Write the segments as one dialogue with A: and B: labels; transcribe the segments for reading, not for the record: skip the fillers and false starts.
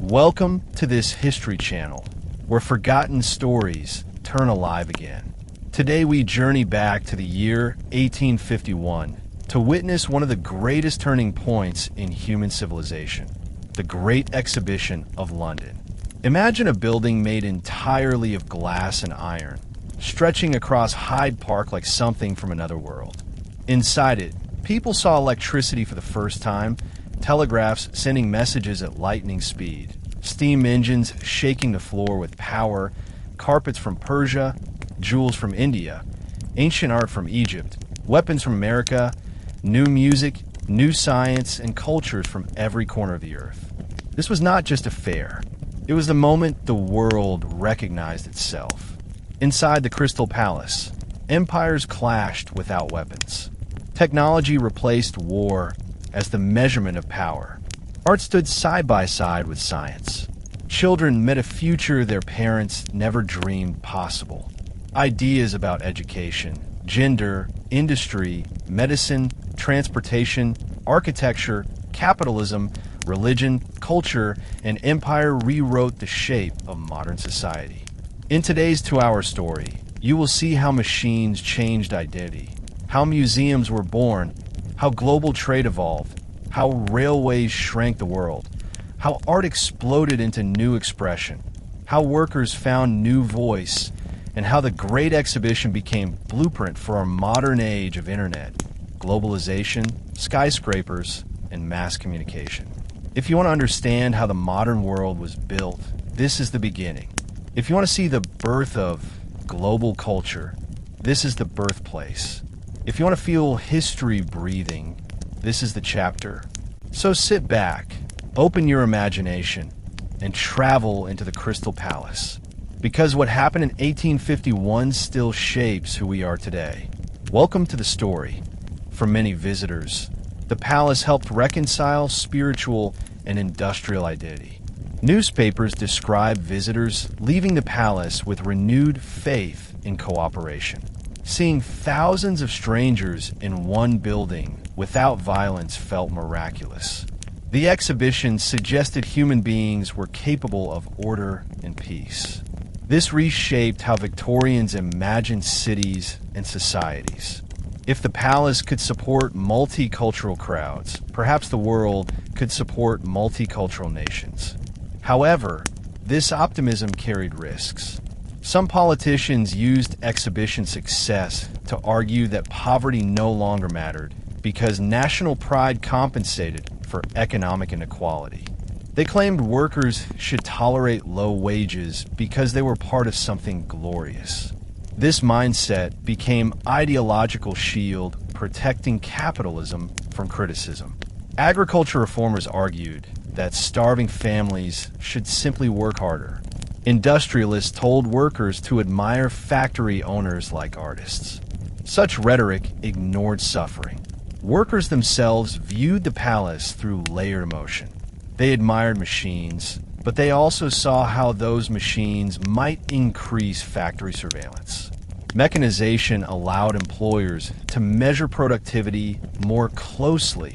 A: Welcome to this history channel, where forgotten stories turn alive again. Today we journey back to the year 1851 to witness one of the greatest turning points in human civilization, the Great Exhibition of London. Imagine a building made entirely of glass and iron, stretching across Hyde Park like something from another world. Inside it, people saw electricity for the first time, telegraphs sending messages at lightning speed, steam engines shaking the floor with power, carpets from Persia, jewels from India, ancient art from Egypt, weapons from America, new music, new science, and cultures from every corner of the earth. This was not just a fair. It was the moment the world recognized itself. Inside the Crystal Palace, empires clashed without weapons. Technology replaced war as the measurement of power. Art stood side by side with science. Children met a future their parents never dreamed possible. Ideas about education, gender, industry, medicine, transportation, architecture, capitalism, religion, culture, and empire rewrote the shape of modern society. In today's 2-hour story, you will see how machines changed identity, how museums were born, how global trade evolved, how railways shrank the world, how art exploded into new expression, how workers found new voice, and how the Great Exhibition became blueprint for our modern age of internet, globalization, skyscrapers, and mass communication. If you want to understand how the modern world was built, this is the beginning. If you want to see the birth of global culture, this is the birthplace. If you want to feel history breathing, this is the chapter. So sit back, open your imagination, and travel into the Crystal Palace. Because what happened in 1851 still shapes who we are today. Welcome to the story. For many visitors, the palace helped reconcile spiritual and industrial identity. Newspapers describe visitors leaving the palace with renewed faith in cooperation. Seeing thousands of strangers in one building without violence felt miraculous. The exhibition suggested human beings were capable of order and peace. This reshaped how Victorians imagined cities and societies. If the palace could support multicultural crowds, perhaps the world could support multicultural nations. However, this optimism carried risks. Some politicians used exhibition success to argue that poverty no longer mattered because national pride compensated for economic inequality. They claimed workers should tolerate low wages because they were part of something glorious. This mindset became ideological shield protecting capitalism from criticism. Agriculture reformers argued that starving families should simply work harder. Industrialists told workers to admire factory owners like artists. Such rhetoric ignored suffering. Workers themselves viewed the palace through layered emotion. They admired machines, but they also saw how those machines might increase factory surveillance. Mechanization allowed employers to measure productivity more closely,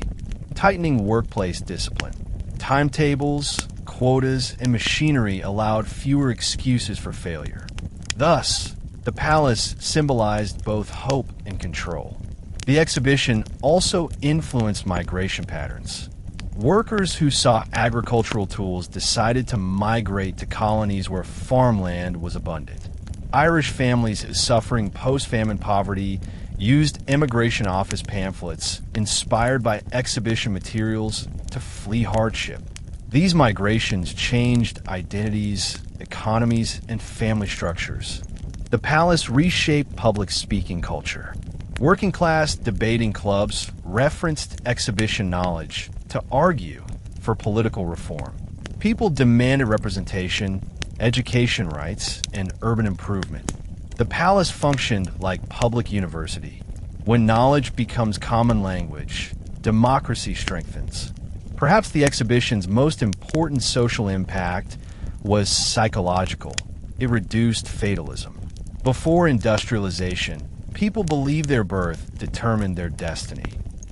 A: tightening workplace discipline. Timetables, quotas, and machinery allowed fewer excuses for failure. Thus, the palace symbolized both hope and control. The exhibition also influenced migration patterns. Workers who saw agricultural tools decided to migrate to colonies where farmland was abundant. Irish families suffering post-famine poverty used immigration office pamphlets inspired by exhibition materials to flee hardship. These migrations changed identities, economies, and family structures. The palace reshaped public speaking culture. Working-class debating clubs referenced exhibition knowledge to argue for political reform. People demanded representation, education rights, and urban improvement. The palace functioned like public university. When knowledge becomes common language, democracy strengthens. Perhaps the exhibition's most important social impact was psychological. It reduced fatalism. Before industrialization, people believed their birth determined their destiny.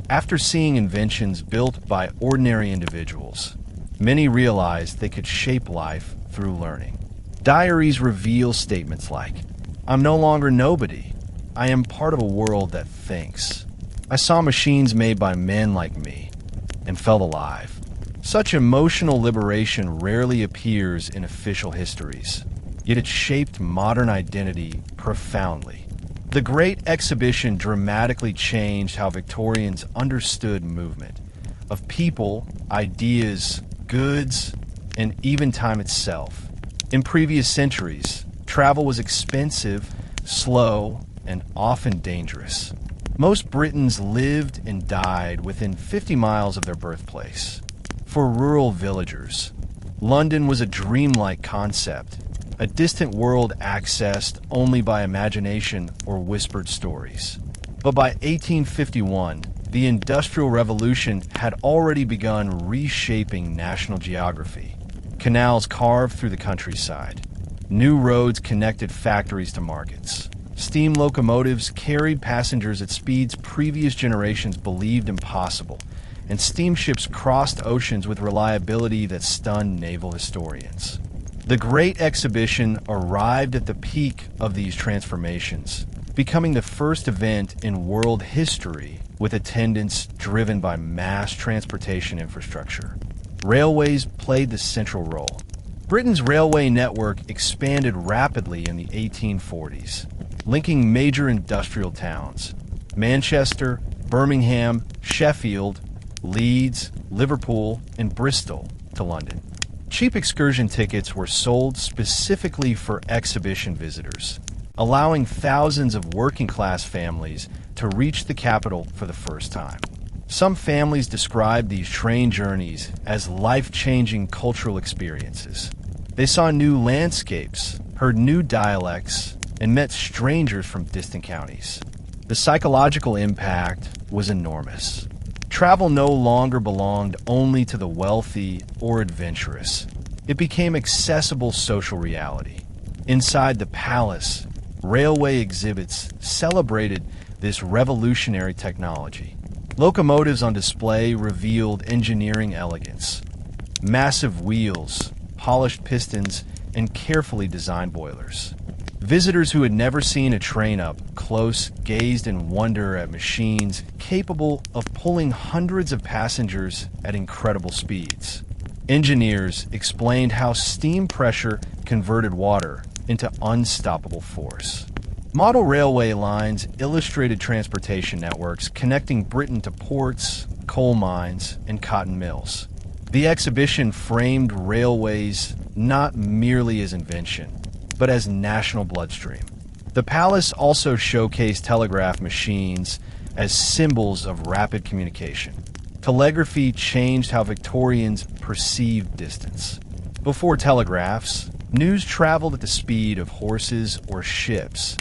A: After seeing inventions built by ordinary individuals, many realized they could shape life through learning. Diaries reveal statements like, "I'm no longer nobody. I am part of a world that thinks. I saw machines made by men like me and felt alive." Such emotional liberation rarely appears in official histories, yet it shaped modern identity profoundly. The Great Exhibition dramatically changed how Victorians understood movement of people, ideas, goods, and even time itself. In previous centuries, travel was expensive, slow, and often dangerous. Most Britons lived and died within 50 miles of their birthplace. For rural villagers, London was a dreamlike concept, a distant world accessed only by imagination or whispered stories. But by 1851, the Industrial Revolution had already begun reshaping national geography. Canals carved through the countryside. New roads connected factories to markets. Steam locomotives carried passengers at speeds previous generations believed impossible, and steamships crossed oceans with reliability that stunned naval historians. The Great Exhibition arrived at the peak of these transformations, becoming the first event in world history with attendance driven by mass transportation infrastructure. Railways played the central role. Britain's railway network expanded rapidly in the 1840s, linking major industrial towns: Manchester, Birmingham, Sheffield, Leeds, Liverpool, and Bristol to London. Cheap excursion tickets were sold specifically for exhibition visitors, allowing thousands of working-class families to reach the capital for the first time. Some families described these train journeys as life-changing cultural experiences. They saw new landscapes, heard new dialects, and met strangers from distant counties. The psychological impact was enormous. Travel no longer belonged only to the wealthy or adventurous. It became accessible social reality. Inside the palace, railway exhibits celebrated this revolutionary technology. Locomotives on display revealed engineering elegance. Massive wheels, polished pistons, and carefully designed boilers. Visitors who had never seen a train up close gazed in wonder at machines capable of pulling hundreds of passengers at incredible speeds. Engineers explained how steam pressure converted water into unstoppable force. Model railway lines illustrated transportation networks connecting Britain to ports, coal mines, and cotton mills. The exhibition framed railways not merely as invention, but as national bloodstream. The palace also showcased telegraph machines as symbols of rapid communication. Telegraphy changed how Victorians perceived distance. Before telegraphs, news traveled at the speed of horses or ships.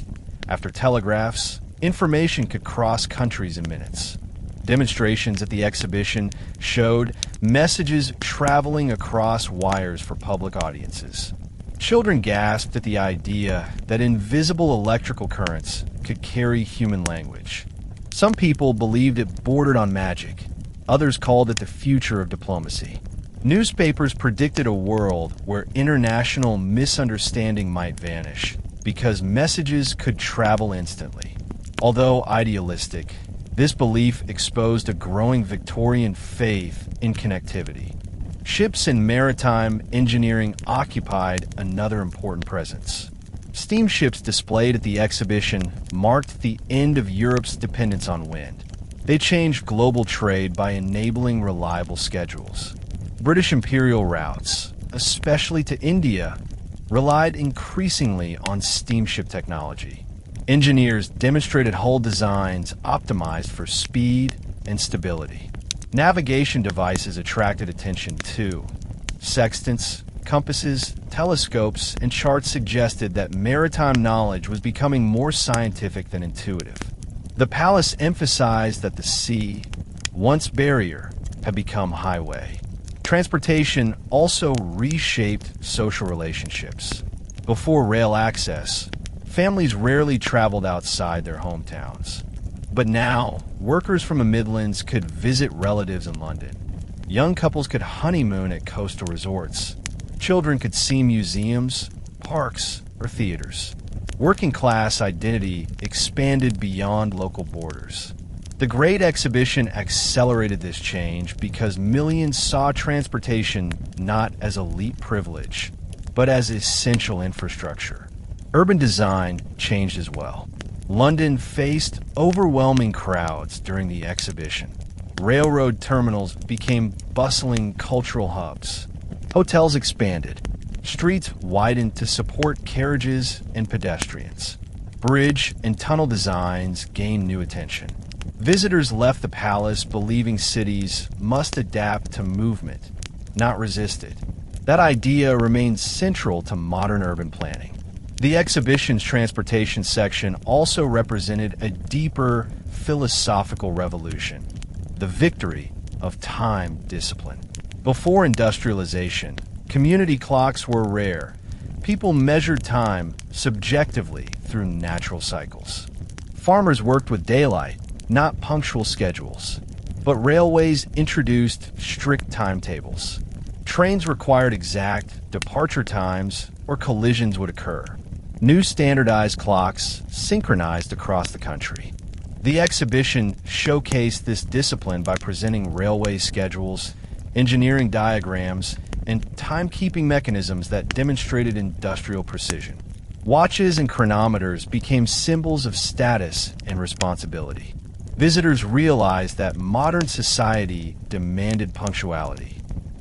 A: After telegraphs, information could cross countries in minutes. Demonstrations at the exhibition showed messages traveling across wires for public audiences. Children gasped at the idea that invisible electrical currents could carry human language. Some people believed it bordered on magic. Others called it the future of diplomacy. Newspapers predicted a world where international misunderstanding might vanish because messages could travel instantly. Although idealistic, this belief exposed a growing Victorian faith in connectivity. Ships and maritime engineering occupied another important presence. Steamships displayed at the exhibition marked the end of Europe's dependence on wind. They changed global trade by enabling reliable schedules. British imperial routes, especially to India, relied increasingly on steamship technology. Engineers demonstrated hull designs optimized for speed and stability. Navigation devices attracted attention too. Sextants, compasses, telescopes, and charts suggested that maritime knowledge was becoming more scientific than intuitive. The palace emphasized that the sea, once barrier, had become highway. Transportation also reshaped social relationships. Before rail access, families rarely traveled outside their hometowns. But now, workers from the Midlands could visit relatives in London. Young couples could honeymoon at coastal resorts. Children could see museums, parks, or theaters. Working class identity expanded beyond local borders. The Great Exhibition accelerated this change because millions saw transportation not as elite privilege, but as essential infrastructure. Urban design changed as well. London faced overwhelming crowds during the exhibition. Railroad terminals became bustling cultural hubs. Hotels expanded. Streets widened to support carriages and pedestrians. Bridge and tunnel designs gained new attention. Visitors left the palace believing cities must adapt to movement, not resist it. That idea remains central to modern urban planning. The exhibition's transportation section also represented a deeper philosophical revolution, the victory of time discipline. Before industrialization, community clocks were rare. People measured time subjectively through natural cycles. Farmers worked with daylight, not punctual schedules. But railways introduced strict timetables. Trains required exact departure times or collisions would occur. New standardized clocks synchronized across the country. The exhibition showcased this discipline by presenting railway schedules, engineering diagrams, and timekeeping mechanisms that demonstrated industrial precision. Watches and chronometers became symbols of status and responsibility. Visitors realized that modern society demanded punctuality.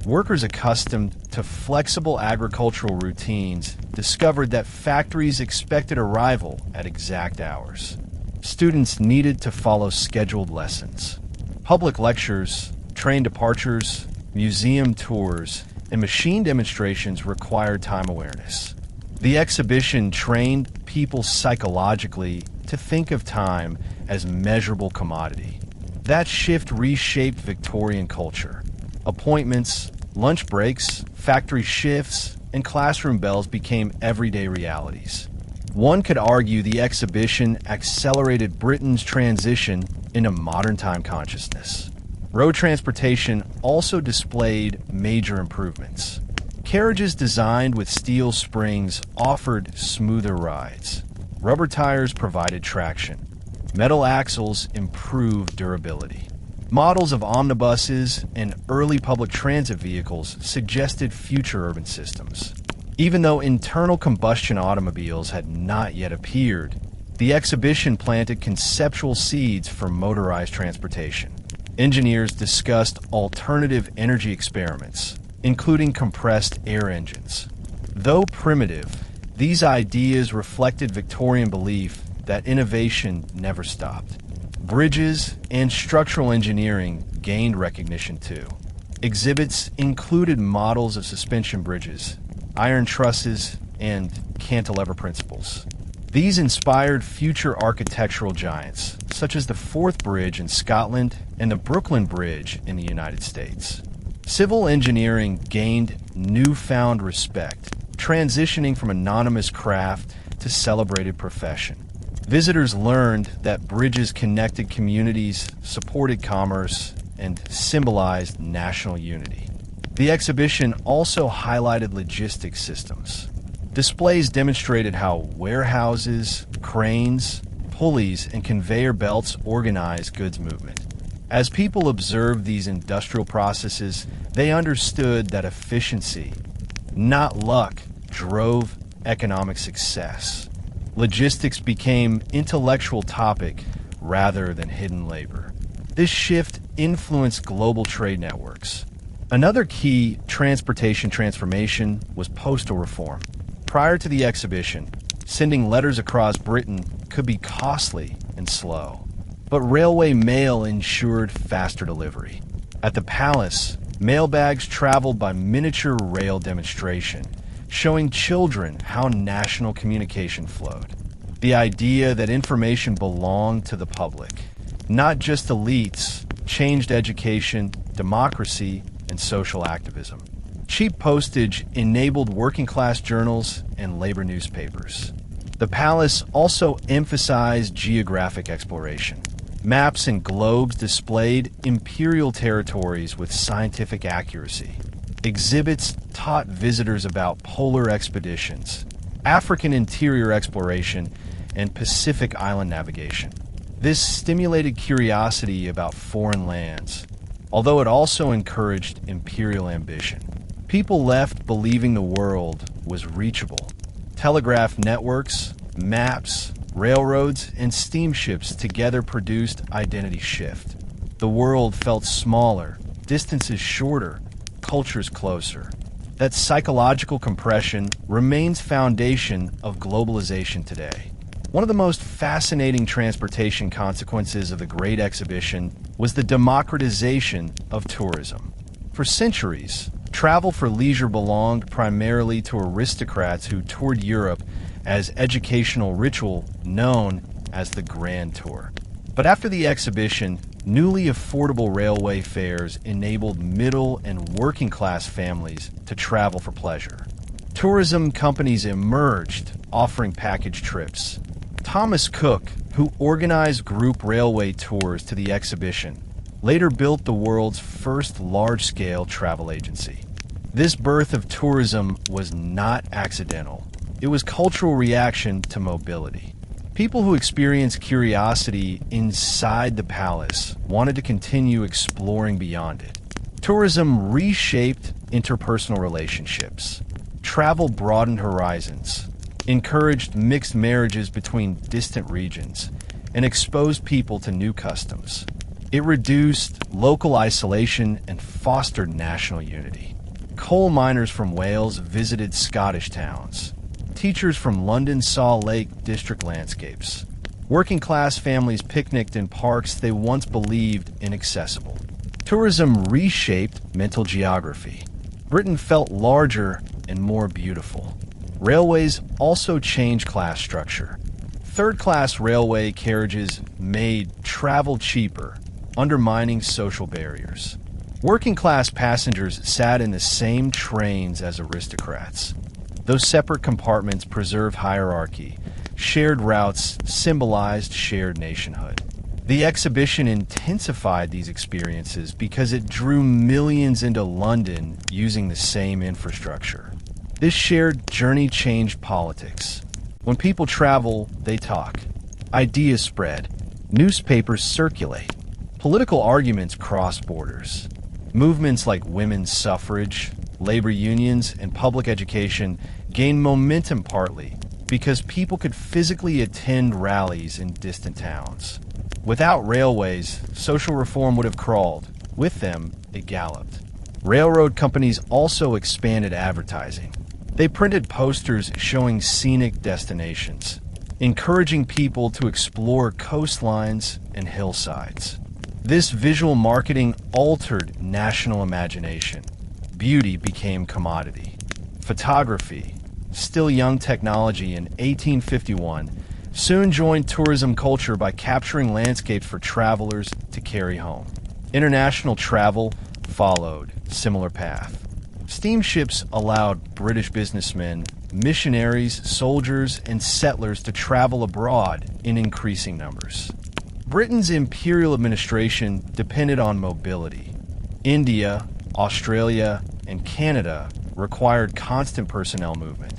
A: Workers accustomed to flexible agricultural routines discovered that factories expected arrival at exact hours. Students needed to follow scheduled lessons. Public lectures, train departures, museum tours, and machine demonstrations required time awareness. The exhibition trained people psychologically to think of time as measurable commodity. That shift reshaped Victorian culture. Appointments, lunch breaks, factory shifts, and classroom bells became everyday realities. One could argue the exhibition accelerated Britain's transition into modern time consciousness. Road transportation also displayed major improvements. Carriages designed with steel springs offered smoother rides. Rubber tires provided traction. Metal axles improved durability. Models of omnibuses and early public transit vehicles suggested future urban systems. Even though internal combustion automobiles had not yet appeared, the exhibition planted conceptual seeds for motorized transportation. Engineers discussed alternative energy experiments, including compressed air engines. Though primitive, these ideas reflected Victorian belief that innovation never stopped. Bridges and structural engineering gained recognition too. Exhibits included models of suspension bridges, iron trusses, and cantilever principles. These inspired future architectural giants, such as the Forth Bridge in Scotland and the Brooklyn Bridge in the United States. Civil engineering gained newfound respect, transitioning from anonymous craft to celebrated profession. Visitors learned that bridges connected communities, supported commerce, and symbolized national unity. The exhibition also highlighted logistics systems. Displays demonstrated how warehouses, cranes, pulleys, and conveyor belts organize goods movement. As people observed these industrial processes, they understood that efficiency, not luck, drove economic success. Logistics became intellectual topic rather than hidden labor. This shift influenced global trade networks. Another key transportation transformation was postal reform. Prior to the exhibition, sending letters across Britain could be costly and slow, but railway mail ensured faster delivery. At the palace, mailbags traveled by miniature rail demonstration, showing children how national communication flowed. The idea that information belonged to the public, not just elites, changed education, democracy, and social activism. Cheap postage enabled working-class journals and labor newspapers. The palace also emphasized geographic exploration. Maps and globes displayed imperial territories with scientific accuracy. Exhibits taught visitors about polar expeditions, African interior exploration, and Pacific island navigation. This stimulated curiosity about foreign lands, although it also encouraged imperial ambition. People left believing the world was reachable. Telegraph networks, maps, railroads, and steamships together produced identity shift. The world felt smaller, distances shorter, cultures closer. That psychological compression remains foundation of globalization today. One of the most fascinating transportation consequences of the Great Exhibition was the democratization of tourism. For centuries, travel for leisure belonged primarily to aristocrats who toured Europe as educational ritual known as the Grand Tour. But after the exhibition, newly affordable railway fares enabled middle and working class families to travel for pleasure. Tourism companies emerged, offering package trips. Thomas Cook, who organized group railway tours to the exhibition, later built the world's first large-scale travel agency. This birth of tourism was not accidental. It was cultural reaction to mobility. People who experienced curiosity inside the palace wanted to continue exploring beyond it. Tourism reshaped interpersonal relationships. Travel broadened horizons, encouraged mixed marriages between distant regions, and exposed people to new customs. It reduced local isolation and fostered national unity. Coal miners from Wales visited Scottish towns. Teachers from London saw Lake District landscapes. Working-class families picnicked in parks they once believed inaccessible. Tourism reshaped mental geography. Britain felt larger and more beautiful. Railways also changed class structure. Third-class railway carriages made travel cheaper, undermining social barriers. Working-class passengers sat in the same trains as aristocrats. Those separate compartments preserved hierarchy. Shared routes symbolized shared nationhood. The exhibition intensified these experiences because it drew millions into London using the same infrastructure. This shared journey changed politics. When people travel, they talk. Ideas spread. Newspapers circulate. Political arguments cross borders. Movements like women's suffrage, labor unions, and public education gained momentum partly because people could physically attend rallies in distant towns. Without railways, social reform would have crawled. With them, it galloped. Railroad companies also expanded advertising. They printed posters showing scenic destinations, encouraging people to explore coastlines and hillsides. This visual marketing altered national imagination. Beauty became commodity. Photography, still young technology in 1851, soon joined tourism culture by capturing landscapes for travelers to carry home. International travel followed similar path. Steamships allowed British businessmen, missionaries, soldiers, and settlers to travel abroad in increasing numbers. Britain's imperial administration depended on mobility. India, Australia, and Canada required constant personnel movement.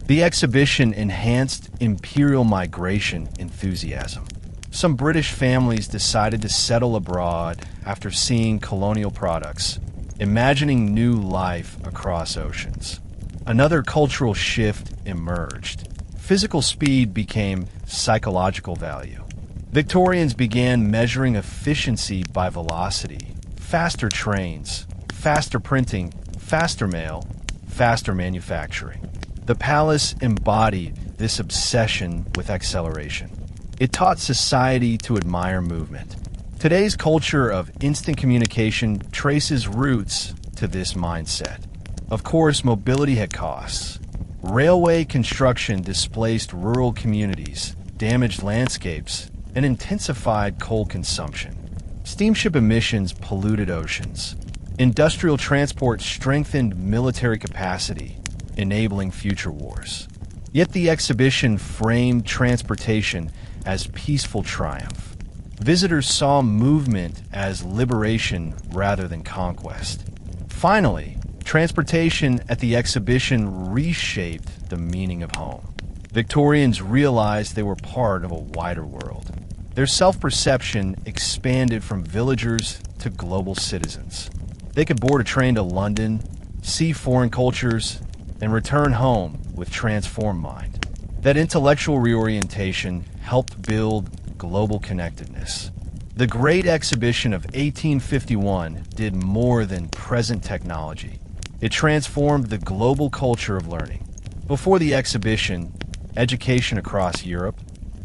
A: The exhibition enhanced imperial migration enthusiasm. Some British families decided to settle abroad after seeing colonial products, imagining new life across oceans. Another cultural shift emerged. Physical speed became psychological value. Victorians began measuring efficiency by velocity. Faster trains, faster printing, faster mail, faster manufacturing. The palace embodied this obsession with acceleration. It taught society to admire movement. Today's culture of instant communication traces roots to this mindset. Of course, mobility had costs. Railway construction displaced rural communities, damaged landscapes, and intensified coal consumption. Steamship emissions polluted oceans. Industrial transport strengthened military capacity, enabling future wars. Yet the exhibition framed transportation as peaceful triumph. Visitors saw movement as liberation rather than conquest. Finally, transportation at the exhibition reshaped the meaning of home. Victorians realized they were part of a wider world. Their self-perception expanded from villagers to global citizens. They could board a train to London, see foreign cultures, and return home with transformed mind. That intellectual reorientation helped build global connectedness. The Great Exhibition of 1851 did more than present technology. It transformed the global culture of learning. Before the exhibition, education across Europe,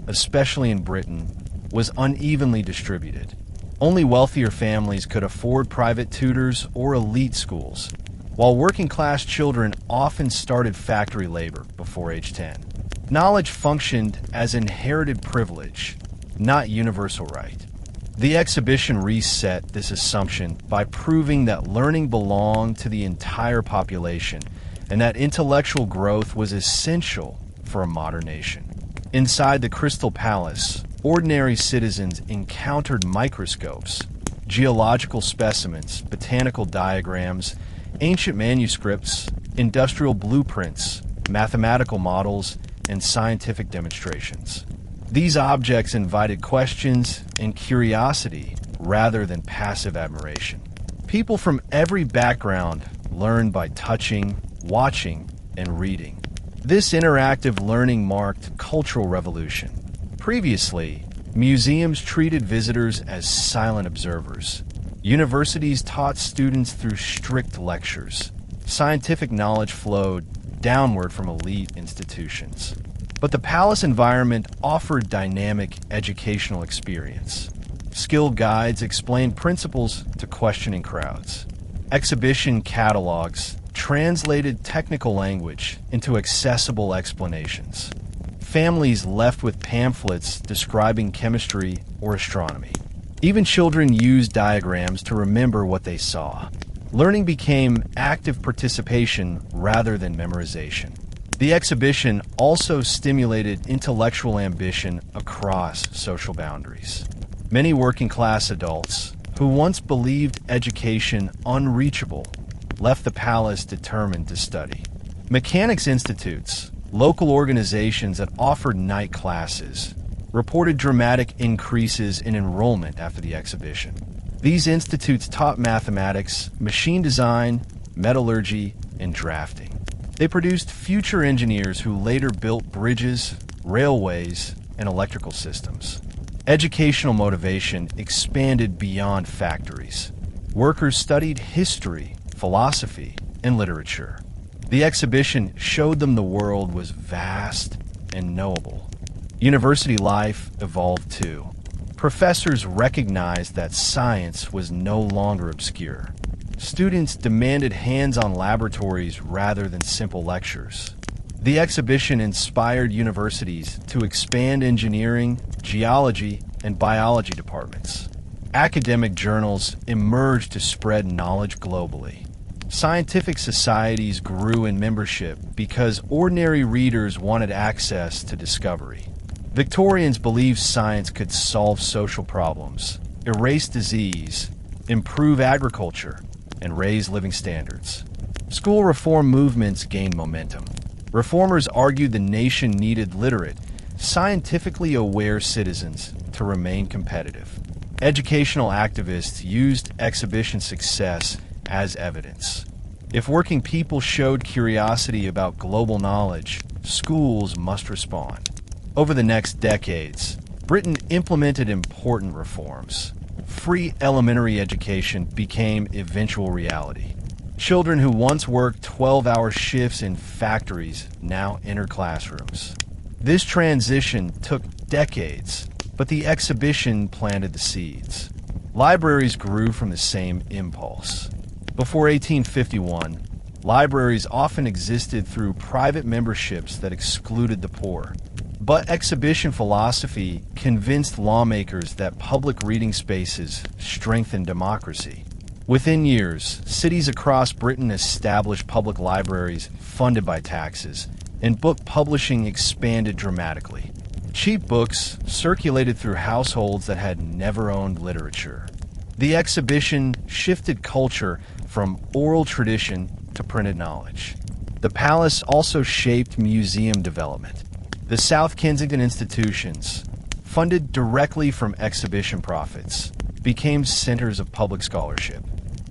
A: especially in Britain, was unevenly distributed. Only wealthier families could afford private tutors or elite schools, while working-class children often started factory labor before age 10. Knowledge functioned as inherited privilege, not universal right. The exhibition reset this assumption by proving that learning belonged to the entire population and that intellectual growth was essential for a modern nation. Inside the Crystal Palace, ordinary citizens encountered microscopes, geological specimens, botanical diagrams, ancient manuscripts, industrial blueprints, mathematical models, and scientific demonstrations. These objects invited questions and curiosity rather than passive admiration. People from every background learned by touching, watching, and reading. This interactive learning marked cultural revolution. Previously, museums treated visitors as silent observers. Universities taught students through strict lectures. Scientific knowledge flowed downward from elite institutions. But the palace environment offered dynamic educational experience. Skilled guides explained principles to questioning crowds. Exhibition catalogs translated technical language into accessible explanations. Families left with pamphlets describing chemistry or astronomy. Even children used diagrams to remember what they saw. Learning became active participation rather than memorization. The exhibition also stimulated intellectual ambition across social boundaries. Many working-class adults, who once believed education unreachable, left the palace determined to study. Mechanics institutes, local organizations that offered night classes, reported dramatic increases in enrollment after the exhibition. These institutes taught mathematics, machine design, metallurgy, and drafting. They produced future engineers who later built bridges, railways, and electrical systems. Educational motivation expanded beyond factories. Workers studied history, philosophy, and literature. The exhibition showed them the world was vast and knowable. University life evolved too. Professors recognized that science was no longer obscure. Students demanded hands-on laboratories rather than simple lectures. The exhibition inspired universities to expand engineering, geology, and biology departments. Academic journals emerged to spread knowledge globally. Scientific societies grew in membership because ordinary readers wanted access to discovery. Victorians believed science could solve social problems, erase disease, improve agriculture, and raise living standards. School reform movements gained momentum. Reformers argued the nation needed literate, scientifically aware citizens to remain competitive. Educational activists used exhibition success as evidence. If working people showed curiosity about global knowledge, schools must respond. Over the next decades, Britain implemented important reforms. Free elementary education became eventual reality. Children who once worked 12-hour shifts in factories now enter classrooms. This transition took decades, but the exhibition planted the seeds. Libraries grew from the same impulse. Before 1851, libraries often existed through private memberships that excluded the poor. But exhibition philosophy convinced lawmakers that public reading spaces strengthened democracy. Within years, cities across Britain established public libraries funded by taxes, and book publishing expanded dramatically. Cheap books circulated through households that had never owned literature. The exhibition shifted culture from oral tradition to printed knowledge. The palace also shaped museum development. The South Kensington institutions, funded directly from exhibition profits, became centers of public scholarship.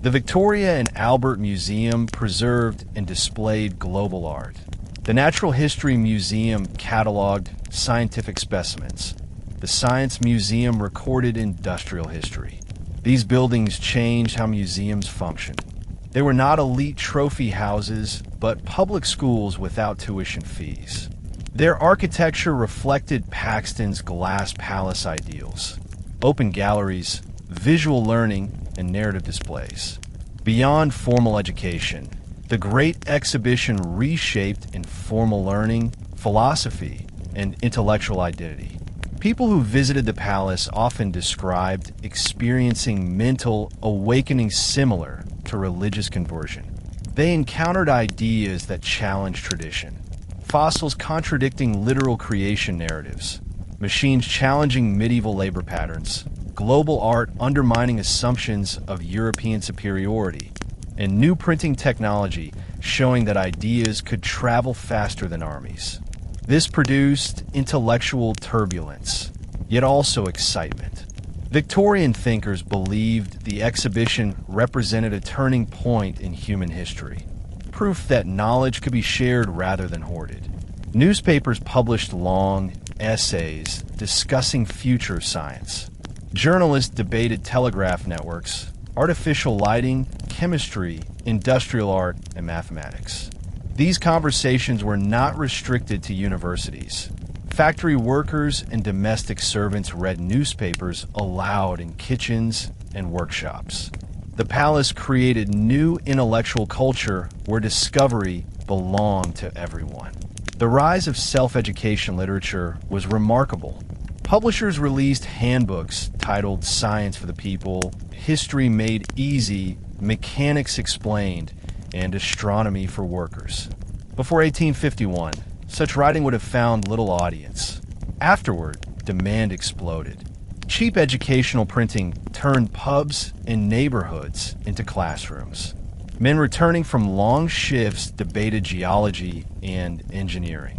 A: The Victoria and Albert Museum preserved and displayed global art. The Natural History Museum cataloged scientific specimens. The Science Museum recorded industrial history. These buildings changed how museums functioned. They were not elite trophy houses, but public schools without tuition fees. Their architecture reflected Paxton's glass palace ideals: open galleries, visual learning, and narrative displays. Beyond formal education, the Great Exhibition reshaped informal learning, philosophy, and intellectual identity. People who visited the palace often described experiencing mental awakening similar to religious conversion. They encountered ideas that challenged tradition. Fossils contradicting literal creation narratives, machines challenging medieval labor patterns, global art undermining assumptions of European superiority, and new printing technology showing that ideas could travel faster than armies. This produced intellectual turbulence, yet also excitement. Victorian thinkers believed the exhibition represented a turning point in human history, proof that knowledge could be shared rather than hoarded. Newspapers published long essays discussing future science. Journalists debated telegraph networks, artificial lighting, chemistry, industrial art, and mathematics. These conversations were not restricted to universities. Factory workers and domestic servants read newspapers aloud in kitchens and workshops. The palace created new intellectual culture where discovery belonged to everyone. The rise of self-education literature was remarkable. Publishers released handbooks titled Science for the People, History Made Easy, Mechanics Explained, and Astronomy for Workers. Before 1851, such writing would have found little audience. Afterward, demand exploded. Cheap educational printing turned pubs and neighborhoods into classrooms. Men returning from long shifts debated geology and engineering.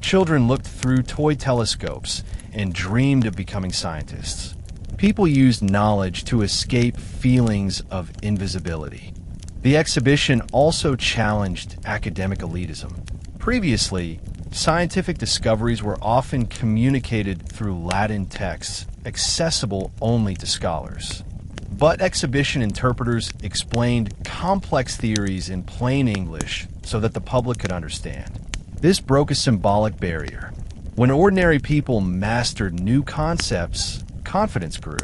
A: Children looked through toy telescopes and dreamed of becoming scientists. People used knowledge to escape feelings of invisibility. The exhibition also challenged academic elitism. Previously, scientific discoveries were often communicated through Latin texts, accessible only to scholars. But exhibition interpreters explained complex theories in plain English so that the public could understand. This broke a symbolic barrier. When ordinary people mastered new concepts, confidence grew.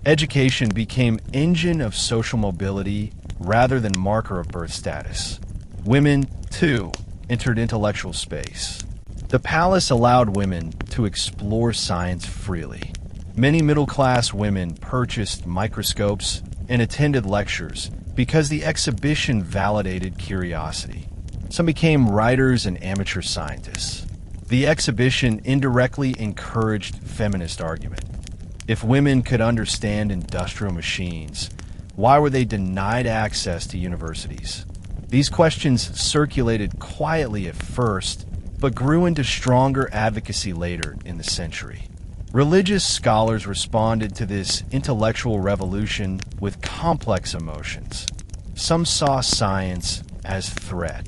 A: Education became engine of social mobility rather than marker of birth status. Women, too, entered intellectual space. The palace allowed women to explore science freely. Many middle-class women purchased microscopes and attended lectures because the exhibition validated curiosity. Some became writers and amateur scientists. The exhibition indirectly encouraged feminist argument. If women could understand industrial machines, why were they denied access to universities? These questions circulated quietly at first, but grew into stronger advocacy later in the century. Religious scholars responded to this intellectual revolution with complex emotions. Some saw science as threat.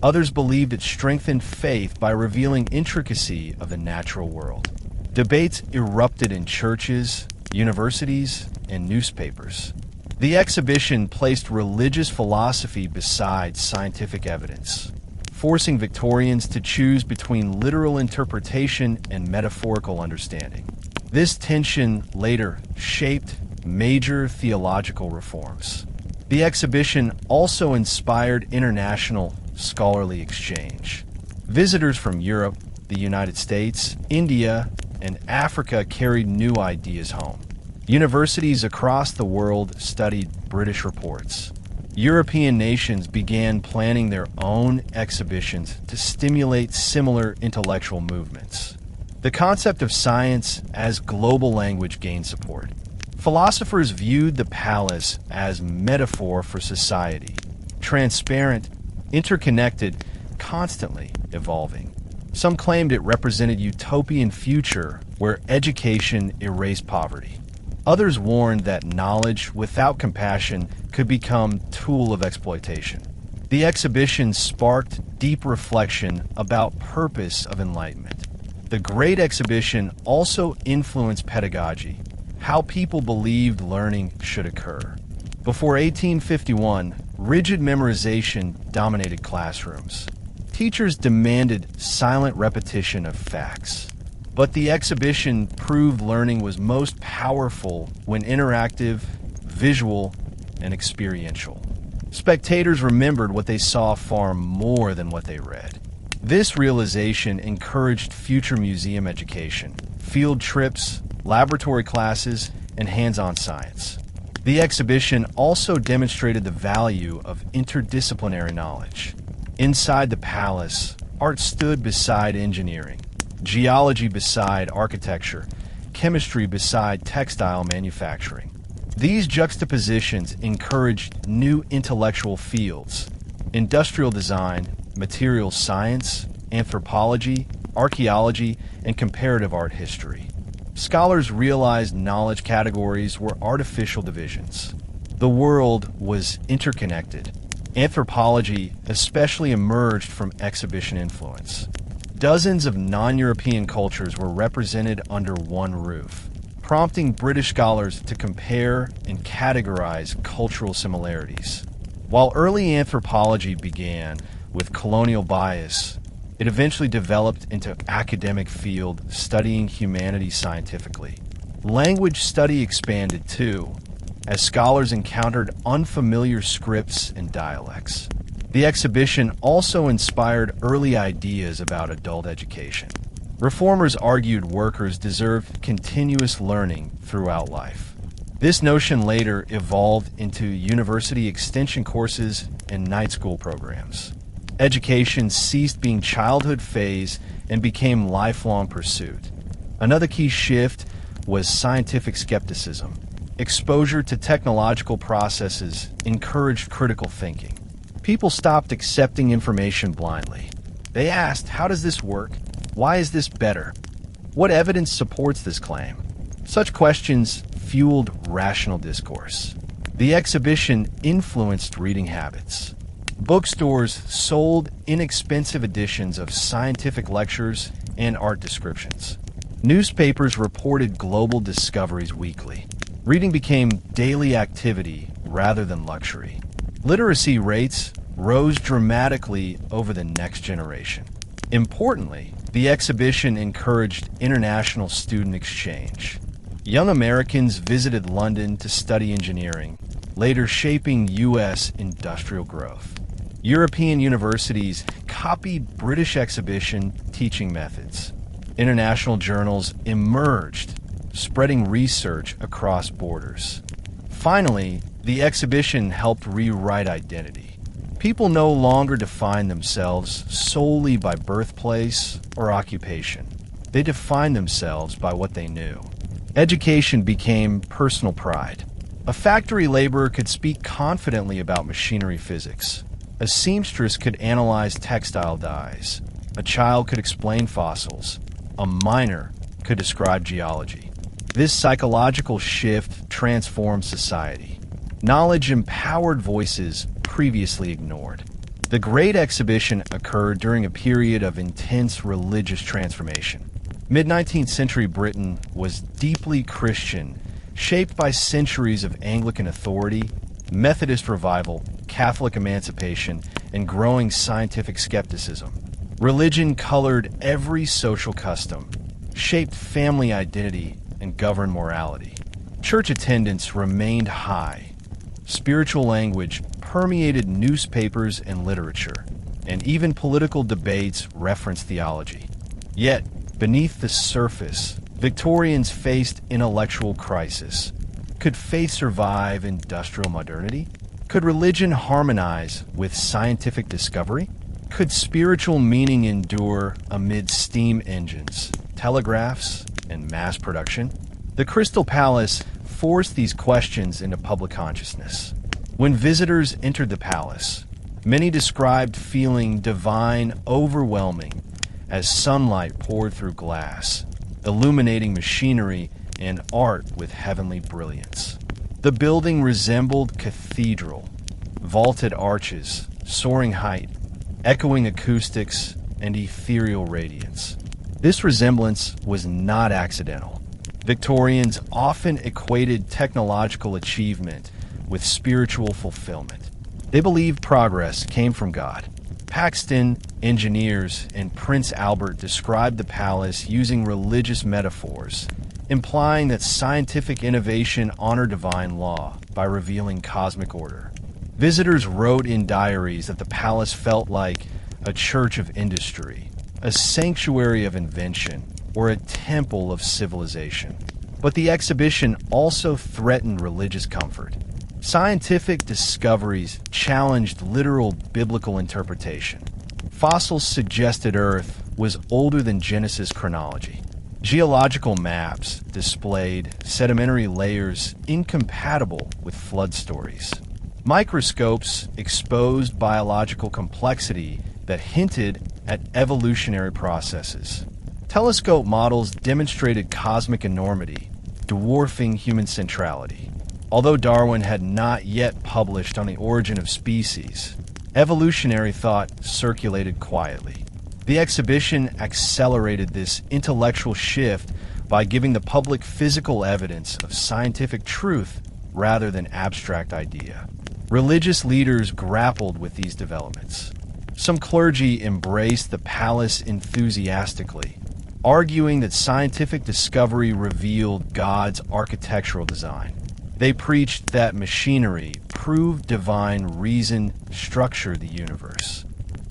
A: Others believed it strengthened faith by revealing intricacy of the natural world. Debates erupted in churches, universities, and newspapers. The exhibition placed religious philosophy beside scientific evidence, forcing Victorians to choose between literal interpretation and metaphorical understanding. This tension later shaped major theological reforms. The exhibition also inspired international scholarly exchange. Visitors from Europe, the United States, India, and Africa carried new ideas home. Universities across the world studied British reports. European nations began planning their own exhibitions to stimulate similar intellectual movements. The concept of science as global language gained support. Philosophers viewed the palace as metaphor for society, transparent, interconnected, constantly evolving. Some claimed it represented a utopian future where education erased poverty. Others warned that knowledge without compassion could become a tool of exploitation. The exhibition sparked deep reflection about purpose of enlightenment. The Great Exhibition also influenced pedagogy, how people believed learning should occur. Before 1851, rigid memorization dominated classrooms. Teachers demanded silent repetition of facts. But the exhibition proved learning was most powerful when interactive, visual, and experiential. Spectators remembered what they saw far more than what they read. This realization encouraged future museum education, field trips, laboratory classes, and hands-on science. The exhibition also demonstrated the value of interdisciplinary knowledge. Inside the palace, art stood beside engineering, geology beside architecture, chemistry beside textile manufacturing. These juxtapositions encouraged new intellectual fields: industrial design, materials science, anthropology, archaeology, and comparative art history. Scholars realized knowledge categories were artificial divisions. The world was interconnected. Anthropology especially emerged from exhibition influence. Dozens of non-European cultures were represented under one roof, prompting British scholars to compare and categorize cultural similarities. While early anthropology began with colonial bias, it eventually developed into an academic field studying humanity scientifically. Language study expanded too, as scholars encountered unfamiliar scripts and dialects. The exhibition also inspired early ideas about adult education. Reformers argued workers deserved continuous learning throughout life. This notion later evolved into university extension courses and night school programs. Education ceased being childhood phase and became lifelong pursuit. Another key shift was scientific skepticism. Exposure to technological processes encouraged critical thinking. People stopped accepting information blindly. They asked, how does this work? Why is this better? What evidence supports this claim? Such questions fueled rational discourse. The exhibition influenced reading habits. Bookstores sold inexpensive editions of scientific lectures and art descriptions. Newspapers reported global discoveries weekly. Reading became daily activity rather than luxury. Literacy rates rose dramatically over the next generation. Importantly, the exhibition encouraged international student exchange. Young Americans visited London to study engineering, later shaping U.S. industrial growth. European universities copied British exhibition teaching methods. International journals emerged, spreading research across borders. Finally, the exhibition helped rewrite identity. People no longer define themselves solely by birthplace or occupation. They defined themselves by what they knew. Education became personal pride. A factory laborer could speak confidently about machinery physics. A seamstress could analyze textile dyes. A child could explain fossils. A miner could describe geology. This psychological shift transformed society. Knowledge empowered voices previously ignored. The Great Exhibition occurred during a period of intense religious transformation. Mid-19th century Britain was deeply Christian, shaped by centuries of Anglican authority, Methodist revival, Catholic emancipation, and growing scientific skepticism. Religion colored every social custom, shaped family identity, and governed morality. Church attendance remained high. Spiritual language permeated newspapers and literature, and even political debates referenced theology. Yet, beneath the surface, Victorians faced intellectual crisis. Could faith survive industrial modernity? Could religion harmonize with scientific discovery? Could spiritual meaning endure amid steam engines, telegraphs, and mass production? The Crystal Palace forced these questions into public consciousness. When visitors entered the palace, many described feeling divine overwhelming as sunlight poured through glass, illuminating machinery and art with heavenly brilliance. The building resembled cathedral, vaulted arches, soaring height, echoing acoustics, and ethereal radiance. This resemblance was not accidental. Victorians often equated technological achievement with spiritual fulfillment. They believed progress came from God. Paxton, engineers, and Prince Albert described the palace using religious metaphors, implying that scientific innovation honored divine law by revealing cosmic order. Visitors wrote in diaries that the palace felt like a church of industry, a sanctuary of invention, or a temple of civilization. But the exhibition also threatened religious comfort. Scientific discoveries challenged literal biblical interpretation. Fossils suggested Earth was older than Genesis chronology. Geological maps displayed sedimentary layers incompatible with flood stories. Microscopes exposed biological complexity that hinted at evolutionary processes. Telescope models demonstrated cosmic enormity, dwarfing human centrality. Although Darwin had not yet published on the origin of species, evolutionary thought circulated quietly. The exhibition accelerated this intellectual shift by giving the public physical evidence of scientific truth rather than abstract idea. Religious leaders grappled with these developments. Some clergy embraced the palace enthusiastically, arguing that scientific discovery revealed God's architectural design. They preached that machinery proved divine reason structured the universe.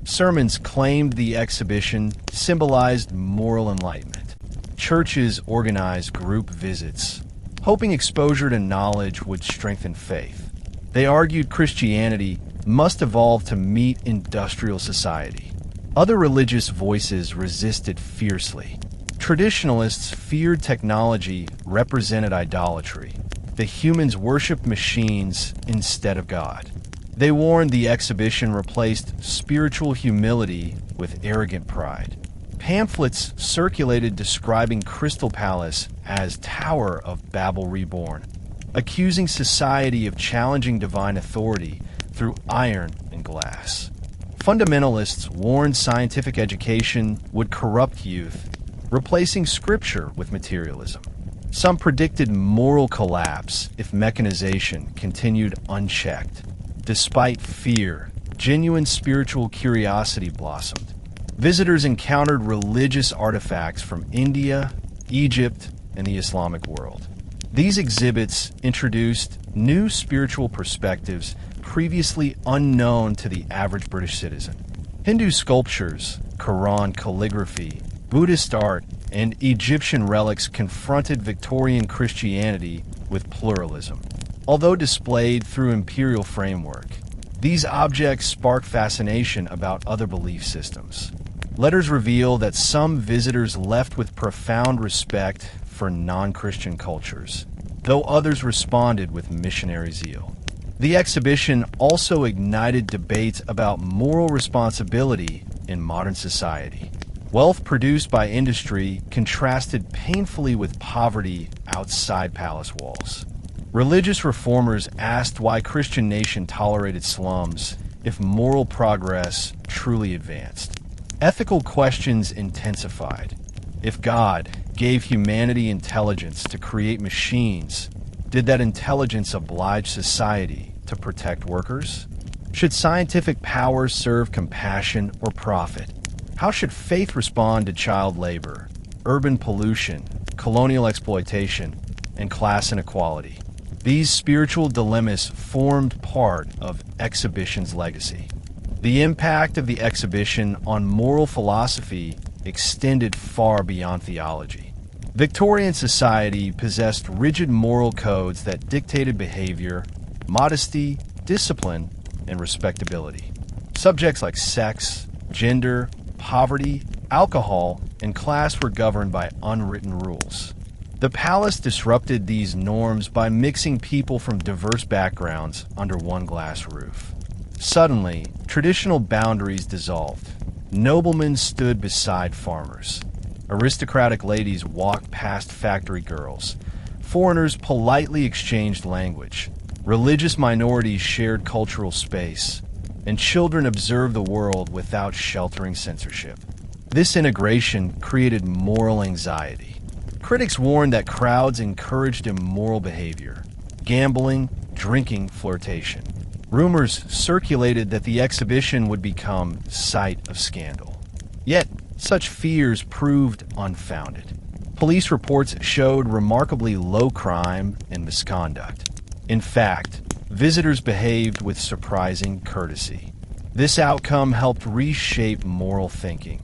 A: Sermons claimed the exhibition symbolized moral enlightenment. Churches organized group visits, hoping exposure to knowledge would strengthen faith. They argued Christianity must evolve to meet industrial society. Other religious voices resisted fiercely. Traditionalists feared technology represented idolatry. The humans worshipped machines instead of God. They warned the exhibition replaced spiritual humility with arrogant pride. Pamphlets circulated describing Crystal Palace as Tower of Babel Reborn, accusing society of challenging divine authority through iron and glass. Fundamentalists warned scientific education would corrupt youth, replacing scripture with materialism. Some predicted moral collapse if mechanization continued unchecked. Despite fear, genuine spiritual curiosity blossomed. Visitors encountered religious artifacts from India, Egypt, and the Islamic world. These exhibits introduced new spiritual perspectives previously unknown to the average British citizen. Hindu sculptures, Quran calligraphy, Buddhist art, and Egyptian relics confronted Victorian Christianity with pluralism. Although displayed through imperial framework, these objects spark fascination about other belief systems. Letters reveal that some visitors left with profound respect for non-Christian cultures, though others responded with missionary zeal. The exhibition also ignited debates about moral responsibility in modern society. Wealth produced by industry contrasted painfully with poverty outside palace walls. Religious reformers asked why Christian nation tolerated slums if moral progress truly advanced. Ethical questions intensified. If God gave humanity intelligence to create machines, did that intelligence oblige society to protect workers? Should scientific power serve compassion or profit? How should faith respond to child labor, urban pollution, colonial exploitation, and class inequality? These spiritual dilemmas formed part of exhibition's legacy. The impact of the exhibition on moral philosophy extended far beyond theology. Victorian society possessed rigid moral codes that dictated behavior, modesty, discipline, and respectability. Subjects like sex, gender, poverty, alcohol, and class were governed by unwritten rules. The palace disrupted these norms by mixing people from diverse backgrounds under one glass roof. Suddenly, traditional boundaries dissolved. Noblemen stood beside farmers. Aristocratic ladies walked past factory girls. Foreigners politely exchanged language. Religious minorities shared cultural space. And children observed the world without sheltering censorship. This integration created moral anxiety. Critics warned that crowds encouraged immoral behavior, gambling, drinking, flirtation. Rumors circulated that the exhibition would become site of scandal. Yet, such fears proved unfounded. Police reports showed remarkably low crime and misconduct. In fact, visitors behaved with surprising courtesy. This outcome helped reshape moral thinking.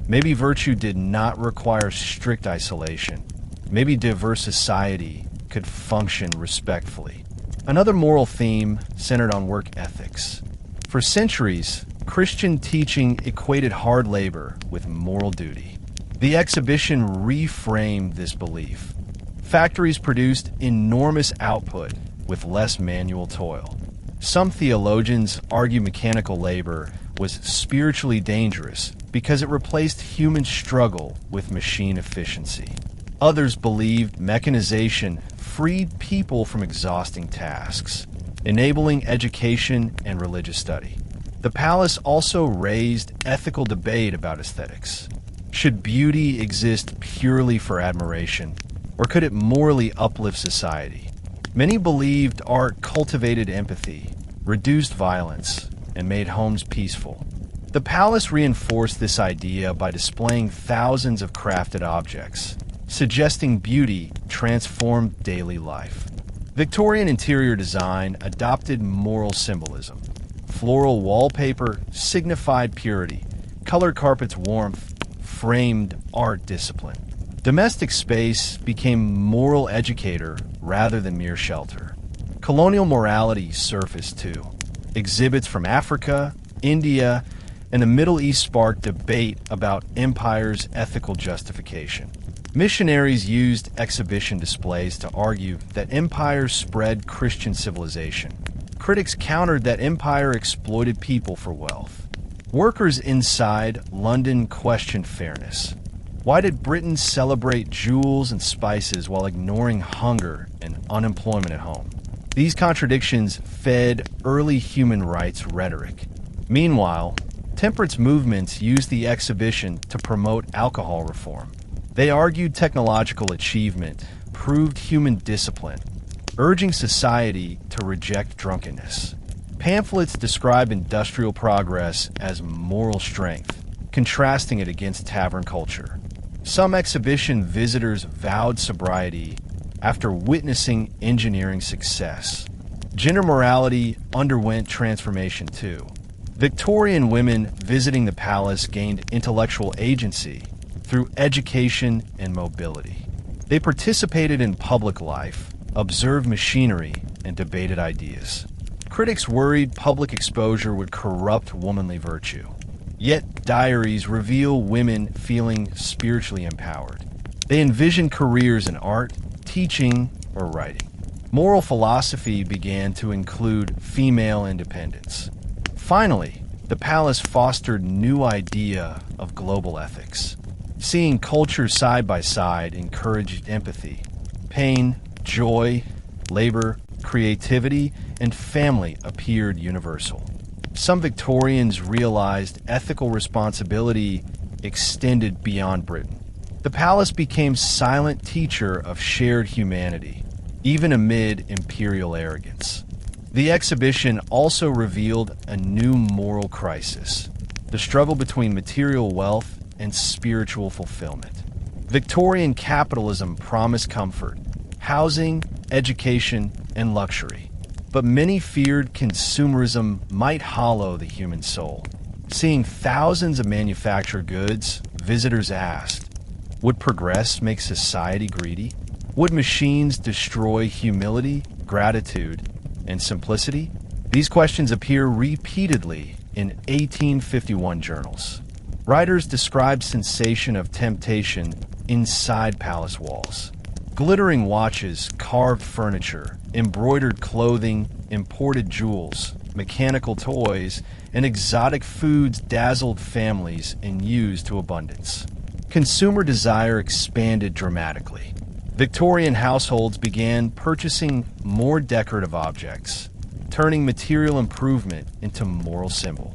A: Maybe virtue did not require strict isolation. Maybe diverse society could function respectfully. Another moral theme centered on work ethics. For centuries, Christian teaching equated hard labor with moral duty. The exhibition reframed this belief. Factories produced enormous output with less manual toil. Some theologians argue mechanical labor was spiritually dangerous because it replaced human struggle with machine efficiency. Others believed mechanization freed people from exhausting tasks, enabling education and religious study. The palace also raised ethical debate about aesthetics. Should beauty exist purely for admiration, or could it morally uplift society? Many believed art cultivated empathy, reduced violence, and made homes peaceful. The palace reinforced this idea by displaying thousands of crafted objects, suggesting beauty transformed daily life. Victorian interior design adopted moral symbolism. Floral wallpaper signified purity. Colored carpets warmth framed art discipline. Domestic space became moral educator rather than mere shelter. Colonial morality surfaced too. Exhibits from Africa, India, and the Middle East sparked debate about empire's ethical justification. Missionaries used exhibition displays to argue that empires spread Christian civilization. Critics countered that empire exploited people for wealth. Workers inside London questioned fairness. Why did Britain celebrate jewels and spices while ignoring hunger and unemployment at home? These contradictions fed early human rights rhetoric. Meanwhile, temperance movements used the exhibition to promote alcohol reform. They argued technological achievement proved human discipline, urging society to reject drunkenness. Pamphlets describe industrial progress as moral strength, contrasting it against tavern culture. Some exhibition visitors vowed sobriety after witnessing engineering success. Gender morality underwent transformation too. Victorian women visiting the palace gained intellectual agency through education and mobility. They participated in public life, observed machinery, and debated ideas. Critics worried public exposure would corrupt womanly virtue. Yet diaries reveal women feeling spiritually empowered. They envision careers in art, teaching, or writing. Moral philosophy began to include female independence. Finally, the palace fostered new idea of global ethics. Seeing cultures side by side encouraged empathy. Pain, joy, labor, creativity, and family appeared universal. Some Victorians realized ethical responsibility extended beyond Britain. The palace became silent teacher of shared humanity, even amid imperial arrogance. The exhibition also revealed a new moral crisis, the struggle between material wealth and spiritual fulfillment. Victorian capitalism promised comfort, housing, education, and luxury. But many feared consumerism might hollow the human soul. Seeing thousands of manufactured goods, visitors asked, would progress make society greedy? Would machines destroy humility, gratitude, and simplicity? These questions appear repeatedly in 1851 journals. Writers described sensation of temptation inside palace walls. Glittering watches, carved furniture, embroidered clothing, imported jewels, mechanical toys, and exotic foods dazzled families and used to abundance. Consumer desire expanded dramatically. Victorian households began purchasing more decorative objects, turning material improvement into moral symbol.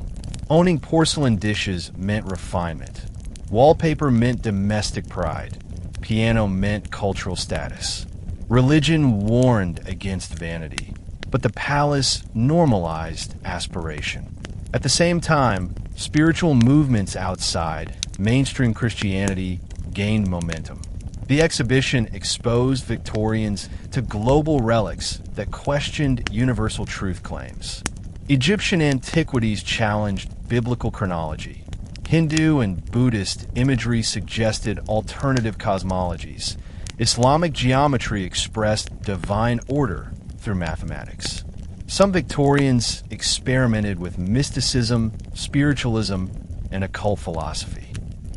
A: Owning porcelain dishes meant refinement. Wallpaper meant domestic pride. Piano meant cultural status. Religion warned against vanity, but the palace normalized aspiration. At the same time, spiritual movements outside mainstream Christianity gained momentum. The exhibition exposed Victorians to global relics that questioned universal truth claims. Egyptian antiquities challenged biblical chronology. Hindu and Buddhist imagery suggested alternative cosmologies. Islamic geometry expressed divine order through mathematics. Some Victorians experimented with mysticism, spiritualism, and occult philosophy.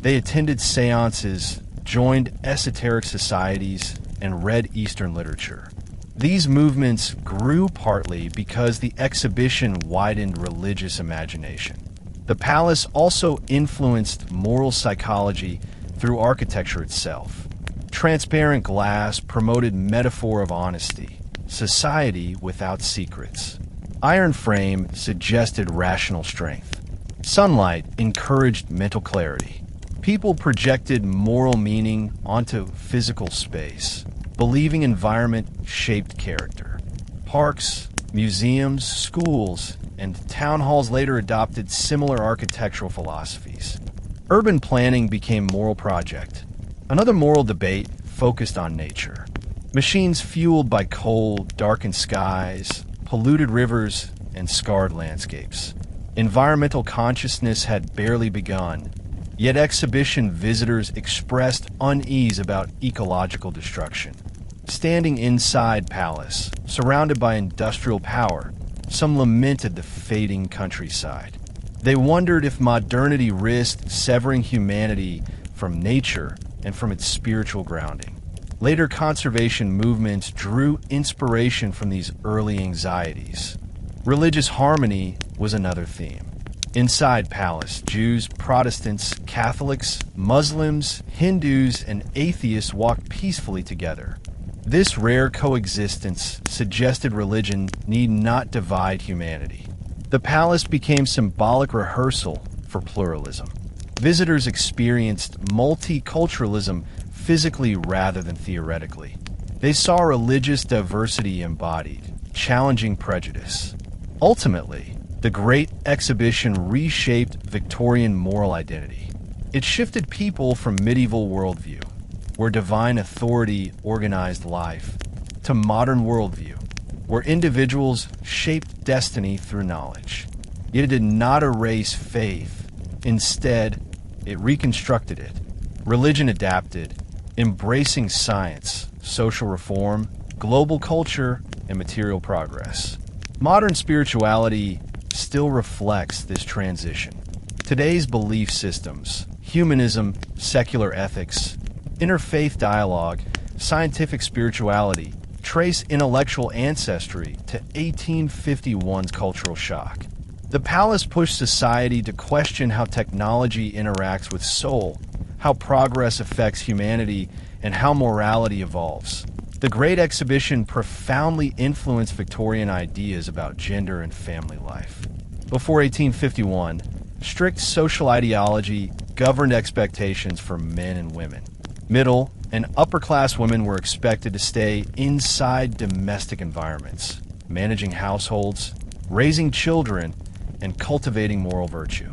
A: They attended seances, joined esoteric societies, and read Eastern literature. These movements grew partly because the exhibition widened religious imagination. The palace also influenced moral psychology through architecture itself. Transparent glass promoted metaphor of honesty, society without secrets. Iron frame suggested rational strength. Sunlight encouraged mental clarity. People projected moral meaning onto physical space. Believing environment shaped character. Parks, museums, schools, and town halls later adopted similar architectural philosophies. Urban planning became moral project. Another moral debate focused on nature. Machines fueled by coal, darkened skies, polluted rivers, and scarred landscapes. Environmental consciousness had barely begun, yet exhibition visitors expressed unease about ecological destruction. Standing inside palace, surrounded by industrial power, some lamented the fading countryside. They wondered if modernity risked severing humanity from nature and from its spiritual grounding. Later conservation movements drew inspiration from these early anxieties. Religious harmony was another theme. Inside palace, Jews, Protestants, Catholics, Muslims, Hindus, and atheists walked peacefully together. This rare coexistence suggested religion need not divide humanity. The palace became symbolic rehearsal for pluralism. Visitors experienced multiculturalism physically rather than theoretically. They saw religious diversity embodied, challenging prejudice. Ultimately, the Great Exhibition reshaped Victorian moral identity. It shifted people from medieval worldview, where divine authority organized life, to modern worldview, where individuals shaped destiny through knowledge. Yet it did not erase faith. Instead, it reconstructed it. Religion adapted, embracing science, social reform, global culture, and material progress. Modern spirituality still reflects this transition. Today's belief systems, humanism, secular ethics, interfaith dialogue, scientific spirituality, trace intellectual ancestry to 1851's cultural shock. The palace pushed society to question how technology interacts with soul, how progress affects humanity, and how morality evolves. The Great Exhibition profoundly influenced Victorian ideas about gender and family life. Before 1851, strict social ideology governed expectations for men and women. Middle and upper-class women were expected to stay inside domestic environments, managing households, raising children, and cultivating moral virtue.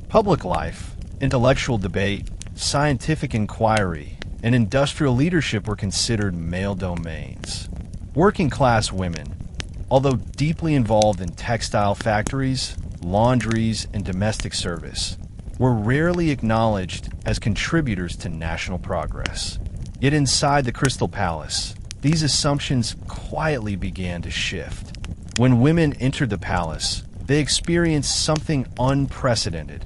A: Public life, intellectual debate, scientific inquiry, and industrial leadership were considered male domains. Working-class women, although deeply involved in textile factories, laundries, and domestic service, were rarely acknowledged as contributors to national progress. Yet inside the Crystal Palace, these assumptions quietly began to shift. When women entered the palace, they experienced something unprecedented: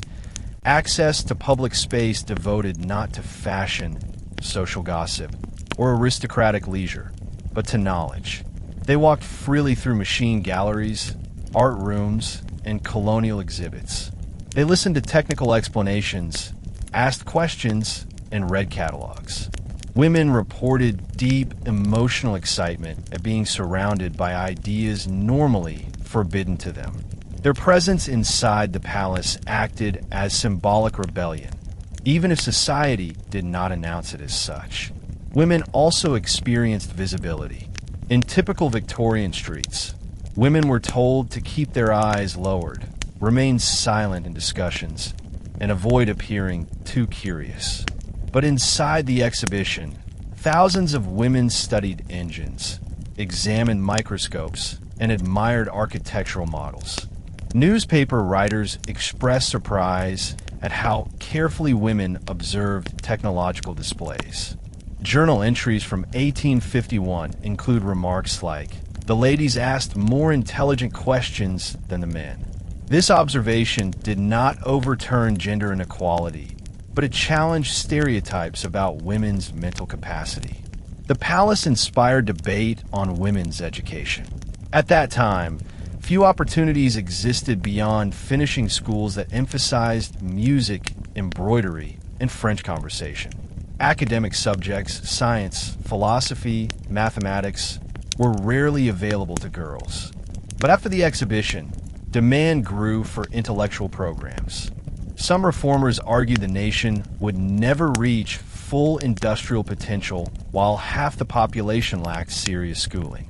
A: access to public space devoted not to fashion, social gossip, or aristocratic leisure, but to knowledge. They walked freely through machine galleries, art rooms, and colonial exhibits. They listened to technical explanations, asked questions, and read catalogs. Women reported deep emotional excitement at being surrounded by ideas normally forbidden to them. Their presence inside the palace acted as symbolic rebellion, even if society did not announce it as such. Women also experienced visibility. In typical Victorian streets, women were told to keep their eyes lowered, remain silent in discussions, and avoid appearing too curious. But inside the exhibition, thousands of women studied engines, examined microscopes, and admired architectural models. Newspaper writers expressed surprise at how carefully women observed technological displays. Journal entries from 1851 include remarks like, "The ladies asked more intelligent questions than the men." This observation did not overturn gender inequality, but it challenged stereotypes about women's mental capacity. The palace inspired debate on women's education. At that time, few opportunities existed beyond finishing schools that emphasized music, embroidery, and French conversation. Academic subjects, science, philosophy, mathematics, were rarely available to girls. But after the exhibition, demand grew for intellectual programs. Some reformers argued the nation would never reach full industrial potential while half the population lacked serious schooling.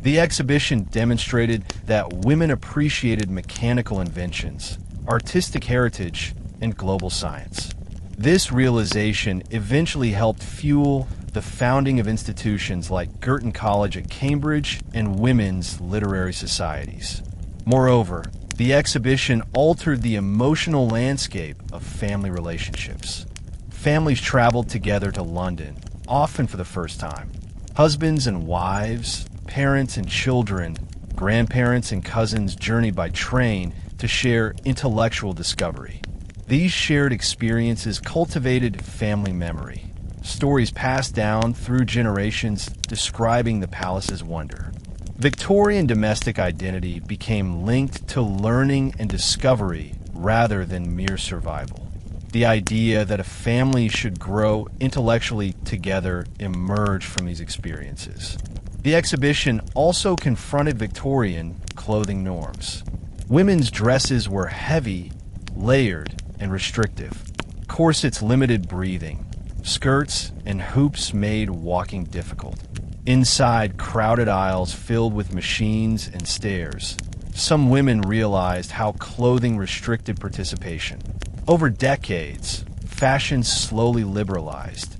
A: The exhibition demonstrated that women appreciated mechanical inventions, artistic heritage, and global science. This realization eventually helped fuel the founding of institutions like Girton College at Cambridge and women's literary societies. Moreover, the exhibition altered the emotional landscape of family relationships. Families traveled together to London, often for the first time. Husbands and wives, parents and children, grandparents and cousins journeyed by train to share intellectual discovery. These shared experiences cultivated family memory, stories passed down through generations describing the palace's wonder. Victorian domestic identity became linked to learning and discovery rather than mere survival. The idea that a family should grow intellectually together emerged from these experiences. The exhibition also confronted Victorian clothing norms. Women's dresses were heavy, layered, and restrictive. Corsets limited breathing. Skirts and hoops made walking difficult. Inside crowded aisles filled with machines and stairs, some women realized how clothing restricted participation. Over decades, fashion slowly liberalized.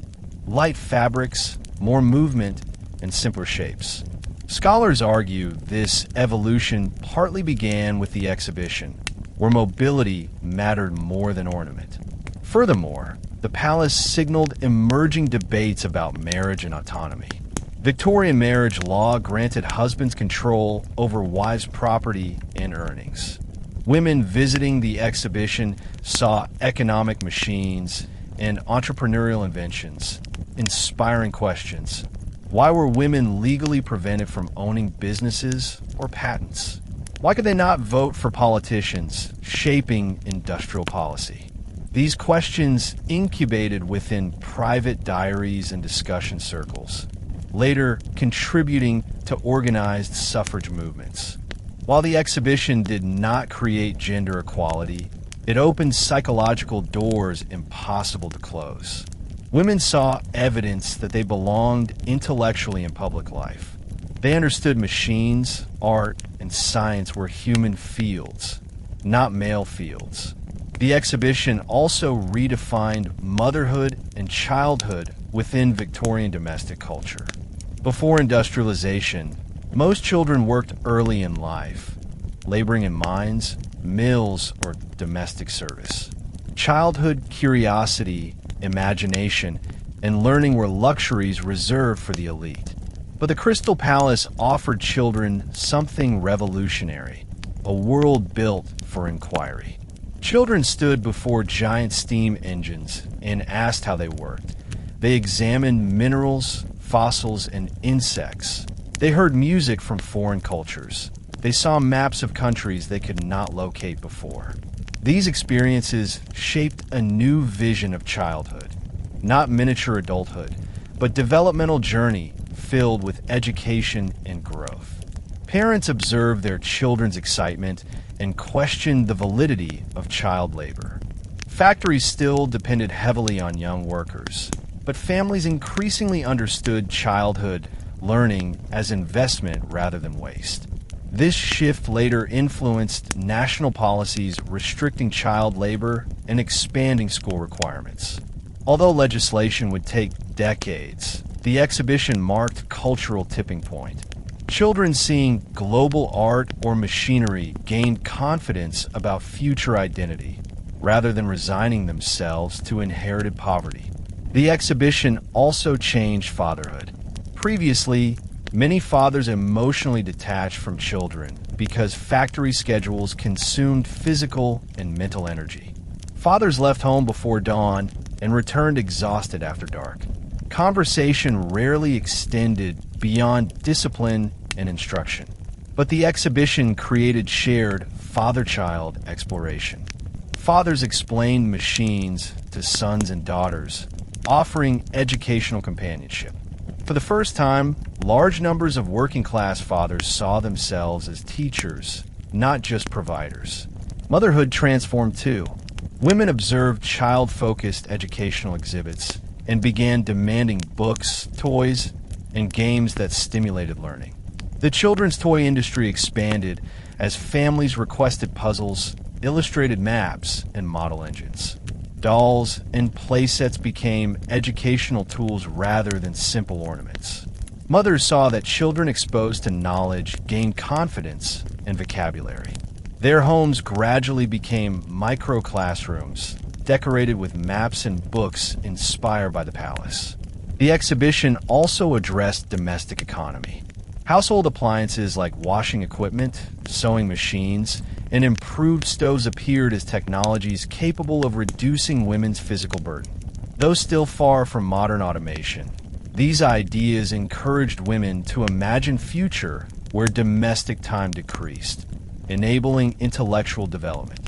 A: Light fabrics, more movement, and simpler shapes. Scholars argue this evolution partly began with the exhibition, where mobility mattered more than ornament. Furthermore, the palace signaled emerging debates about marriage and autonomy. Victorian marriage law granted husbands control over wives' property and earnings. Women visiting the exhibition saw economic machines and entrepreneurial inventions, inspiring questions. Why were women legally prevented from owning businesses or patents? Why could they not vote for politicians shaping industrial policy? These questions incubated within private diaries and discussion circles, later contributing to organized suffrage movements. While the exhibition did not create gender equality, it opened psychological doors impossible to close. Women saw evidence that they belonged intellectually in public life. They understood machines, art, and science were human fields, not male fields. The exhibition also redefined motherhood and childhood within Victorian domestic culture. Before industrialization, most children worked early in life, laboring in mines, mills, or domestic service. Childhood curiosity, imagination, and learning were luxuries reserved for the elite. But the Crystal Palace offered children something revolutionary: a world built for inquiry. Children stood before giant steam engines and asked how they worked. They examined minerals, fossils, and insects. They heard music from foreign cultures. They saw maps of countries they could not locate before. These experiences shaped a new vision of childhood, not miniature adulthood, but developmental journey filled with education and growth. Parents observed their children's excitement and questioned the validity of child labor. Factories still depended heavily on young workers, but families increasingly understood childhood learning as investment rather than waste. This shift later influenced national policies restricting child labor and expanding school requirements. Although legislation would take decades, the exhibition marked a cultural tipping point. Children seeing global art or machinery gained confidence about future identity, rather than resigning themselves to inherited poverty. The exhibition also changed fatherhood. Previously, many fathers emotionally detached from children because factory schedules consumed physical and mental energy. Fathers left home before dawn and returned exhausted after dark. Conversation rarely extended beyond discipline and instruction. But the exhibition created shared father-child exploration. Fathers explained machines to sons and daughters, offering educational companionship. For the first time, large numbers of working-class fathers saw themselves as teachers, not just providers. Motherhood transformed too. Women observed child-focused educational exhibits and began demanding books, toys, and games that stimulated learning. The children's toy industry expanded as families requested puzzles, illustrated maps, and model engines. Dolls and playsets became educational tools rather than simple ornaments. Mothers saw that children exposed to knowledge gained confidence and vocabulary. Their homes gradually became micro-classrooms, decorated with maps and books inspired by the palace. The exhibition also addressed domestic economy. Household appliances like washing equipment, sewing machines, and improved stoves appeared as technologies capable of reducing women's physical burden. Though still far from modern automation, these ideas encouraged women to imagine a future where domestic time decreased, enabling intellectual development.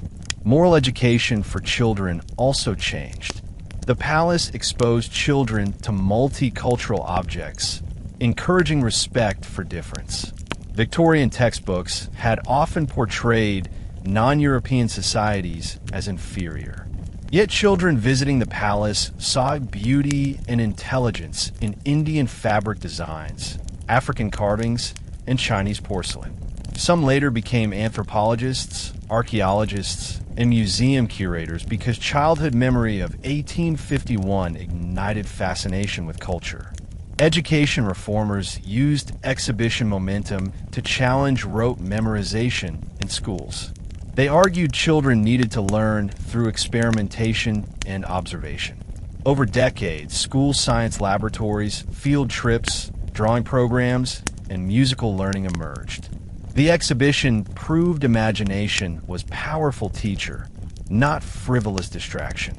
A: Moral education for children also changed. The palace exposed children to multicultural objects, encouraging respect for difference. Victorian textbooks had often portrayed non-European societies as inferior. Yet children visiting the palace saw beauty and intelligence in Indian fabric designs, African carvings, and Chinese porcelain. Some later became anthropologists, archaeologists, and museum curators because childhood memory of 1851 ignited fascination with culture. Education reformers used exhibition momentum to challenge rote memorization in schools. They argued children needed to learn through experimentation and observation. Over decades, school science laboratories, field trips, drawing programs, and musical learning emerged. The exhibition proved imagination was a powerful teacher, not frivolous distraction.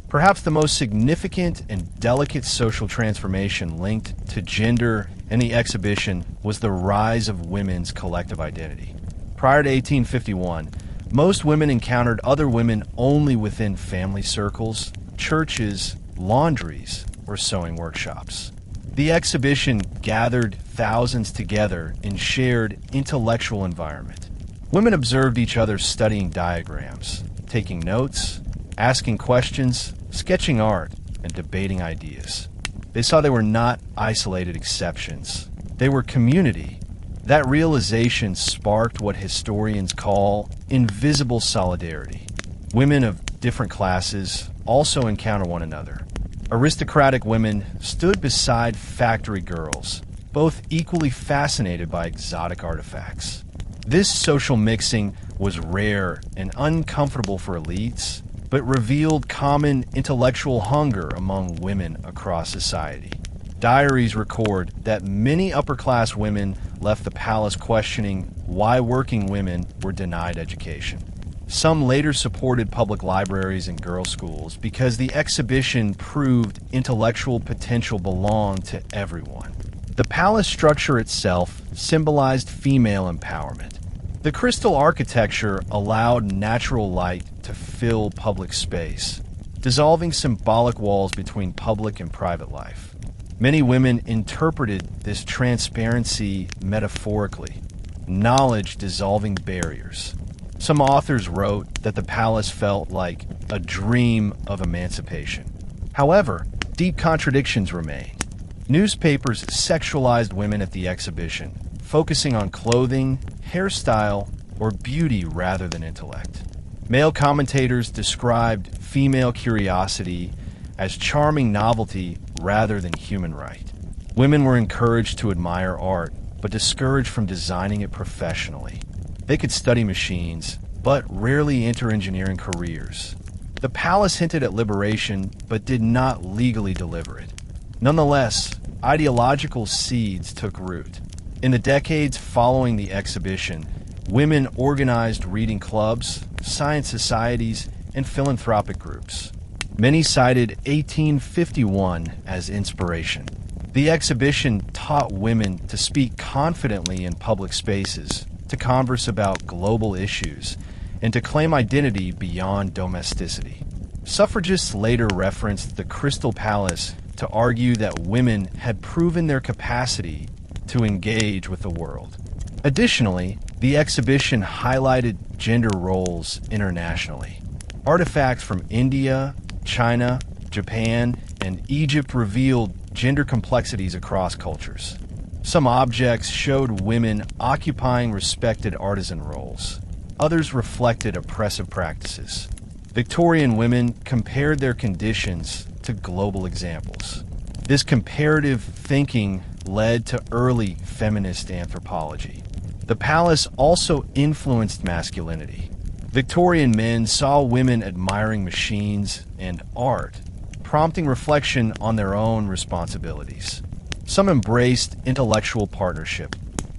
A: Perhaps the most significant and delicate social transformation linked to gender in the exhibition was the rise of women's collective identity. Prior to 1851, most women encountered other women only within family circles, churches, laundries, or sewing workshops. The exhibition gathered thousands together in shared intellectual environment. Women observed each other studying diagrams, taking notes, asking questions, sketching art, and debating ideas. They saw they were not isolated exceptions. They were community. That realization sparked what historians call invisible solidarity. Women of different classes also encounter one another. Aristocratic women stood beside factory girls, both equally fascinated by exotic artifacts. This social mixing was rare and uncomfortable for elites, but revealed common intellectual hunger among women across society. Diaries record that many upper-class women left the palace questioning why working women were denied education. Some later supported public libraries and girls' schools because the exhibition proved intellectual potential belonged to everyone. The palace structure itself symbolized female empowerment. The crystal architecture allowed natural light to fill public space, dissolving symbolic walls between public and private life. Many women interpreted this transparency metaphorically, knowledge dissolving barriers. Some authors wrote that the palace felt like a dream of emancipation. However, deep contradictions remained. Newspapers sexualized women at the exhibition, focusing on clothing, hairstyle, or beauty rather than intellect. Male commentators described female curiosity as charming novelty rather than human right. Women were encouraged to admire art, but discouraged from designing it professionally. They could study machines, but rarely enter engineering careers. The palace hinted at liberation, but did not legally deliver it. Nonetheless, ideological seeds took root. In the decades following the exhibition, women organized reading clubs, science societies, and philanthropic groups. Many cited 1851 as inspiration. The exhibition taught women to speak confidently in public spaces, to converse about global issues, and to claim identity beyond domesticity. Suffragists later referenced the Crystal Palace to argue that women had proven their capacity to engage with the world. Additionally, the exhibition highlighted gender roles internationally. Artifacts from India, China, Japan, and Egypt revealed gender complexities across cultures. Some objects showed women occupying respected artisan roles. Others reflected oppressive practices. Victorian women compared their conditions to global examples. This comparative thinking led to early feminist anthropology. The palace also influenced masculinity. Victorian men saw women admiring machines and art, prompting reflection on their own responsibilities. Some embraced intellectual partnership.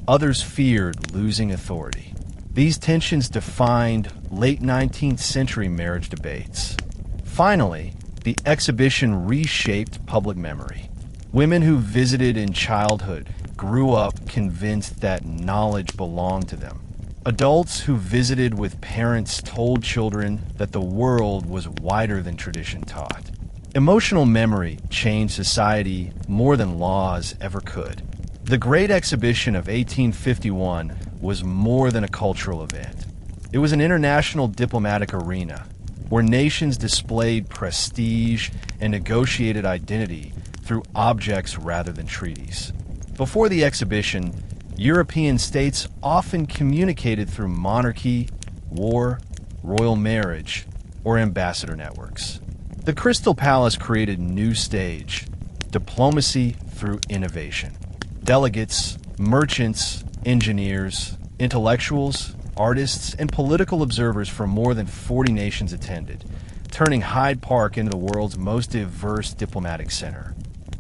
A: Others feared losing authority. These tensions defined late 19th century marriage debates. Finally, the exhibition reshaped public memory. Women who visited in childhood grew up convinced that knowledge belonged to them. Adults who visited with parents told children that the world was wider than tradition taught. Emotional memory changed society more than laws ever could. The Great Exhibition of 1851 was more than a cultural event. It was an international diplomatic arena where nations displayed prestige and negotiated identity through objects rather than treaties. Before the exhibition, European states often communicated through monarchy, war, royal marriage, or ambassador networks. The Crystal Palace created a new stage, diplomacy through innovation. Delegates, merchants, engineers, intellectuals, artists, and political observers from more than 40 nations attended, turning Hyde Park into the world's most diverse diplomatic center.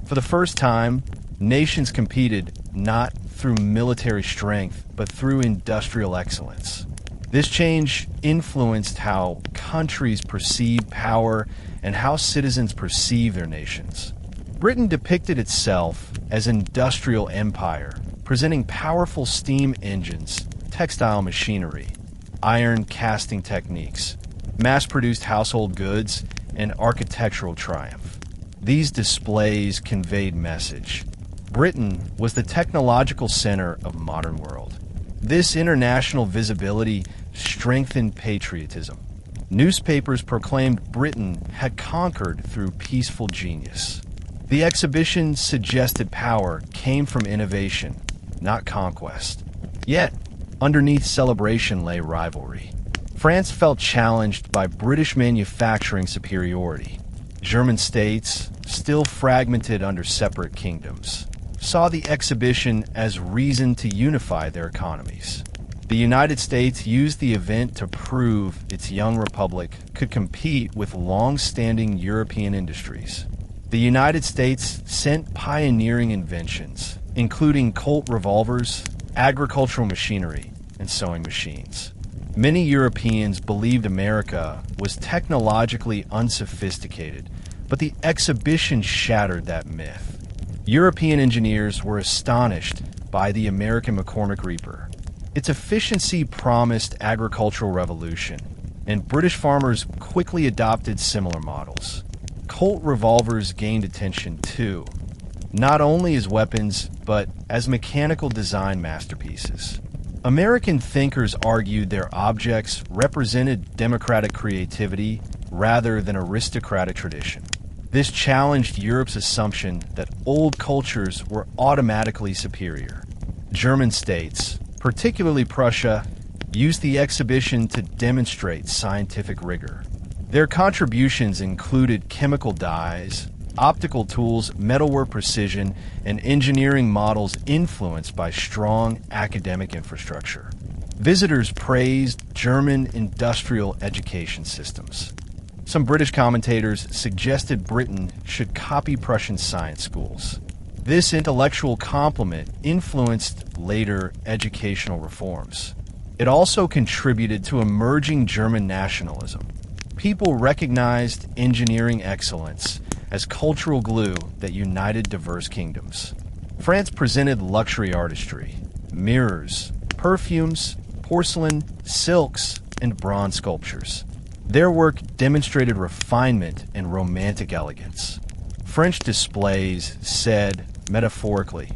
A: For the first time, nations competed not through military strength, but through industrial excellence. This change influenced how countries perceive power and how citizens perceive their nations. Britain depicted itself as an industrial empire, presenting powerful steam engines, textile machinery, iron casting techniques, mass-produced household goods, and architectural triumph. These displays conveyed message. Britain was the technological center of the modern world. This international visibility strengthened patriotism. Newspapers proclaimed Britain had conquered through peaceful genius. The exhibition suggested power came from innovation, not conquest. Yet, underneath celebration lay rivalry. France felt challenged by British manufacturing superiority. German states, still fragmented under separate kingdoms, saw the exhibition as reason to unify their economies. The United States used the event to prove its young republic could compete with long-standing European industries. The United States sent pioneering inventions, including Colt revolvers, agricultural machinery, and sewing machines. Many Europeans believed America was technologically unsophisticated, but the exhibition shattered that myth. European engineers were astonished by the American McCormick Reaper. Its efficiency promised agricultural revolution, and British farmers quickly adopted similar models. Colt revolvers gained attention too, not only as weapons, but as mechanical design masterpieces. American thinkers argued their objects represented democratic creativity rather than aristocratic tradition. This challenged Europe's assumption that old cultures were automatically superior. German states, particularly Prussia, used the exhibition to demonstrate scientific rigor. Their contributions included chemical dyes, optical tools, metalwork precision, and engineering models influenced by strong academic infrastructure. Visitors praised German industrial education systems. Some British commentators suggested Britain should copy Prussian science schools. This intellectual compliment influenced later educational reforms. It also contributed to emerging German nationalism. People recognized engineering excellence as cultural glue that united diverse kingdoms. France presented luxury artistry, mirrors, perfumes, porcelain, silks, and bronze sculptures. Their work demonstrated refinement and romantic elegance. French displays said, metaphorically,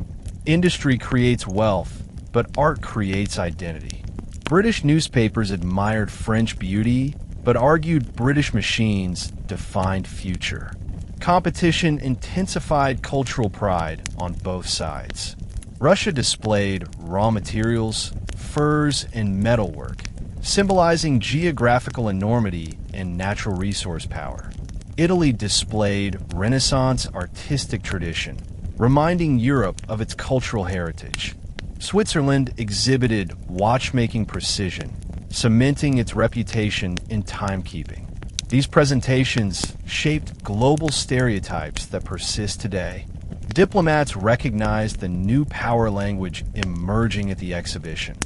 A: industry creates wealth, but art creates identity. British newspapers admired French beauty, but argued British machines defined future. Competition intensified cultural pride on both sides. Russia displayed raw materials, furs, and metalwork, symbolizing geographical enormity and natural resource power. Italy displayed Renaissance artistic tradition, reminding Europe of its cultural heritage. Switzerland exhibited watchmaking precision, cementing its reputation in timekeeping. These presentations shaped global stereotypes that persist today. Diplomats recognized the new power language emerging at the exhibition.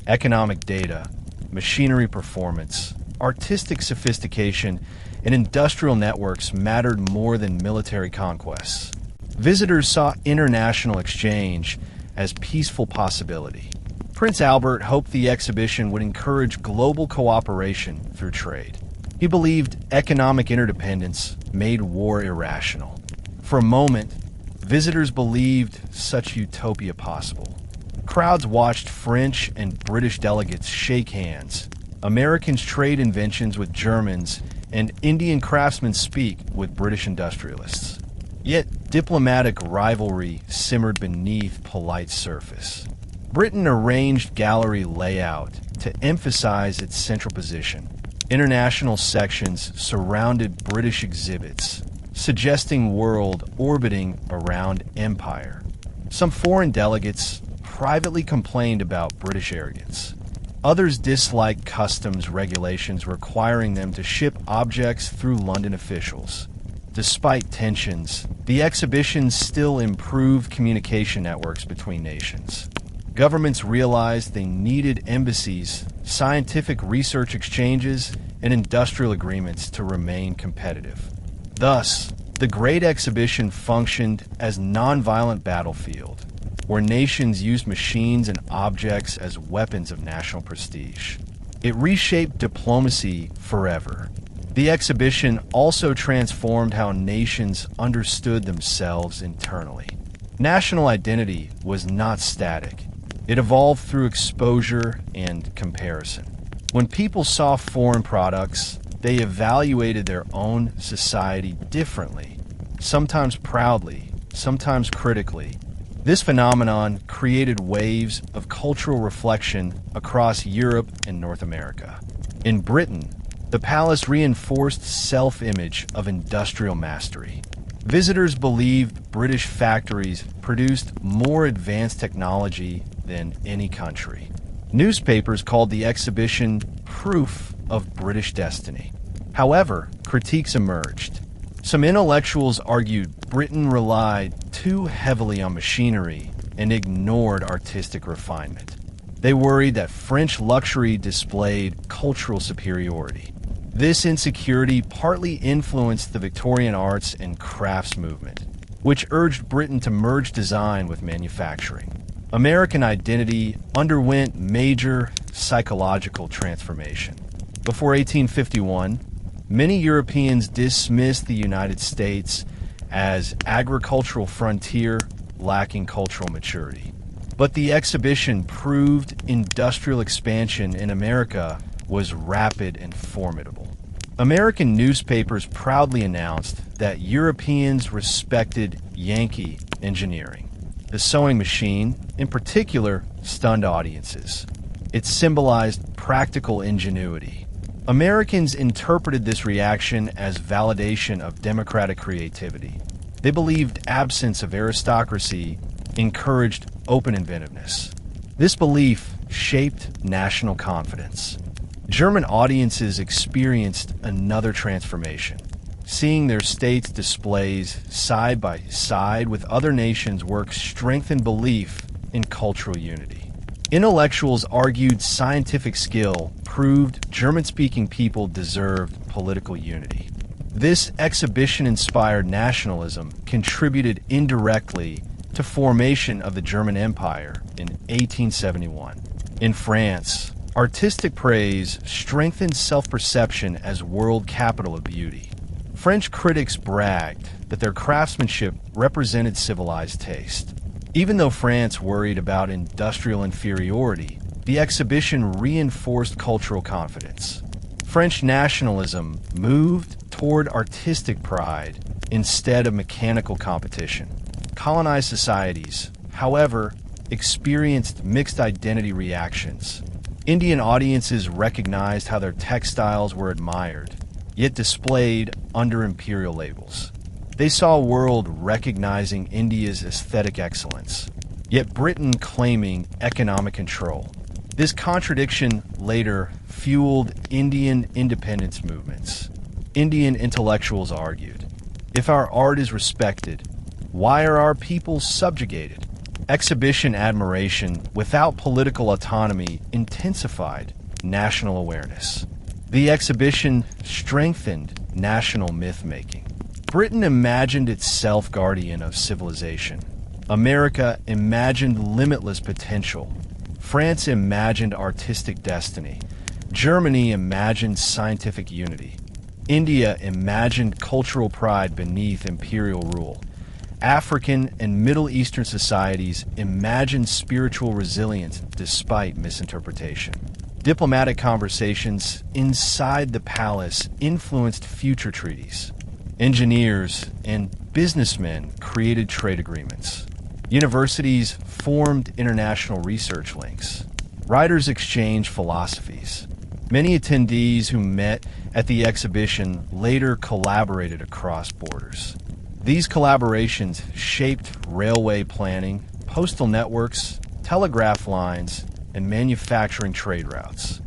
A: Economic data, machinery performance, artistic sophistication, and industrial networks mattered more than military conquests. Visitors saw international exchange as peaceful possibility. Prince Albert hoped the exhibition would encourage global cooperation through trade. He believed economic interdependence made war irrational. For a moment, visitors believed such utopia possible. Crowds watched French and British delegates shake hands, Americans trade inventions with Germans, and Indian craftsmen speak with British industrialists. Yet diplomatic rivalry simmered beneath polite surface. Britain arranged gallery layout to emphasize its central position. International sections surrounded British exhibits, suggesting world orbiting around empire. Some foreign delegates privately complained about British arrogance. Others disliked customs regulations requiring them to ship objects through London officials. Despite tensions, the exhibition still improved communication networks between nations. Governments realized they needed embassies, scientific research exchanges, and industrial agreements to remain competitive. Thus, the Great Exhibition functioned as nonviolent battlefield, where nations used machines and objects as weapons of national prestige. It reshaped diplomacy forever. The exhibition also transformed how nations understood themselves internally. National identity was not static. It evolved through exposure and comparison. When people saw foreign products, they evaluated their own society differently, sometimes proudly, sometimes critically. This phenomenon created waves of cultural reflection across Europe and North America. In Britain, the palace reinforced self-image of industrial mastery. Visitors believed British factories produced more advanced technology than any country. Newspapers called the exhibition proof of British destiny. However, critiques emerged. Some intellectuals argued Britain relied too heavily on machinery and ignored artistic refinement. They worried that French luxury displayed cultural superiority. This insecurity partly influenced the Victorian arts and crafts movement, which urged Britain to merge design with manufacturing. American identity underwent major psychological transformation. Before 1851, many Europeans dismissed the United States as agricultural frontier lacking cultural maturity. But the exhibition proved industrial expansion in America was rapid and formidable. American newspapers proudly announced that Europeans respected Yankee engineering. The sewing machine, in particular, stunned audiences. It symbolized practical ingenuity. Americans interpreted this reaction as validation of democratic creativity. They believed absence of aristocracy encouraged open inventiveness. This belief shaped national confidence. German audiences experienced another transformation. Seeing their states' displays side by side with other nations' work strengthened belief in cultural unity. Intellectuals argued scientific skill proved German-speaking people deserved political unity. This exhibition-inspired nationalism contributed indirectly to formation of the German Empire in 1871. In France, artistic praise strengthened self-perception as world capital of beauty. French critics bragged that their craftsmanship represented civilized taste. Even though France worried about industrial inferiority, the exhibition reinforced cultural confidence. French nationalism moved toward artistic pride instead of mechanical competition. Colonized societies, however, experienced mixed identity reactions. Indian audiences recognized how their textiles were admired, yet displayed under imperial labels. They saw a world recognizing India's aesthetic excellence, yet Britain claiming economic control. This contradiction later fueled Indian independence movements. Indian intellectuals argued, if our art is respected, why are our people subjugated? Exhibition admiration without political autonomy intensified national awareness. The exhibition strengthened national myth-making. Britain imagined itself guardian of civilization. America imagined limitless potential. France imagined artistic destiny. Germany imagined scientific unity. India imagined cultural pride beneath imperial rule. African and Middle Eastern societies imagined spiritual resilience despite misinterpretation. Diplomatic conversations inside the palace influenced future treaties. Engineers and businessmen created trade agreements. Universities formed international research links. Writers exchanged philosophies. Many attendees who met at the exhibition later collaborated across borders. These collaborations shaped railway planning, postal networks, telegraph lines, and manufacturing trade routes.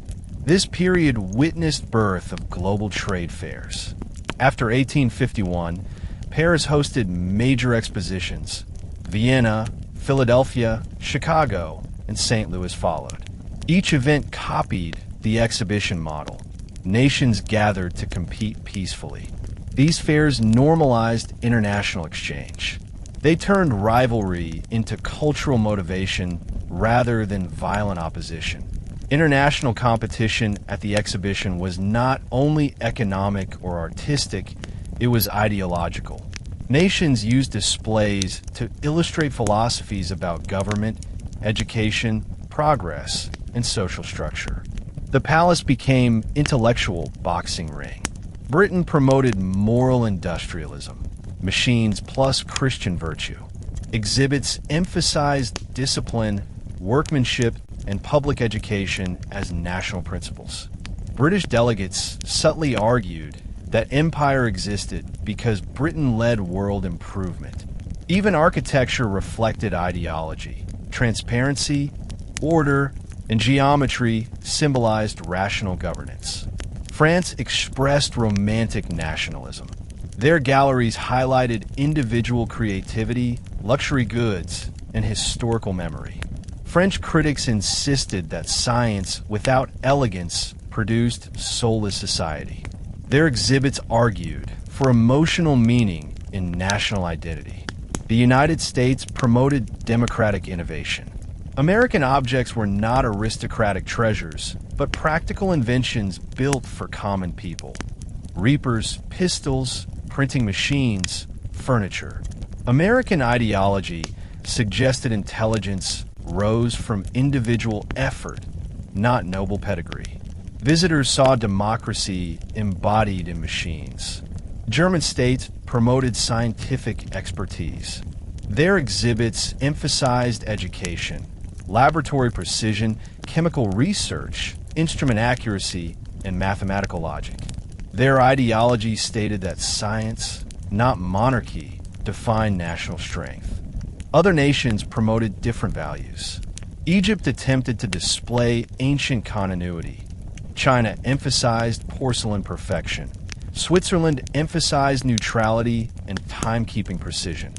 A: This period witnessed birth of global trade fairs. After 1851, Paris hosted major expositions. Vienna, Philadelphia, Chicago, and St. Louis followed. Each event copied the exhibition model. Nations gathered to compete peacefully. These fairs normalized international exchange. They turned rivalry into cultural motivation rather than violent opposition. International competition at the exhibition was not only economic or artistic, it was ideological. Nations used displays to illustrate philosophies about government, education, progress, and social structure. The palace became intellectual boxing ring. Britain promoted moral industrialism, machines plus Christian virtue. Exhibits emphasized discipline, workmanship, and public education as national principles. British delegates subtly argued that empire existed because Britain led world improvement. Even architecture reflected ideology. Transparency, order, and geometry symbolized rational governance. France expressed romantic nationalism. Their galleries highlighted individual creativity, luxury goods, and historical memory. French critics insisted that science without elegance produced soulless society. Their exhibits argued for emotional meaning in national identity. The United States promoted democratic innovation. American objects were not aristocratic treasures, but practical inventions built for common people. Reapers, pistols, printing machines, furniture. American ideology suggested intelligence rose from individual effort, not noble pedigree. Visitors saw democracy embodied in machines. German states promoted scientific expertise. Their exhibits emphasized education, laboratory precision, chemical research, instrument accuracy, and mathematical logic. Their ideology stated that science, not monarchy, defined national strength. Other nations promoted different values. Egypt attempted to display ancient continuity. China emphasized porcelain perfection. Switzerland emphasized neutrality and timekeeping precision.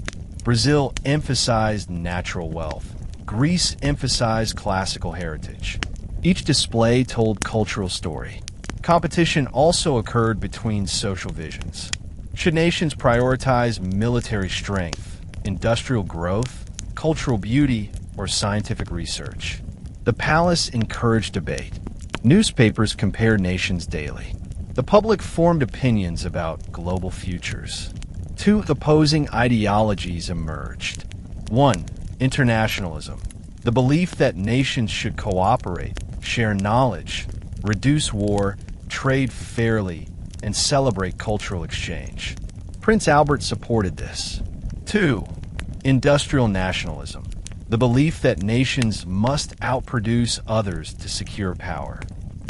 A: Brazil emphasized natural wealth. Greece emphasized classical heritage. Each display told cultural story. Competition also occurred between social visions. Should nations prioritize military strength, industrial growth, cultural beauty, or scientific research? The palace encouraged debate. Newspapers compared nations daily. The public formed opinions about global futures. Two opposing ideologies emerged. One, internationalism, the belief that nations should cooperate, share knowledge, reduce war, trade fairly, and celebrate cultural exchange. Prince Albert supported this. Two, industrial nationalism, the belief that nations must outproduce others to secure power.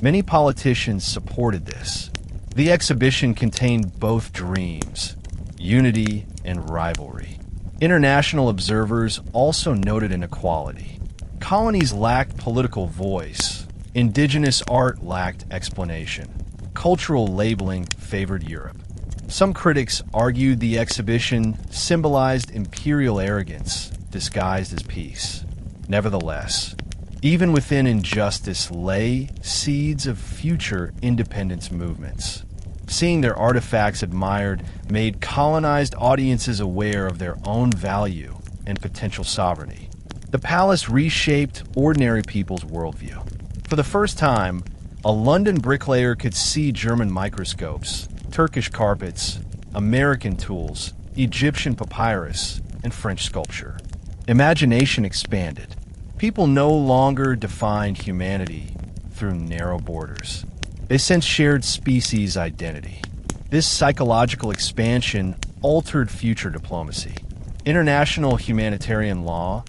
A: Many politicians supported this. The exhibition contained both dreams, unity and rivalry. International observers also noted inequality. Colonies lacked political voice. Indigenous art lacked explanation. Cultural labeling favored Europe. Some critics argued the exhibition symbolized imperial arrogance disguised as peace. Nevertheless, even within injustice lay seeds of future independence movements. Seeing their artifacts admired made colonized audiences aware of their own value and potential sovereignty. The palace reshaped ordinary people's worldview. For the first time, a London bricklayer could see German microscopes, Turkish carpets, American tools, Egyptian papyrus, and French sculpture. Imagination expanded. People no longer defined humanity through narrow borders. They sensed shared species identity. This psychological expansion altered future diplomacy. International humanitarian law,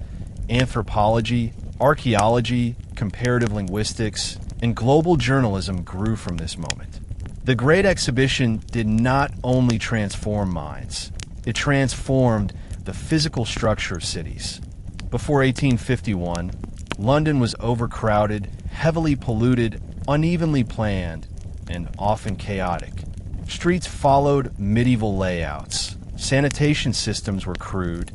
A: anthropology, archaeology, comparative linguistics, and global journalism grew from this moment. The Great Exhibition did not only transform minds, it transformed the physical structure of cities. Before 1851, London was overcrowded, heavily polluted, unevenly planned, and often chaotic. Streets followed medieval layouts. Sanitation systems were crude.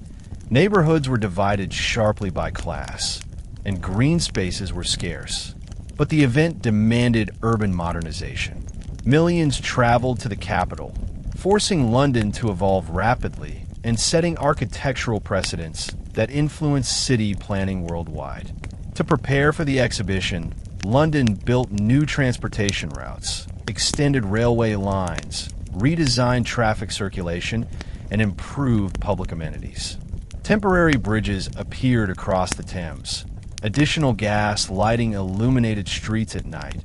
A: Neighborhoods were divided sharply by class, and green spaces were scarce. But the event demanded urban modernization. Millions traveled to the capital, forcing London to evolve rapidly and setting architectural precedents that influenced city planning worldwide. To prepare for the exhibition, London built new transportation routes, extended railway lines, redesigned traffic circulation, and improved public amenities. Temporary bridges appeared across the Thames. Additional gas lighting illuminated streets at night.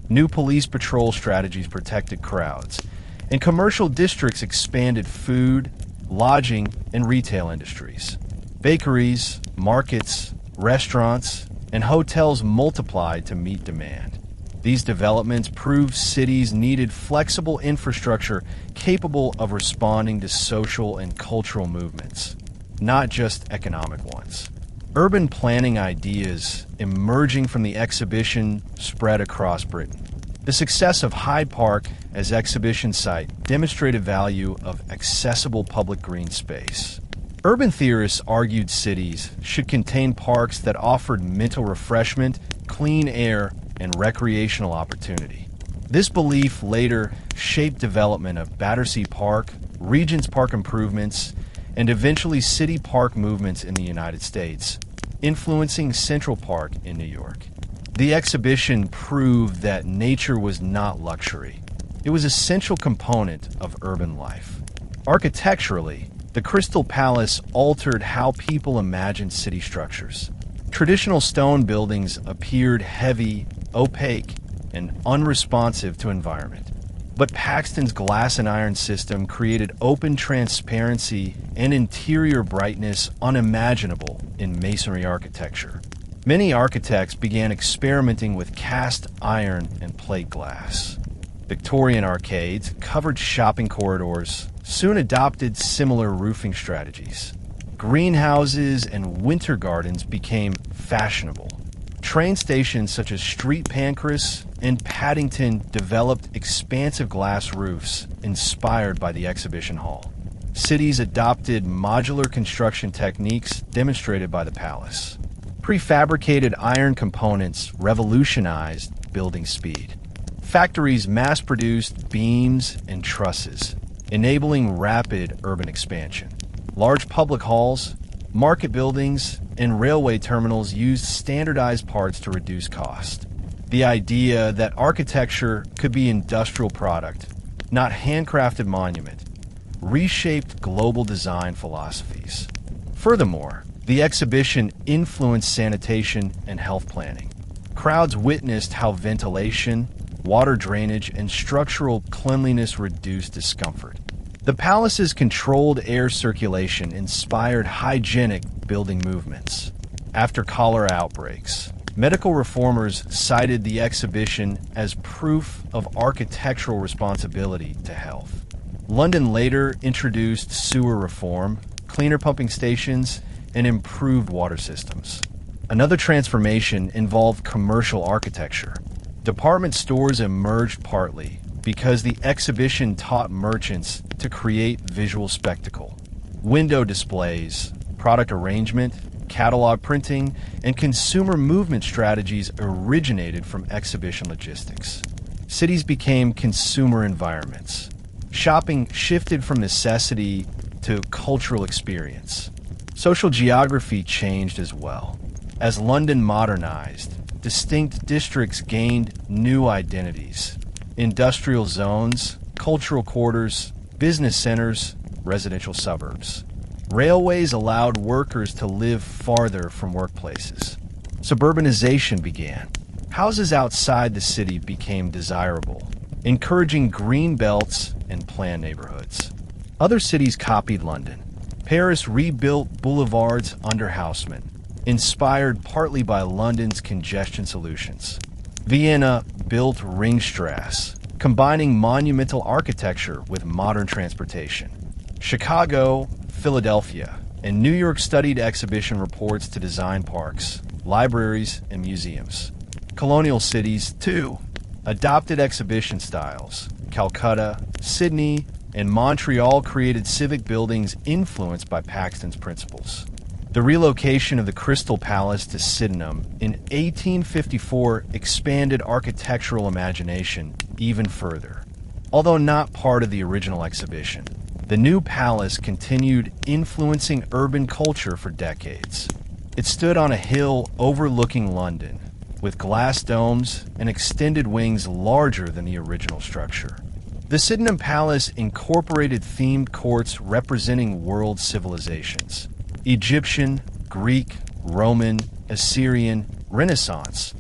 A: New police patrol strategies protected crowds, and commercial districts expanded food, lodging, and retail industries. Bakeries, markets, restaurants, and hotels multiplied to meet demand. These developments proved cities needed flexible infrastructure capable of responding to social and cultural movements, not just economic ones. Urban planning ideas emerging from the exhibition spread across Britain. The success of Hyde Park as exhibition site demonstrated value of accessible public green space. Urban theorists argued cities should contain parks that offered mental refreshment, clean air, and recreational opportunity. This belief later shaped development of Battersea Park, Regent's Park improvements, and eventually city park movements in the United States, influencing Central Park in New York. The exhibition proved that nature was not luxury. It was an essential component of urban life. Architecturally, the Crystal Palace altered how people imagined city structures. Traditional stone buildings appeared heavy, opaque, and unresponsive to environment. But Paxton's glass and iron system created open transparency and interior brightness unimaginable in masonry architecture. Many architects began experimenting with cast iron and plate glass. Victorian arcades, covered shopping corridors, soon adopted similar roofing strategies. Greenhouses and winter gardens became fashionable. Train stations such as Street Pancras and Paddington developed expansive glass roofs inspired by the exhibition hall. Cities adopted modular construction techniques demonstrated by the palace. Prefabricated iron components revolutionized building speed. Factories mass-produced beams and trusses, enabling rapid urban expansion. Large public halls, market buildings, and railway terminals used standardized parts to reduce cost. The idea that architecture could be industrial product, not handcrafted monument, reshaped global design philosophies. Furthermore, the exhibition influenced sanitation and health planning. Crowds witnessed how ventilation, water drainage, and structural cleanliness reduced discomfort. The palace's controlled air circulation inspired hygienic building movements. After cholera outbreaks, medical reformers cited the exhibition as proof of architectural responsibility to health. London later introduced sewer reform, cleaner pumping stations, and improved water systems. Another transformation involved commercial architecture. Department stores emerged partly because the exhibition taught merchants to create visual spectacle. Window displays, product arrangement, catalog printing, and consumer movement strategies originated from exhibition logistics. Cities became consumer environments. Shopping shifted from necessity to cultural experience. Social geography changed as well. As London modernized, distinct districts gained new identities. Industrial zones, cultural quarters, business centers, residential suburbs. Railways allowed workers to live farther from workplaces. Suburbanization began. Houses outside the city became desirable, encouraging green belts and planned neighborhoods. Other cities copied London. Paris rebuilt boulevards under Haussmann, inspired partly by London's congestion solutions. Vienna built Ringstrasse, combining monumental architecture with modern transportation. Chicago, Philadelphia, and New York studied exhibition reports to design parks, libraries, and museums. Colonial cities, too, adopted exhibition styles. Calcutta, Sydney, and Montreal created civic buildings influenced by Paxton's principles. The relocation of the Crystal Palace to Sydenham in 1854 expanded architectural imagination even further. Although not part of the original exhibition, the new palace continued influencing urban culture for decades. It stood on a hill overlooking London, with glass domes and extended wings larger than the original structure. The Sydenham Palace incorporated themed courts representing world civilizations: Egyptian, Greek, Roman, Assyrian, Renaissance,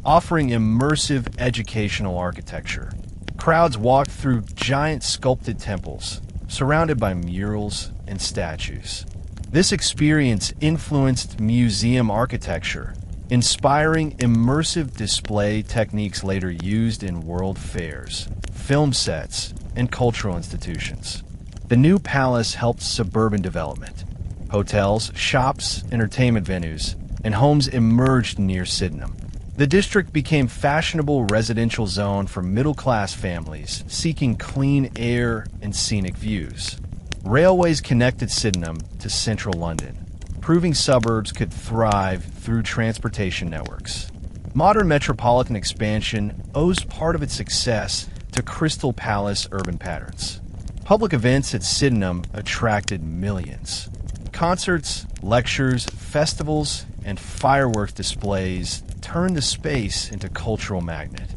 A: offering immersive educational architecture. Crowds walked through giant sculpted temples, surrounded by murals and statues. This experience influenced museum architecture, inspiring immersive display techniques later used in world fairs, film sets, and cultural institutions. The new palace helped suburban development. Hotels, shops, entertainment venues, and homes emerged near Sydenham. The district became fashionable residential zone for middle-class families seeking clean air and scenic views. Railways connected Sydenham to central London, proving suburbs could thrive through transportation networks. Modern metropolitan expansion owes part of its success to Crystal Palace urban patterns. Public events at Sydenham attracted millions. Concerts, lectures, festivals, and fireworks displays turned the space into a cultural magnet.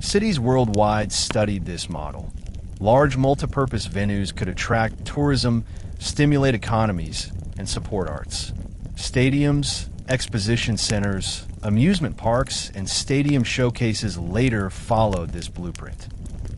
A: Cities worldwide studied this model. Large multipurpose venues could attract tourism, stimulate economies, and support arts. Stadiums, exposition centers, amusement parks, and stadium showcases later followed this blueprint.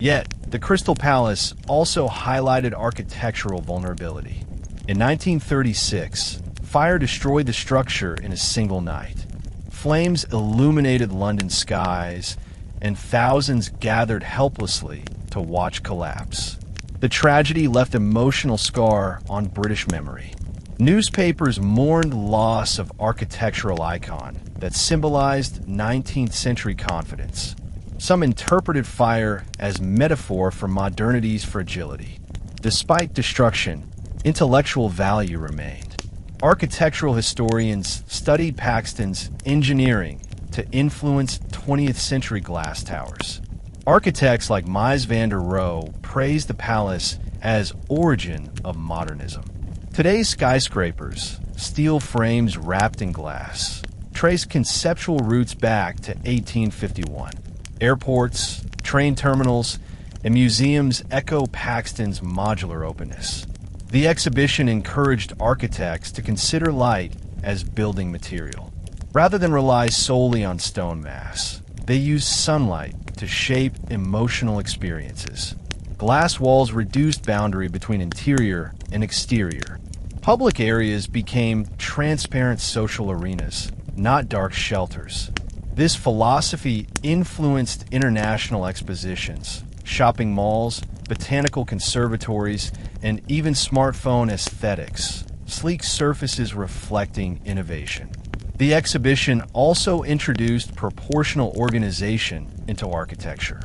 A: Yet, the Crystal Palace also highlighted architectural vulnerability. In 1936, fire destroyed the structure in a single night. Flames illuminated London skies, and thousands gathered helplessly to watch collapse. The tragedy left an emotional scar on British memory. Newspapers mourned the loss of architectural icon that symbolized 19th century confidence. Some interpreted fire as metaphor for modernity's fragility. Despite destruction, intellectual value remained. Architectural historians studied Paxton's engineering to influence 20th century glass towers. Architects like Mies van der Rohe praised the palace as origin of modernism. Today's skyscrapers, steel frames wrapped in glass, trace conceptual roots back to 1851. Airports, train terminals, and museums echo Paxton's modular openness. The exhibition encouraged architects to consider light as building material. Rather than rely solely on stone mass, they used sunlight to shape emotional experiences. Glass walls reduced boundary between interior and exterior. Public areas became transparent social arenas, not dark shelters. This philosophy influenced international expositions, shopping malls, botanical conservatories, and even smartphone aesthetics, sleek surfaces reflecting innovation. The exhibition also introduced proportional organization into architecture.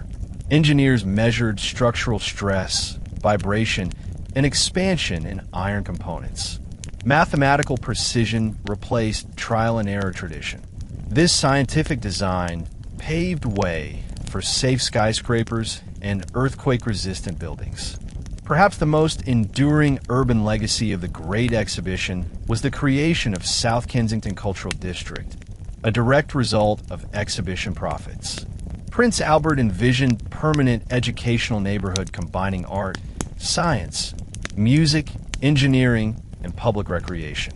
A: Engineers measured structural stress, vibration, and expansion in iron components. Mathematical precision replaced trial and error tradition. This scientific design paved way for safe skyscrapers and earthquake-resistant buildings. Perhaps the most enduring urban legacy of the Great Exhibition was the creation of South Kensington Cultural District, a direct result of exhibition profits. Prince Albert envisioned permanent educational neighborhood combining art, science, music, engineering, and public recreation.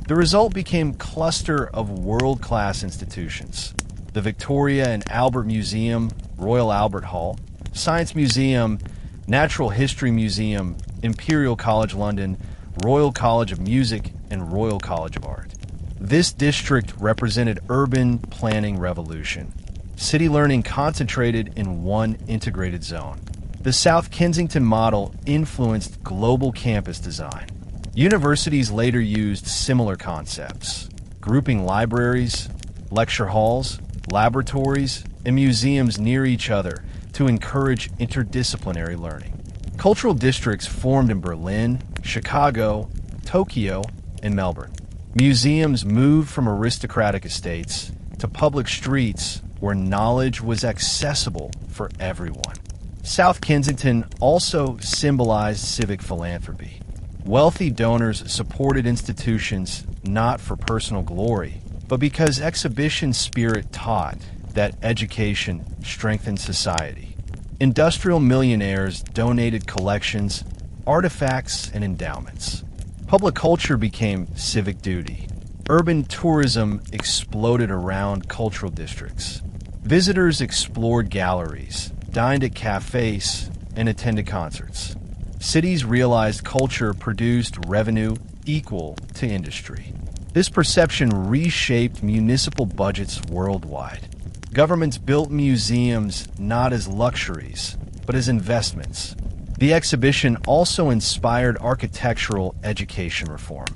A: The result became a cluster of world-class institutions. The Victoria and Albert Museum, Royal Albert Hall, Science Museum, Natural History Museum, Imperial College London, Royal College of Music, and Royal College of Art. This district represented urban planning revolution. City learning concentrated in one integrated zone. The South Kensington model influenced global campus design. Universities later used similar concepts, grouping libraries, lecture halls, laboratories, and museums near each other to encourage interdisciplinary learning. Cultural districts formed in Berlin, Chicago, Tokyo, and Melbourne. Museums moved from aristocratic estates to public streets where knowledge was accessible for everyone. South Kensington also symbolized civic philanthropy. Wealthy donors supported institutions not for personal glory, but because exhibition spirit taught that education strengthened society. Industrial millionaires donated collections, artifacts, and endowments. Public culture became civic duty. Urban tourism exploded around cultural districts. Visitors explored galleries, dined at cafes, and attended concerts. Cities realized culture produced revenue equal to industry. This perception reshaped municipal budgets worldwide. Governments built museums not as luxuries, but as investments. The exhibition also inspired architectural education reform.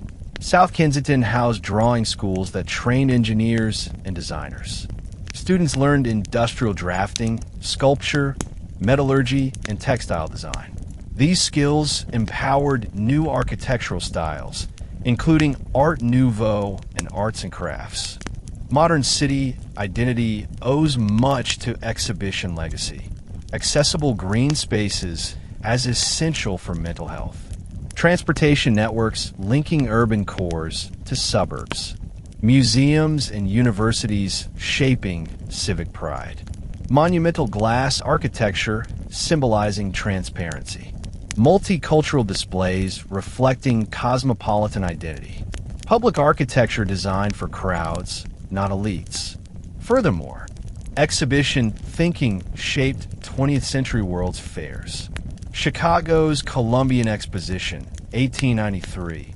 A: South Kensington housed drawing schools that trained engineers and designers. Students learned industrial drafting, sculpture, metallurgy, and textile design. These skills empowered new architectural styles, including Art Nouveau and arts and crafts. Modern city identity owes much to exhibition legacy. Accessible green spaces as essential for mental health. Transportation networks linking urban cores to suburbs. Museums and universities shaping civic pride. Monumental glass architecture symbolizing transparency. Multicultural displays reflecting cosmopolitan identity. Public architecture designed for crowds, not elites. Furthermore, exhibition thinking shaped 20th century world's fairs. Chicago's Columbian Exposition, 1893,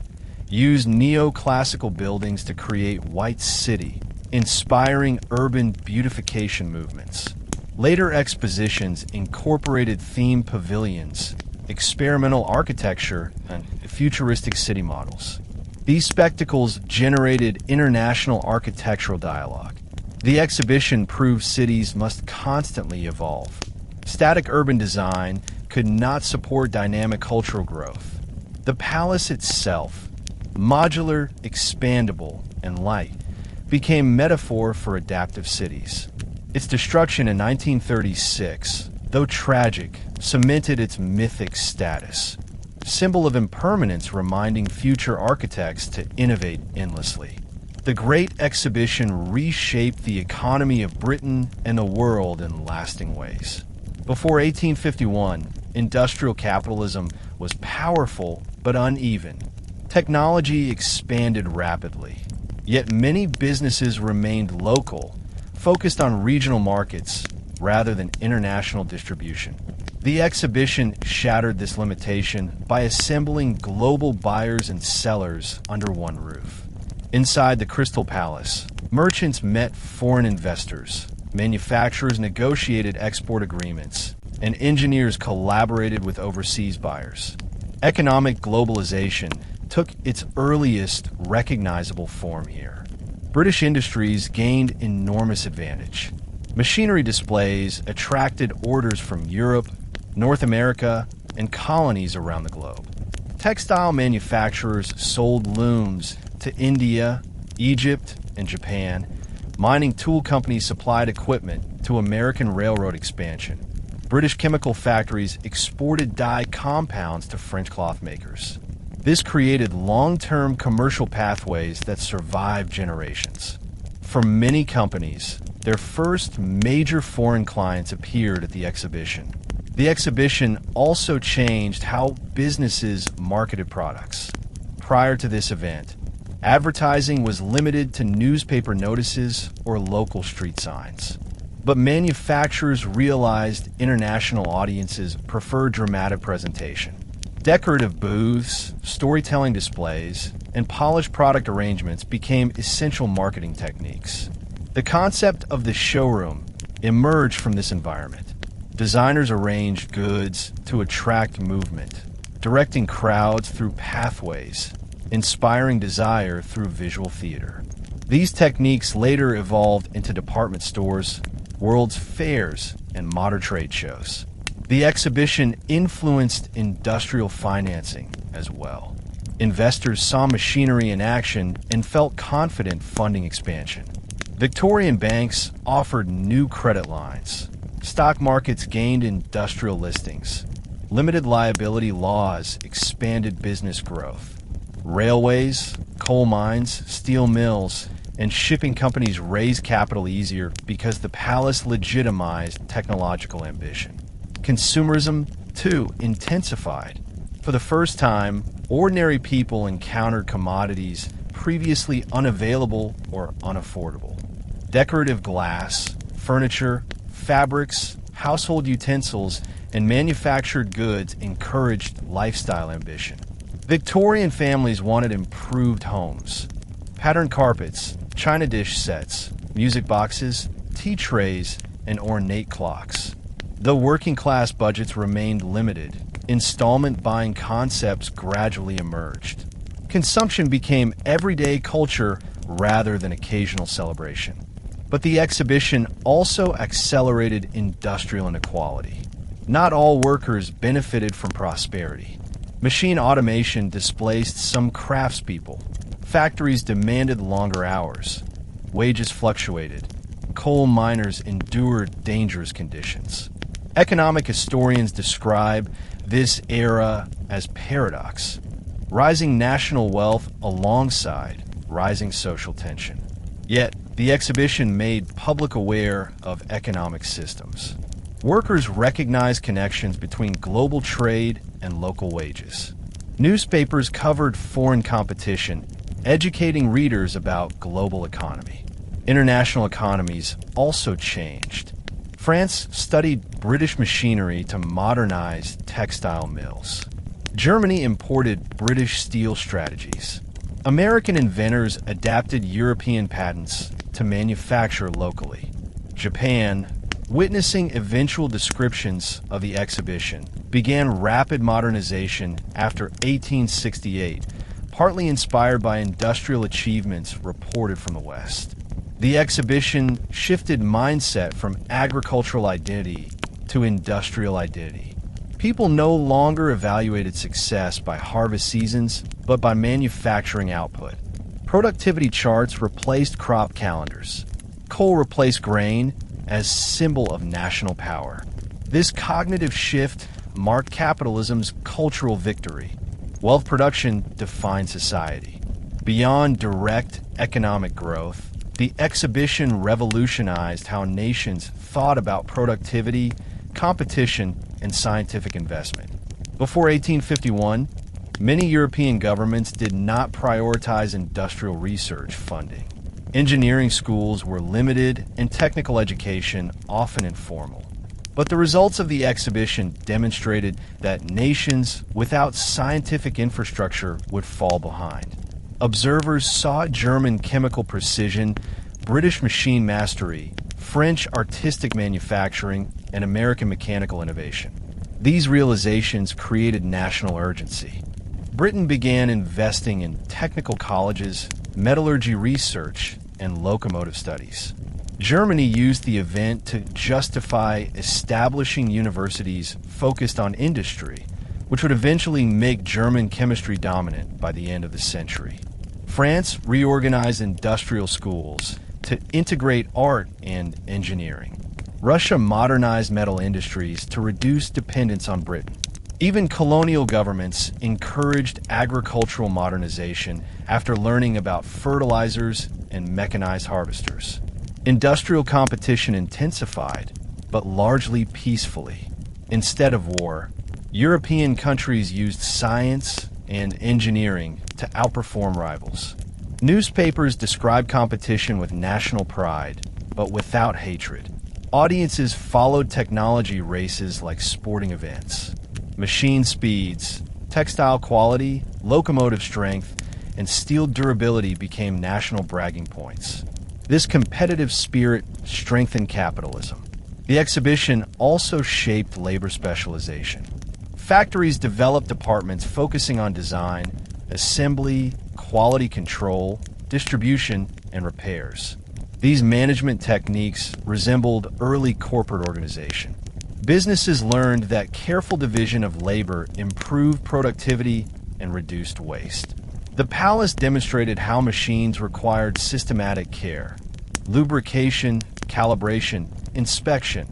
A: used neoclassical buildings to create White City, inspiring urban beautification movements. Later expositions incorporated themed pavilions, experimental architecture, and futuristic city models. These spectacles generated international architectural dialogue. The exhibition proved cities must constantly evolve. Static urban design could not support dynamic cultural growth. The palace itself, modular, expandable, and light, became metaphor for adaptive cities. Its destruction in 1936, though tragic, cemented its mythic status, symbol of impermanence reminding future architects to innovate endlessly. The Great Exhibition reshaped the economy of Britain and the world in lasting ways. Before 1851, industrial capitalism was powerful but uneven. Technology expanded rapidly, yet many businesses remained local, focused on regional markets rather than international distribution. The exhibition shattered this limitation by assembling global buyers and sellers under one roof. Inside the Crystal Palace, merchants met foreign investors, manufacturers negotiated export agreements, and engineers collaborated with overseas buyers. Economic globalization took its earliest recognizable form here. British industries gained enormous advantage. Machinery displays attracted orders from Europe, North America, and colonies around the globe. Textile manufacturers sold looms to India, Egypt, and Japan. Mining tool companies supplied equipment to American railroad expansion. British chemical factories exported dye compounds to French cloth makers. This created long-term commercial pathways that survived generations. For many companies, their first major foreign clients appeared at the exhibition. The exhibition also changed how businesses marketed products. Prior to this event, advertising was limited to newspaper notices or local street signs. But manufacturers realized international audiences prefer dramatic presentation. Decorative booths, storytelling displays, and polished product arrangements became essential marketing techniques. The concept of the showroom emerged from this environment. Designers arranged goods to attract movement, directing crowds through pathways, inspiring desire through visual theater. These techniques later evolved into department stores, world's fairs, and modern trade shows. The exhibition influenced industrial financing as well. Investors saw machinery in action and felt confident funding expansion. Victorian banks offered new credit lines. Stock markets gained industrial listings. Limited liability laws expanded business growth. Railways, coal mines, steel mills, and shipping companies raised capital easier because the palace legitimized technological ambition. Consumerism, too, intensified. For the first time, ordinary people encountered commodities previously unavailable or unaffordable. Decorative glass, furniture, fabrics, household utensils, and manufactured goods encouraged lifestyle ambition. Victorian families wanted improved homes. Patterned carpets, china dish sets, music boxes, tea trays, and ornate clocks. Though working-class budgets remained limited, installment buying concepts gradually emerged. Consumption became everyday culture rather than occasional celebration. But the exhibition also accelerated industrial inequality. Not all workers benefited from prosperity. Machine automation displaced some craftspeople. Factories demanded longer hours. Wages fluctuated. Coal miners endured dangerous conditions. Economic historians describe this era as paradox, rising national wealth alongside rising social tension. Yet, the exhibition made public aware of economic systems. Workers recognized connections between global trade and local wages. Newspapers covered foreign competition, educating readers about global economy. International economies also changed. France studied British machinery to modernize textile mills. Germany imported British steel strategies. American inventors adapted European patents to manufacture locally. Japan, witnessing eventual descriptions of the exhibition, began rapid modernization after 1868, partly inspired by industrial achievements reported from the West. The exhibition shifted mindset from agricultural identity to industrial identity. People no longer evaluated success by harvest seasons, but by manufacturing output. Productivity charts replaced crop calendars. Coal replaced grain as symbol of national power. This cognitive shift marked capitalism's cultural victory. Wealth production defined society. Beyond direct economic growth, the exhibition revolutionized how nations thought about productivity, competition, and scientific investment. Before 1851, many European governments did not prioritize industrial research funding. Engineering schools were limited and technical education often informal. But the results of the exhibition demonstrated that nations without scientific infrastructure would fall behind. Observers saw German chemical precision, British machine mastery, French artistic manufacturing, and American mechanical innovation. These realizations created national urgency. Britain began investing in technical colleges, metallurgy research, and locomotive studies. Germany used the event to justify establishing universities focused on industry, which would eventually make German chemistry dominant by the end of the century. France reorganized industrial schools to integrate art and engineering. Russia modernized metal industries to reduce dependence on Britain. Even colonial governments encouraged agricultural modernization after learning about fertilizers and mechanized harvesters. Industrial competition intensified, but largely peacefully. Instead of war, European countries used science and engineering to outperform rivals. Newspapers described competition with national pride, but without hatred. Audiences followed technology races like sporting events. Machine speeds, textile quality, locomotive strength, and steel durability became national bragging points. This competitive spirit strengthened capitalism. The exhibition also shaped labor specialization. Factories developed departments focusing on design, assembly, quality control, distribution, and repairs. These management techniques resembled early corporate organization. Businesses learned that careful division of labor improved productivity and reduced waste. The palace demonstrated how machines required systematic care, lubrication, calibration, inspection,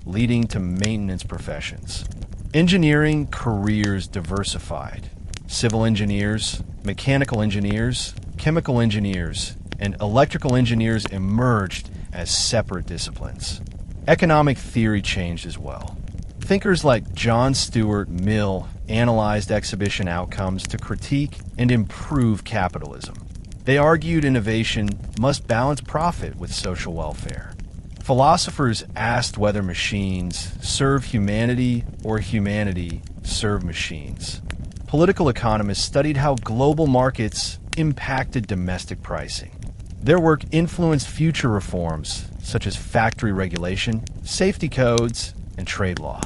A: leading to maintenance professions. Engineering careers diversified. Civil engineers, mechanical engineers, chemical engineers, and electrical engineers emerged as separate disciplines. Economic theory changed as well. Thinkers like John Stuart Mill analyzed exhibition outcomes to critique and improve capitalism. They argued innovation must balance profit with social welfare. Philosophers asked whether machines serve humanity or humanity serve machines. Political economists studied how global markets impacted domestic pricing. Their work influenced future reforms, such as factory regulation, safety codes, and trade law.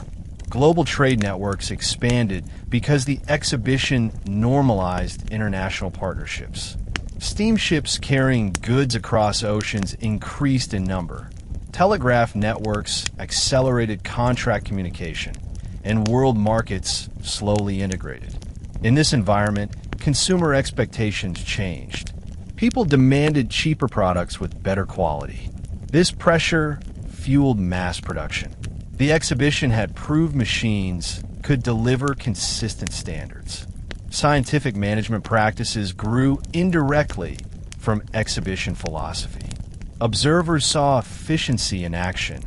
A: Global trade networks expanded because the exhibition normalized international partnerships. Steamships carrying goods across oceans increased in number. Telegraph networks accelerated contract communication, and world markets slowly integrated. In this environment, consumer expectations changed. People demanded cheaper products with better quality. This pressure fueled mass production. The exhibition had proved machines could deliver consistent standards. Scientific management practices grew indirectly from exhibition philosophy. Observers saw efficiency in action,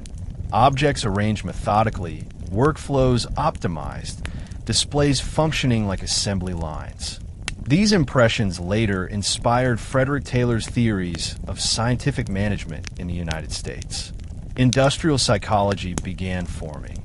A: objects arranged methodically, workflows optimized, displays functioning like assembly lines. These impressions later inspired Frederick Taylor's theories of scientific management in the United States. Industrial psychology began forming.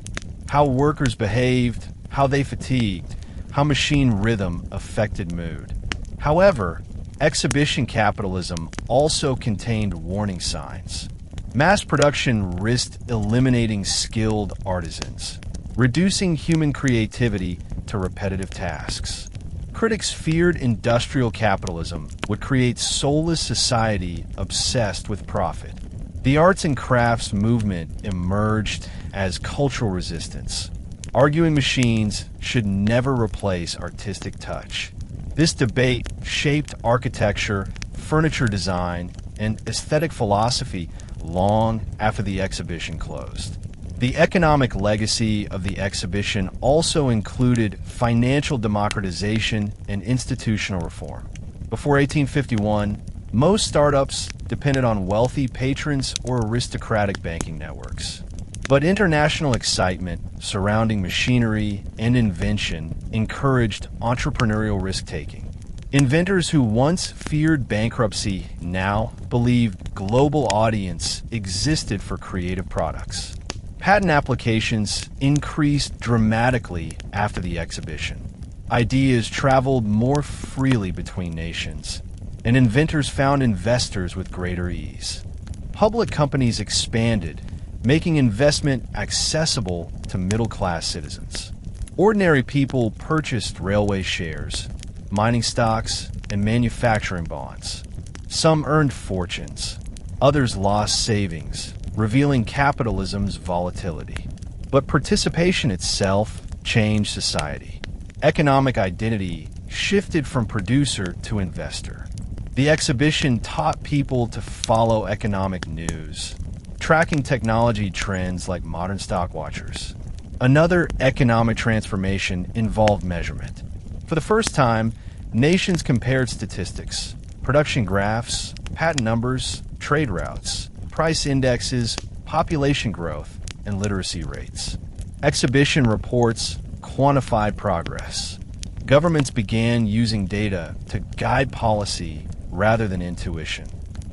A: How workers behaved, how they fatigued, how machine rhythm affected mood. However, exhibition capitalism also contained warning signs. Mass production risked eliminating skilled artisans, reducing human creativity to repetitive tasks. Critics feared industrial capitalism would create soulless society obsessed with profit. The arts and crafts movement emerged as cultural resistance, arguing machines should never replace artistic touch. This debate shaped architecture, furniture design, and aesthetic philosophy long after the exhibition closed. The economic legacy of the exhibition also included financial democratization and institutional reform. Before 1851, most startups depended on wealthy patrons or aristocratic banking networks. But international excitement surrounding machinery and invention encouraged entrepreneurial risk-taking. Inventors who once feared bankruptcy now believed global audience existed for creative products. Patent applications increased dramatically after the exhibition. Ideas traveled more freely between nations, and inventors found investors with greater ease. Public companies expanded, making investment accessible to middle-class citizens. Ordinary people purchased railway shares, mining stocks, and manufacturing bonds. Some earned fortunes. Others lost savings, revealing capitalism's volatility. But participation itself changed society. Economic identity shifted from producer to investor. The exhibition taught people to follow economic news, tracking technology trends like modern stock watchers. Another economic transformation involved measurement. For the first time, nations compared statistics, production graphs, patent numbers, trade routes, price indexes, population growth, and literacy rates. Exhibition reports quantified progress. Governments began using data to guide policy rather than intuition.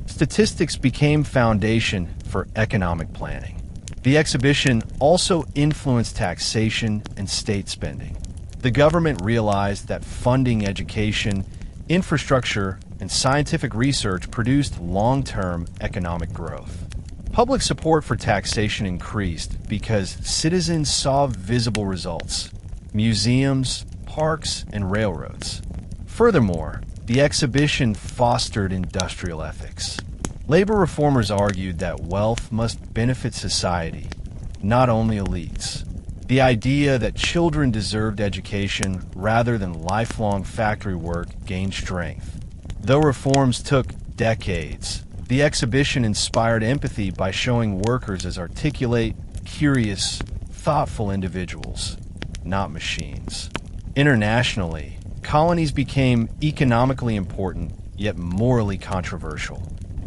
A: Statistics became foundation for economic planning. The exhibition also influenced taxation and state spending. The government realized that funding education, infrastructure, and scientific research produced long-term economic growth. Public support for taxation increased because citizens saw visible results: museums, parks, and railroads. Furthermore, the exhibition fostered industrial ethics. Labor reformers argued that wealth must benefit society, not only elites. The idea that children deserved education rather than lifelong factory work gained strength. Though reforms took decades, the exhibition inspired empathy by showing workers as articulate, curious, thoughtful individuals, not machines. Internationally, colonies became economically important, yet morally controversial.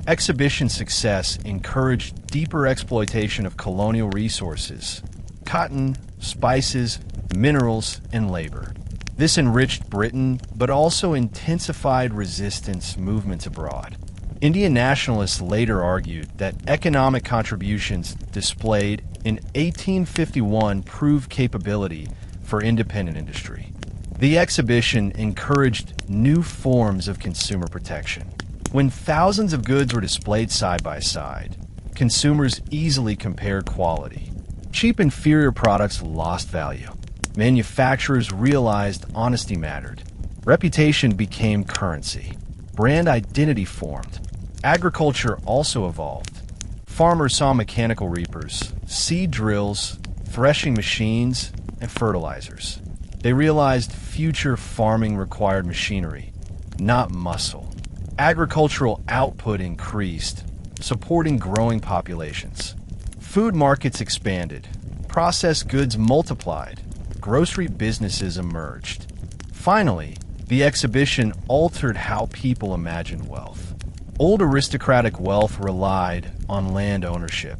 A: Exhibition success encouraged deeper exploitation of colonial resources: cotton, spices, minerals, and labor. This enriched Britain, but also intensified resistance movements abroad. Indian nationalists later argued that economic contributions displayed in 1851 proved capability for independent industry. The exhibition encouraged new forms of consumer protection. When thousands of goods were displayed side by side, consumers easily compared quality. Cheap inferior products lost value. Manufacturers realized honesty mattered. Reputation became currency. Brand identity formed. Agriculture also evolved. Farmers saw mechanical reapers, seed drills, threshing machines, and fertilizers. They realized future farming required machinery, not muscle. Agricultural output increased, supporting growing populations. Food markets expanded. Processed goods multiplied. Grocery businesses emerged. Finally, the exhibition altered how people imagined wealth. Old aristocratic wealth relied on land ownership.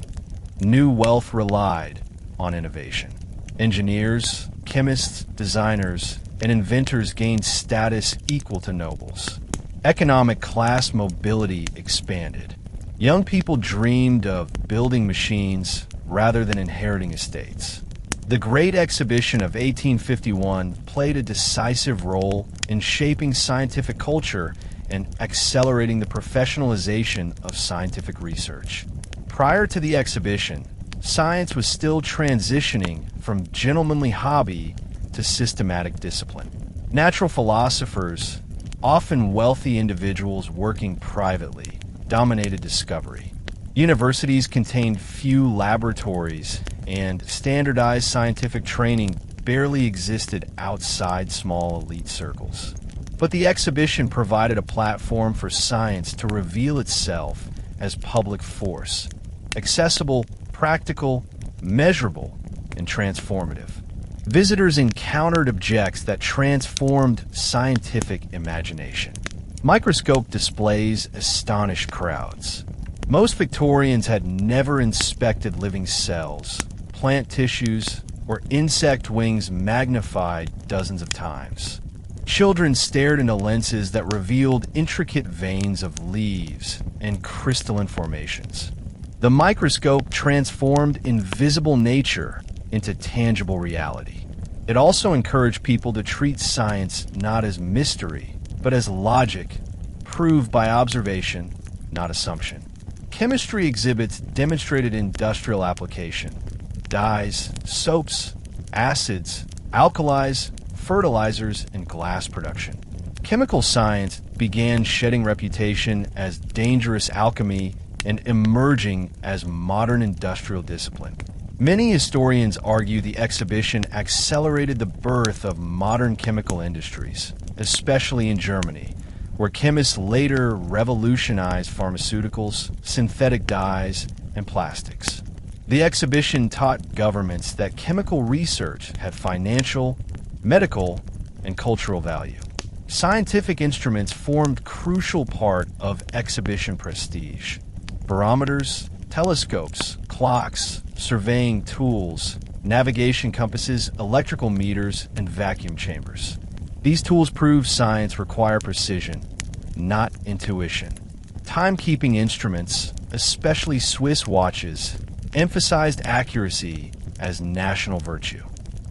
A: New wealth relied on innovation. Engineers, chemists, designers, and inventors gained status equal to nobles. Economic class mobility expanded. Young people dreamed of building machines rather than inheriting estates. The Great Exhibition of 1851 played a decisive role in shaping scientific culture and accelerating the professionalization of scientific research. Prior to the exhibition, science was still transitioning from gentlemanly hobby to systematic discipline. Natural philosophers, often wealthy individuals working privately, dominated discovery. Universities contained few laboratories, and standardized scientific training barely existed outside small elite circles. But the exhibition provided a platform for science to reveal itself as public force, accessible, practical, measurable, and transformative. Visitors encountered objects that transformed scientific imagination. Microscope displays astonished crowds. Most Victorians had never inspected living cells, plant tissues, or insect wings magnified dozens of times. Children stared into lenses that revealed intricate veins of leaves and crystalline formations. The microscope transformed invisible nature into tangible reality. It also encouraged people to treat science not as mystery, but as logic, proved by observation, not assumption. Chemistry exhibits demonstrated industrial application. Dyes, soaps, acids, alkalis, fertilizers, and glass production. Chemical science began shedding reputation as dangerous alchemy and emerging as modern industrial discipline. Many historians argue the exhibition accelerated the birth of modern chemical industries, especially in Germany, where chemists later revolutionized pharmaceuticals, synthetic dyes, and plastics. The exhibition taught governments that chemical research had financial, medical, and cultural value. Scientific instruments formed a crucial part of exhibition prestige. Barometers, telescopes, clocks, surveying tools, navigation compasses, electrical meters, and vacuum chambers. These tools prove science require precision, not intuition. Timekeeping instruments, especially Swiss watches, emphasized accuracy as national virtue.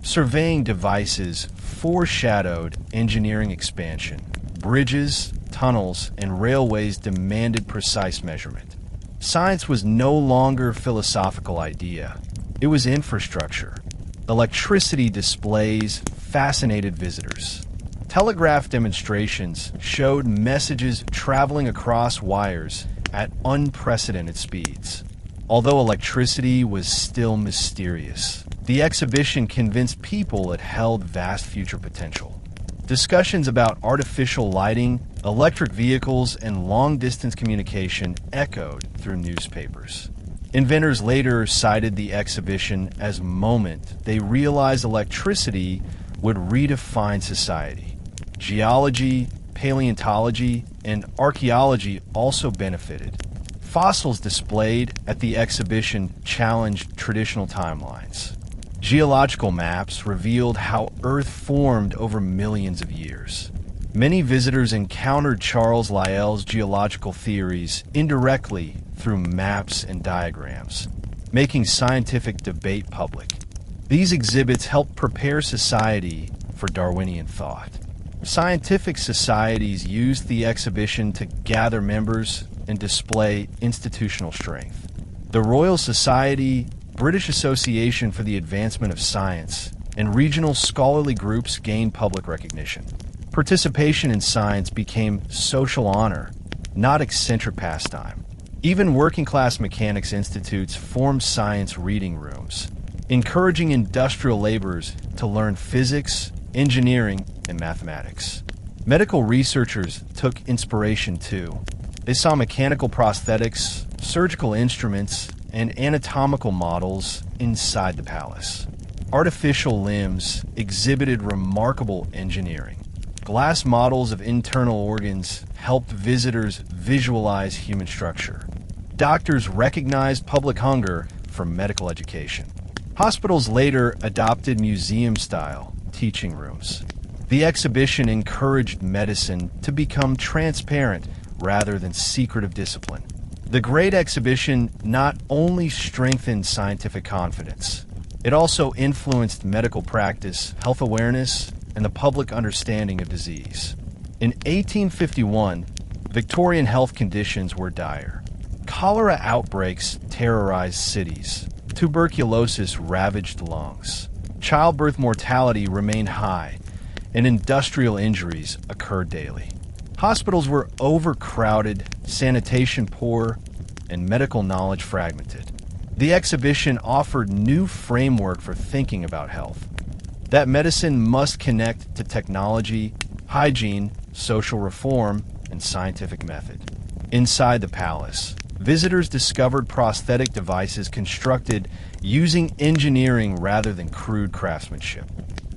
A: Surveying devices foreshadowed engineering expansion. Bridges, tunnels, and railways demanded precise measurement. Science was no longer a philosophical idea. It was infrastructure. Electricity displays fascinated visitors. Telegraph demonstrations showed messages traveling across wires at unprecedented speeds. Although electricity was still mysterious, the exhibition convinced people it held vast future potential. Discussions about artificial lighting, electric vehicles, and long-distance communication echoed through newspapers. Inventors later cited the exhibition as a moment they realized electricity would redefine society. Geology, paleontology, and archaeology also benefited. Fossils displayed at the exhibition challenged traditional timelines. Geological maps revealed how Earth formed over millions of years. Many visitors encountered Charles Lyell's geological theories indirectly through maps and diagrams, making scientific debate public. These exhibits helped prepare society for Darwinian thought. Scientific societies used the exhibition to gather members and display institutional strength. The Royal Society, British Association for the Advancement of Science, and regional scholarly groups gained public recognition. Participation in science became social honor, not eccentric pastime. Even working-class mechanics institutes formed science reading rooms, encouraging industrial laborers to learn physics, engineering, and mathematics. Medical researchers took inspiration too. They saw mechanical prosthetics, surgical instruments, and anatomical models inside the palace. Artificial limbs exhibited remarkable engineering. Glass models of internal organs helped visitors visualize human structure. Doctors recognized public hunger for medical education. Hospitals later adopted museum-style teaching rooms. The exhibition encouraged medicine to become transparent rather than secretive discipline. The Great Exhibition not only strengthened scientific confidence, it also influenced medical practice, health awareness, and the public understanding of disease. In 1851, Victorian health conditions were dire. Cholera outbreaks terrorized cities. Tuberculosis ravaged lungs. Childbirth mortality remained high, and industrial injuries occurred daily. Hospitals were overcrowded, sanitation poor, and medical knowledge fragmented. The exhibition offered new framework for thinking about health. That medicine must connect to technology, hygiene, social reform, and scientific method. Inside the palace, visitors discovered prosthetic devices constructed using engineering rather than crude craftsmanship.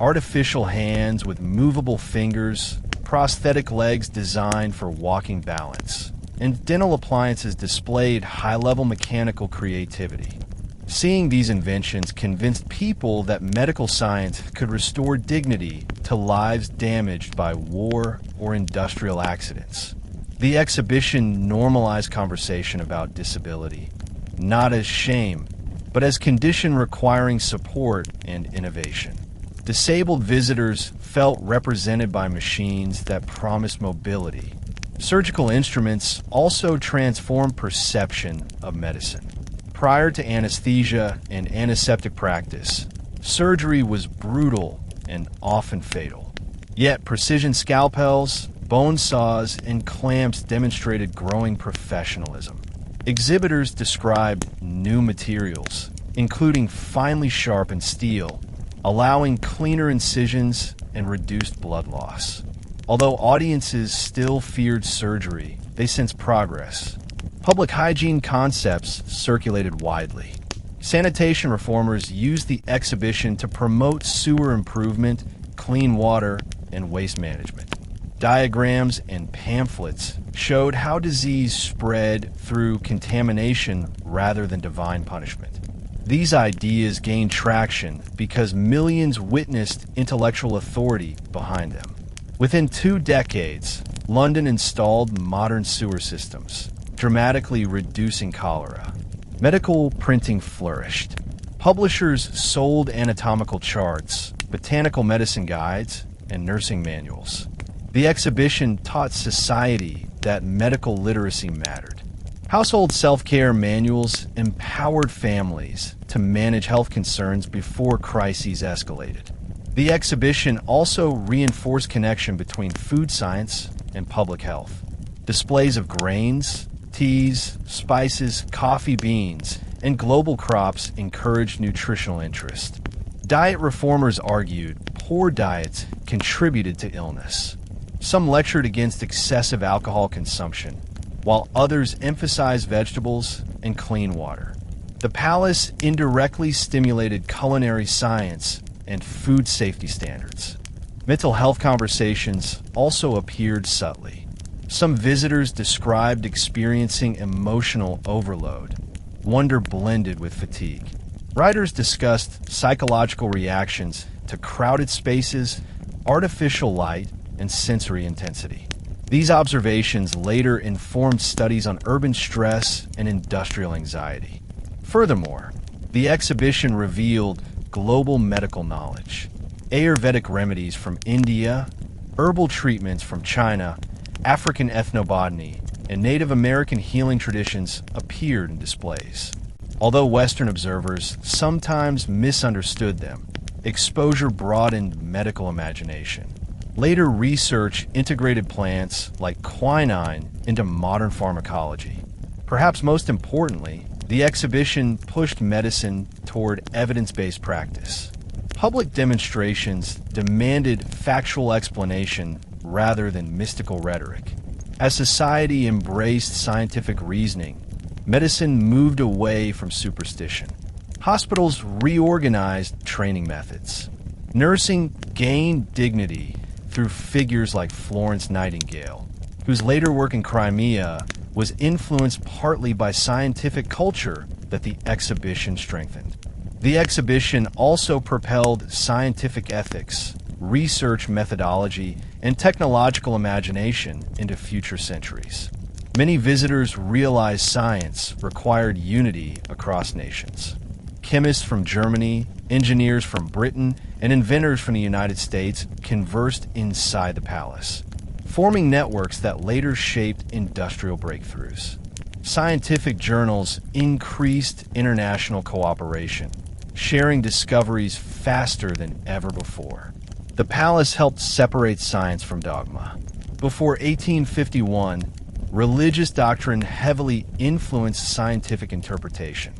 A: Artificial hands with movable fingers, prosthetic legs designed for walking balance, and dental appliances displayed high-level mechanical creativity. Seeing these inventions convinced people that medical science could restore dignity to lives damaged by war or industrial accidents. The exhibition normalized conversation about disability, not as shame, but as condition requiring support and innovation. Disabled visitors felt represented by machines that promised mobility. Surgical instruments also transformed perception of medicine. Prior to anesthesia and antiseptic practice, surgery was brutal and often fatal. Yet precision scalpels, bone saws, and clamps demonstrated growing professionalism. Exhibitors described new materials, including finely sharpened steel, allowing cleaner incisions and reduced blood loss. Although audiences still feared surgery, they sensed progress. Public hygiene concepts circulated widely. Sanitation reformers used the exhibition to promote sewer improvement, clean water, and waste management. Diagrams and pamphlets showed how disease spread through contamination rather than divine punishment. These ideas gained traction because millions witnessed intellectual authority behind them. Within 2 decades, London installed modern sewer systems, dramatically reducing cholera. Medical printing flourished. Publishers sold anatomical charts, botanical medicine guides, and nursing manuals. The exhibition taught society that medical literacy mattered. Household self-care manuals empowered families to manage health concerns before crises escalated. The exhibition also reinforced connection between food science and public health. Displays of grains, teas, spices, coffee beans, and global crops encouraged nutritional interest. Diet reformers argued poor diets contributed to illness. Some lectured against excessive alcohol consumption, while others emphasized vegetables and clean water. The palace indirectly stimulated culinary science and food safety standards. Mental health conversations also appeared subtly. Some visitors described experiencing emotional overload, wonder blended with fatigue. Writers discussed psychological reactions to crowded spaces, artificial light, and sensory intensity. These observations later informed studies on urban stress and industrial anxiety. Furthermore, the exhibition revealed global medical knowledge. Ayurvedic remedies from India, herbal treatments from China, African ethnobotany, and Native American healing traditions appeared in displays. Although Western observers sometimes misunderstood them, exposure broadened medical imagination. Later research integrated plants like quinine into modern pharmacology. Perhaps most importantly, the exhibition pushed medicine toward evidence-based practice. Public demonstrations demanded factual explanation rather than mystical rhetoric. As society embraced scientific reasoning, medicine moved away from superstition. Hospitals reorganized training methods. Nursing gained dignity through figures like Florence Nightingale, whose later work in Crimea was influenced partly by scientific culture that the exhibition strengthened. The exhibition also propelled scientific ethics, research methodology, and technological imagination into future centuries. Many visitors realized science required unity across nations. Chemists from Germany, engineers from Britain, and inventors from the United States conversed inside the palace, forming networks that later shaped industrial breakthroughs. Scientific journals increased international cooperation, sharing discoveries faster than ever before. The palace helped separate science from dogma. Before 1851, religious doctrine heavily influenced scientific interpretation.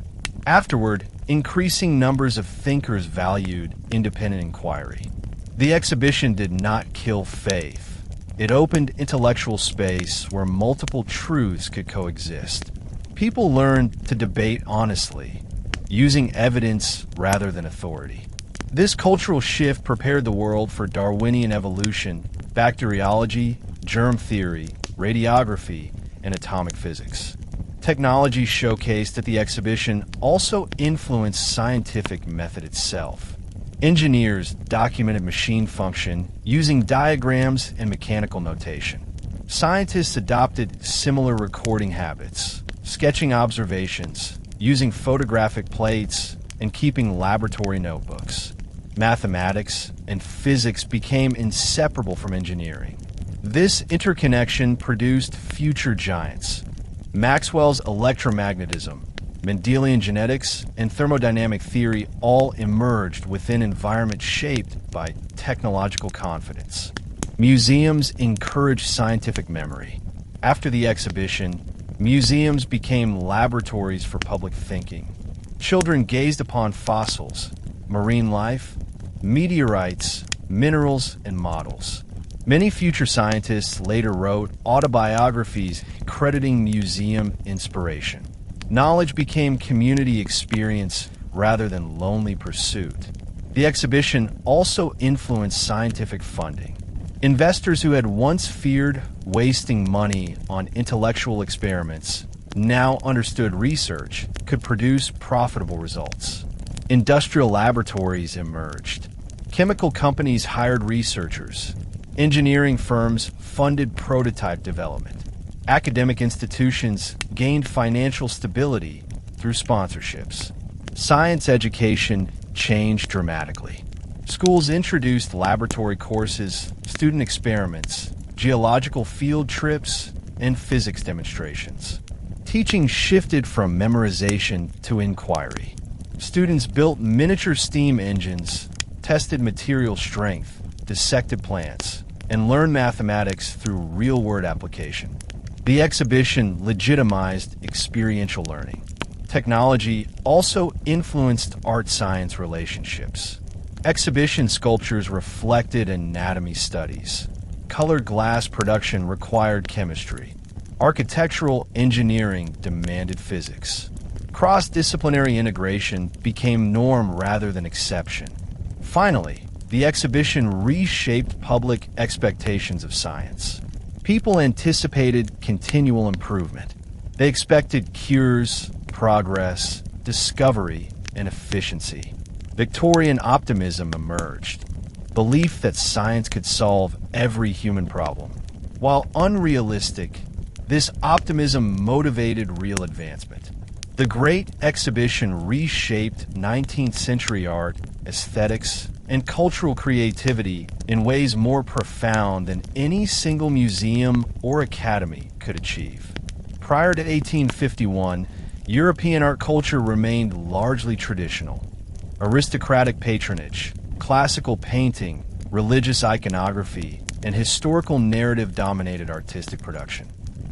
A: Afterward, increasing numbers of thinkers valued independent inquiry. The exhibition did not kill faith. It opened intellectual space where multiple truths could coexist. People learned to debate honestly, using evidence rather than authority. This cultural shift prepared the world for Darwinian evolution, bacteriology, germ theory, radiography, and atomic physics. Technology showcased at the exhibition also influenced scientific method itself. Engineers documented machine function using diagrams and mechanical notation. Scientists adopted similar recording habits, sketching observations, using photographic plates, and keeping laboratory notebooks. Mathematics and physics became inseparable from engineering. This interconnection produced future giants. Maxwell's electromagnetism, Mendelian genetics, and thermodynamic theory all emerged within environments shaped by technological confidence. Museums encouraged scientific memory. After the exhibition, museums became laboratories for public thinking. Children gazed upon fossils, marine life, meteorites, minerals, and models. Many future scientists later wrote autobiographies crediting museum inspiration. Knowledge became community experience rather than lonely pursuit. The exhibition also influenced scientific funding. Investors who had once feared wasting money on intellectual experiments now understood research could produce profitable results. Industrial laboratories emerged. Chemical companies hired researchers. Engineering firms funded prototype development. Academic institutions gained financial stability through sponsorships. Science education changed dramatically. Schools introduced laboratory courses, student experiments, geological field trips, and physics demonstrations. Teaching shifted from memorization to inquiry. Students built miniature steam engines, tested material strength, dissected plants, and learned mathematics through real-world application. The exhibition legitimized experiential learning. Technology also influenced art-science relationships. Exhibition sculptures reflected anatomy studies. Colored glass production required chemistry. Architectural engineering demanded physics. Cross-disciplinary integration became norm rather than exception. Finally, the exhibition reshaped public expectations of science. People anticipated continual improvement. They expected cures, progress, discovery, and efficiency. Victorian optimism emerged. Belief that science could solve every human problem. While unrealistic, this optimism motivated real advancement. The Great Exhibition reshaped 19th century art, aesthetics, and cultural creativity in ways more profound than any single museum or academy could achieve. Prior to 1851, European art culture remained largely traditional. Aristocratic patronage, classical painting, religious iconography, and historical narrative dominated artistic production.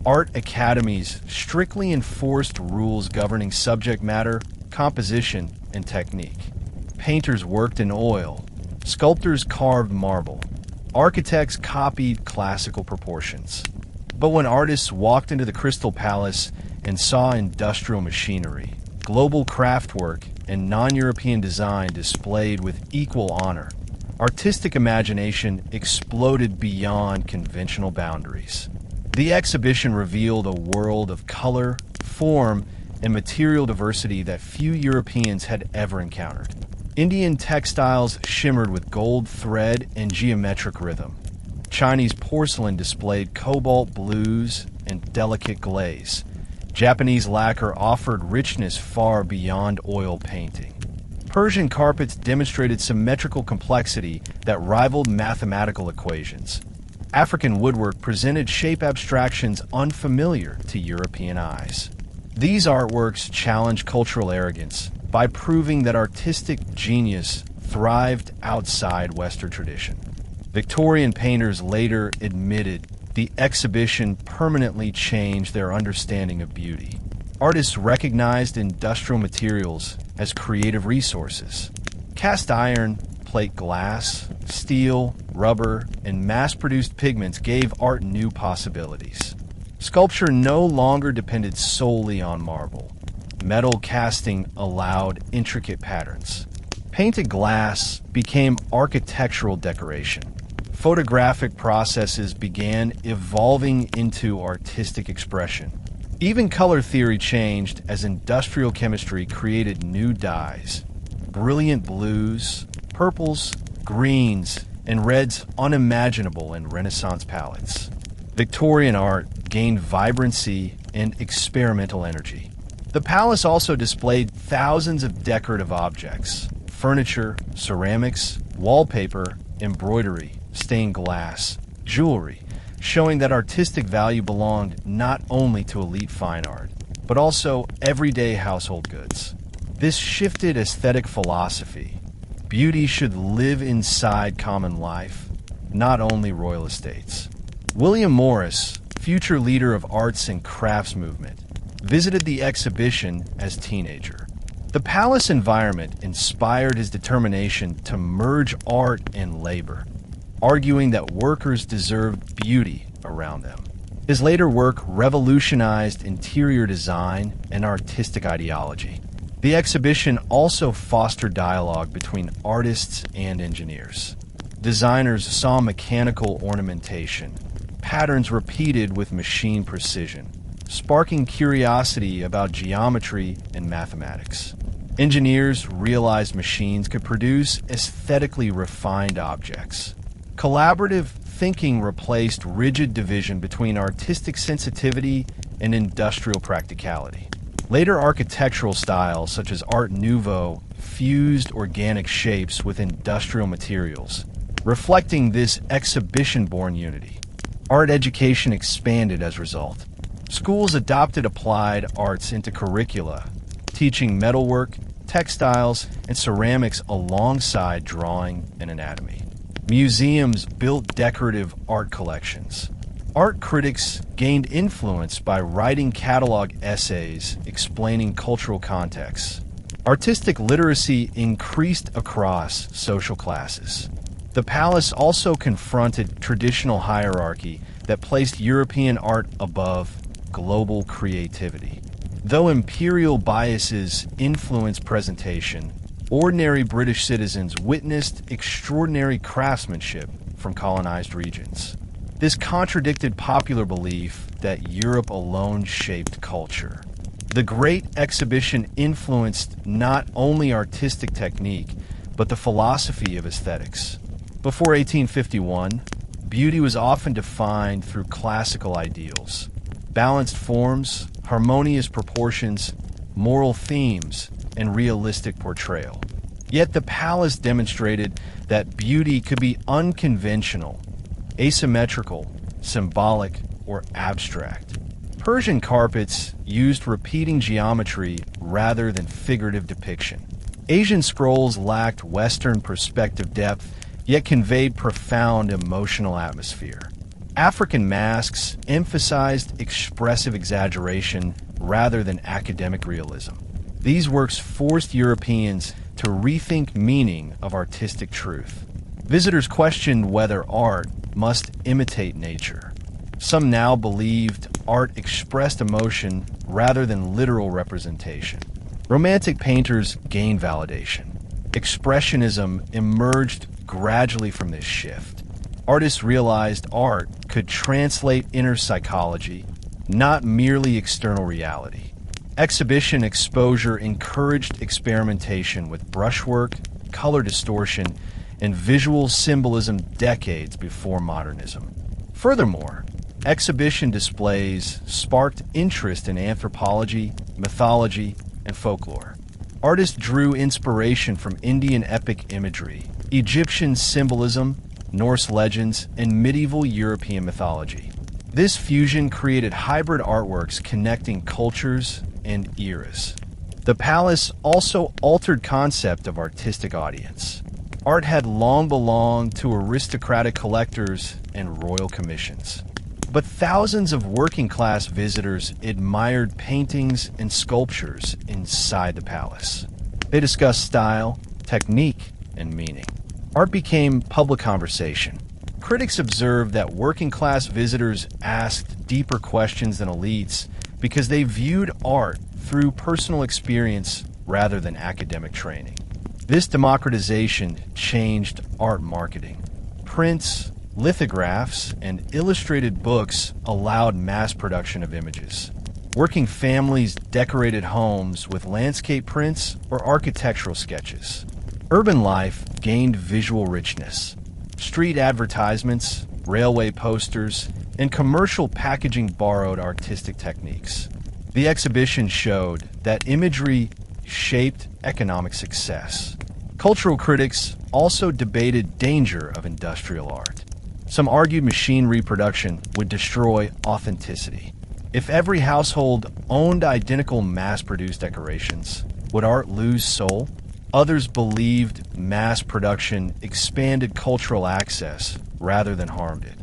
A: Art academies strictly enforced rules governing subject matter, composition, and technique. Painters worked in oil. Sculptors carved marble. Architects copied classical proportions. But when artists walked into the Crystal Palace and saw industrial machinery, global craftwork, and non-European design displayed with equal honor, artistic imagination exploded beyond conventional boundaries. The exhibition revealed a world of color, form, and material diversity that few Europeans had ever encountered. Indian textiles shimmered with gold thread and geometric rhythm. Chinese porcelain displayed cobalt blues and delicate glaze. Japanese lacquer offered richness far beyond oil painting. Persian carpets demonstrated symmetrical complexity that rivaled mathematical equations. African woodwork presented shape abstractions unfamiliar to European eyes. These artworks challenged cultural arrogance by proving that artistic genius thrived outside Western tradition. Victorian painters later admitted the exhibition permanently changed their understanding of beauty. Artists recognized industrial materials as creative resources. Cast iron, plate glass, steel, rubber, and mass-produced pigments gave art new possibilities. Sculpture no longer depended solely on marble. Metal casting allowed intricate patterns. Painted glass became architectural decoration. Photographic processes began evolving into artistic expression. Even color theory changed as industrial chemistry created new dyes. Brilliant blues, purples, greens, and reds unimaginable in Renaissance palettes. Victorian art gained vibrancy and experimental energy. The palace also displayed thousands of decorative objects: furniture, ceramics, wallpaper, embroidery, stained glass, jewelry, showing that artistic value belonged not only to elite fine art, but also everyday household goods. This shifted aesthetic philosophy. Beauty should live inside common life, not only royal estates. William Morris, future leader of arts and crafts movement, visited the exhibition as a teenager. The palace environment inspired his determination to merge art and labor, arguing that workers deserved beauty around them. His later work revolutionized interior design and artistic ideology. The exhibition also fostered dialogue between artists and engineers. Designers saw mechanical ornamentation, patterns repeated with machine precision, sparking curiosity about geometry and mathematics. Engineers realized machines could produce aesthetically refined objects. Collaborative thinking replaced rigid division between artistic sensitivity and industrial practicality. Later architectural styles, such as Art Nouveau, fused organic shapes with industrial materials, reflecting this exhibition-born unity. Art education expanded as a result. Schools adopted applied arts into curricula, teaching metalwork, textiles, and ceramics alongside drawing and anatomy. Museums built decorative art collections. Art critics gained influence by writing catalog essays explaining cultural contexts. Artistic literacy increased across social classes. The palace also confronted traditional hierarchy that placed European art above global creativity. Though imperial biases influenced presentation, ordinary British citizens witnessed extraordinary craftsmanship from colonized regions. This contradicted popular belief that Europe alone shaped culture. The Great Exhibition influenced not only artistic technique, but the philosophy of aesthetics. Before 1851, beauty was often defined through classical ideals: balanced forms, harmonious proportions, moral themes, and realistic portrayal. Yet the palace demonstrated that beauty could be unconventional, asymmetrical, symbolic, or abstract. Persian carpets used repeating geometry rather than figurative depiction. Asian scrolls lacked Western perspective depth, yet conveyed profound emotional atmosphere. African masks emphasized expressive exaggeration rather than academic realism. These works forced Europeans to rethink meaning of artistic truth. Visitors questioned whether art must imitate nature. Some now believed art expressed emotion rather than literal representation. Romantic painters gained validation. Expressionism emerged gradually from this shift. Artists realized art could translate inner psychology, not merely external reality. Exhibition exposure encouraged experimentation with brushwork, color distortion, and visual symbolism decades before modernism. Furthermore, exhibition displays sparked interest in anthropology, mythology, and folklore. Artists drew inspiration from Indian epic imagery, Egyptian symbolism, Norse legends, and medieval European mythology. This fusion created hybrid artworks connecting cultures and eras. The palace also altered concept of artistic audience. Art had long belonged to aristocratic collectors and royal commissions. But thousands of working-class visitors admired paintings and sculptures inside the palace. They discussed style, technique, and meaning. Art became public conversation. Critics observed that working-class visitors asked deeper questions than elites because they viewed art through personal experience rather than academic training. This democratization changed art marketing. Prints, lithographs, and illustrated books allowed mass production of images. Working families decorated homes with landscape prints or architectural sketches. Urban life gained visual richness. Street advertisements, railway posters, and commercial packaging borrowed artistic techniques. The exhibition showed that imagery shaped economic success. Cultural critics also debated danger of industrial art. Some argued machine reproduction would destroy authenticity. If every household owned identical mass-produced decorations, would art lose soul? Others believed mass production expanded cultural access rather than harmed it.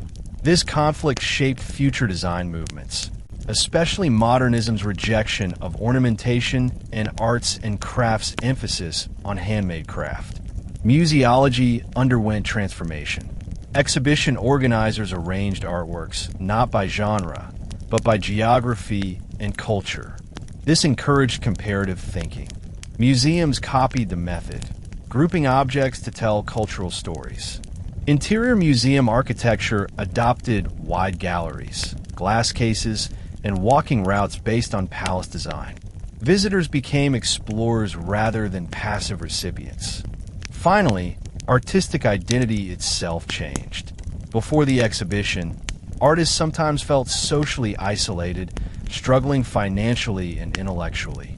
A: This conflict shaped future design movements, especially modernism's rejection of ornamentation and arts and crafts' emphasis on handmade craft. Museology underwent transformation. Exhibition organizers arranged artworks not by genre, but by geography and culture. This encouraged comparative thinking. Museums copied the method, grouping objects to tell cultural stories. Interior museum architecture adopted wide galleries, glass cases, and walking routes based on palace design. Visitors became explorers rather than passive recipients. Finally, artistic identity itself changed. Before the exhibition, artists sometimes felt socially isolated, struggling financially and intellectually.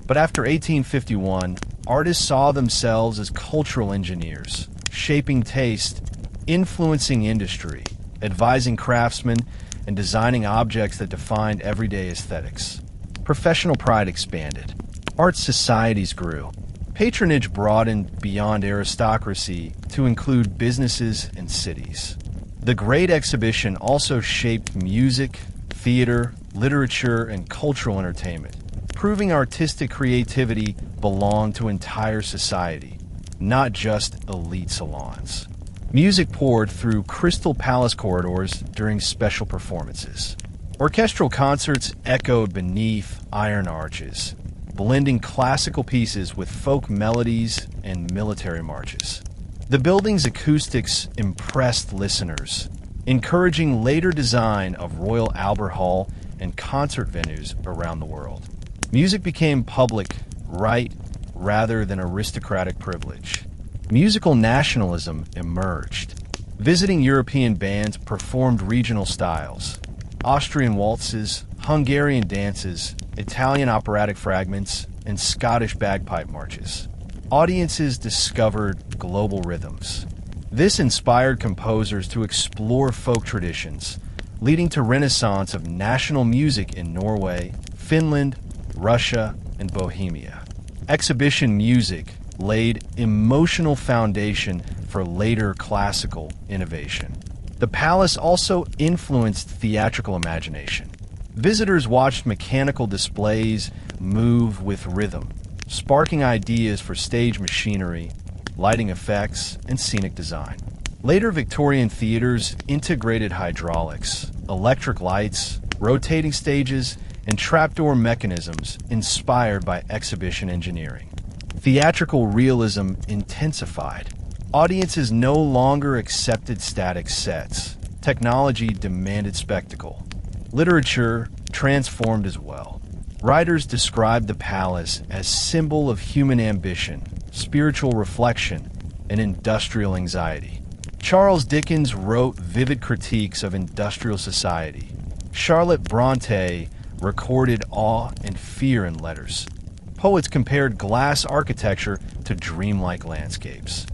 A: But after 1851, artists saw themselves as cultural engineers, shaping taste, influencing industry, advising craftsmen, and designing objects that defined everyday aesthetics. Professional pride expanded. Art societies grew. Patronage broadened beyond aristocracy to include businesses and cities. The Great Exhibition also shaped music, theater, literature, and cultural entertainment, proving artistic creativity belonged to entire society, not just elite salons. Music poured through Crystal Palace corridors during special performances. Orchestral concerts echoed beneath iron arches, blending classical pieces with folk melodies and military marches. The building's acoustics impressed listeners, encouraging later design of Royal Albert Hall and concert venues around the world. Music became public right rather than aristocratic privilege. Musical nationalism emerged. Visiting European bands performed regional styles: Austrian waltzes, Hungarian dances, Italian operatic fragments, and Scottish bagpipe marches. Audiences discovered global rhythms. This inspired composers to explore folk traditions, leading to renaissance of national music in Norway, Finland, Russia, and Bohemia. Exhibition music laid emotional foundation for later classical innovation. The palace also influenced theatrical imagination. Visitors watched mechanical displays move with rhythm, sparking ideas for stage machinery, lighting effects, and scenic design. Later Victorian theaters integrated hydraulics, electric lights, rotating stages, and trapdoor mechanisms inspired by exhibition engineering. Theatrical realism intensified. Audiences no longer accepted static sets. Technology demanded spectacle. Literature transformed as well. Writers described the palace as symbol of human ambition, spiritual reflection, and industrial anxiety. Charles Dickens wrote vivid critiques of industrial society. Charlotte Bronte recorded awe and fear in letters. Poets compared glass architecture to dreamlike landscapes.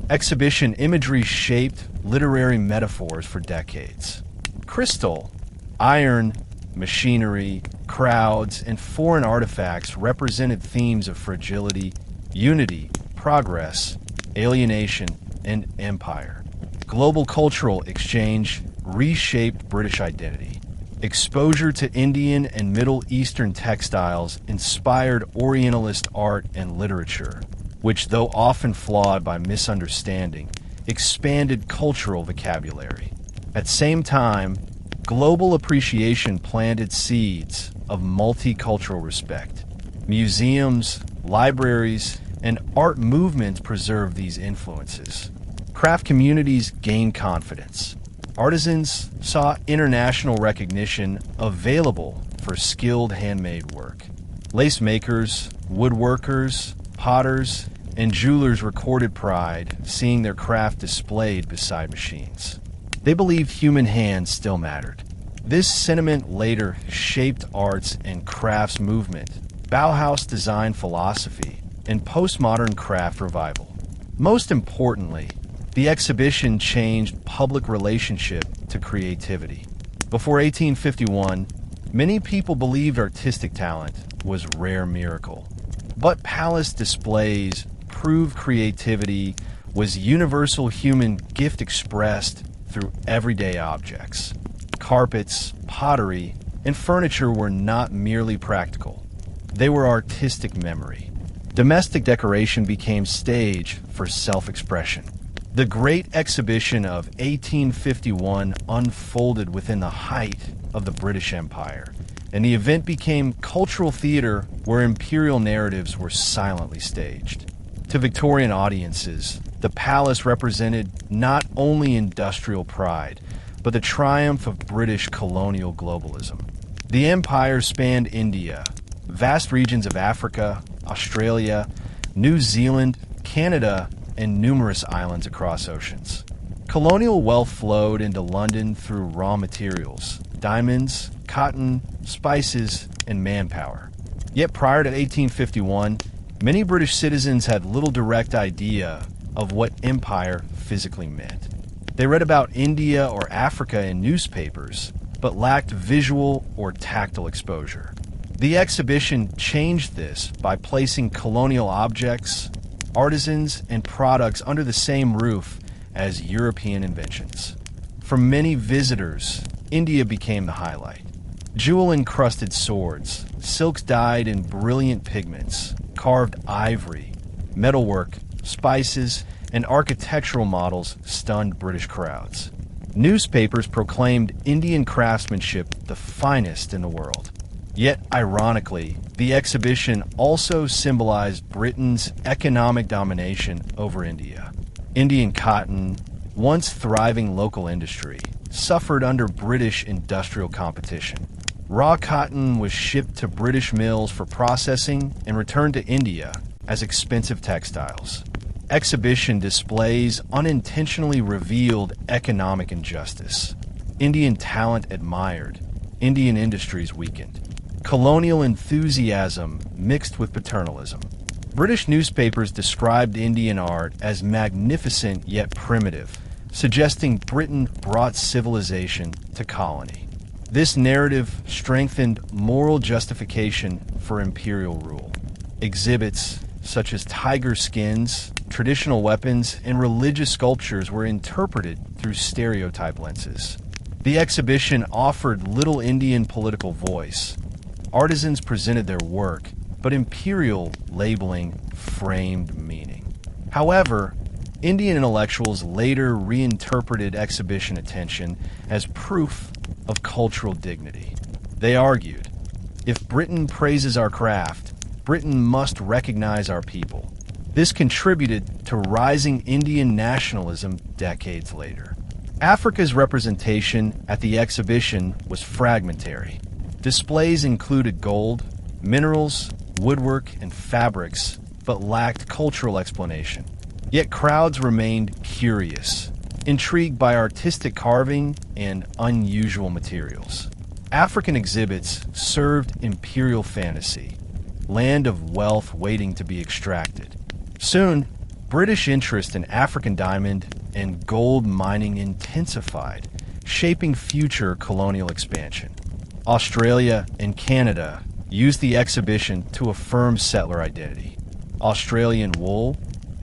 A: Exhibition imagery shaped literary metaphors for decades. Crystal, iron, machinery, crowds, and foreign artifacts represented themes of fragility, unity, progress, alienation, and empire. Global cultural exchange reshaped British identity. Exposure to Indian and Middle Eastern textiles inspired Orientalist art and literature, which, though often flawed by misunderstanding, expanded cultural vocabulary. At the same time, global appreciation planted seeds of multicultural respect. Museums, libraries, and art movements preserved these influences. Craft communities gained confidence. Artisans saw international recognition available for skilled handmade work. Lace makers, woodworkers, potters, and jewelers recorded pride, seeing their craft displayed beside machines. They believed human hands still mattered. This sentiment later shaped arts and crafts movement, Bauhaus design philosophy, and postmodern craft revival. Most importantly, the exhibition changed public relationship to creativity. Before 1851, many people believed artistic talent was a rare miracle. But palace displays proved creativity was universal human gift expressed through everyday objects. Carpets, pottery, and furniture were not merely practical. They were artistic memory. Domestic decoration became stage for self-expression. The Great Exhibition of 1851 unfolded within the height of the British Empire, and the event became cultural theater where imperial narratives were silently staged. To Victorian audiences, the palace represented not only industrial pride, but the triumph of British colonial globalism. The empire spanned India, vast regions of Africa, Australia, New Zealand, Canada, and numerous islands across oceans. Colonial wealth flowed into London through raw materials, diamonds, cotton, spices, and manpower. Yet prior to 1851, many British citizens had little direct idea of what empire physically meant. They read about India or Africa in newspapers, but lacked visual or tactile exposure. The exhibition changed this by placing colonial objects, artisans, and products under the same roof as European inventions. For many visitors, India became the highlight. Jewel-encrusted swords, silks dyed in brilliant pigments, carved ivory, metalwork, spices, and architectural models stunned British crowds. Newspapers proclaimed Indian craftsmanship the finest in the world. Yet, ironically, the exhibition also symbolized Britain's economic domination over India. Indian cotton, once thriving local industry, suffered under British industrial competition. Raw cotton was shipped to British mills for processing and returned to India as expensive textiles. Exhibition displays unintentionally revealed economic injustice. Indian talent admired, Indian industries weakened. Colonial enthusiasm mixed with paternalism. British newspapers described Indian art as magnificent yet primitive, suggesting Britain brought civilization to colony. This narrative strengthened moral justification for imperial rule. Exhibits such as tiger skins, traditional weapons, and religious sculptures were interpreted through stereotype lenses. The exhibition offered little Indian political voice. Artisans presented their work, but imperial labeling framed meaning. However, Indian intellectuals later reinterpreted exhibition attention as proof of cultural dignity. They argued, if Britain praises our craft, Britain must recognize our people. This contributed to rising Indian nationalism decades later. Africa's representation at the exhibition was fragmentary. Displays included gold, minerals, woodwork, and fabrics, but lacked cultural explanation. Yet crowds remained curious, intrigued by artistic carving and unusual materials. African exhibits served imperial fantasy, land of wealth waiting to be extracted. Soon, British interest in African diamond and gold mining intensified, shaping future colonial expansion. Australia and Canada used the exhibition to affirm settler identity. Australian wool,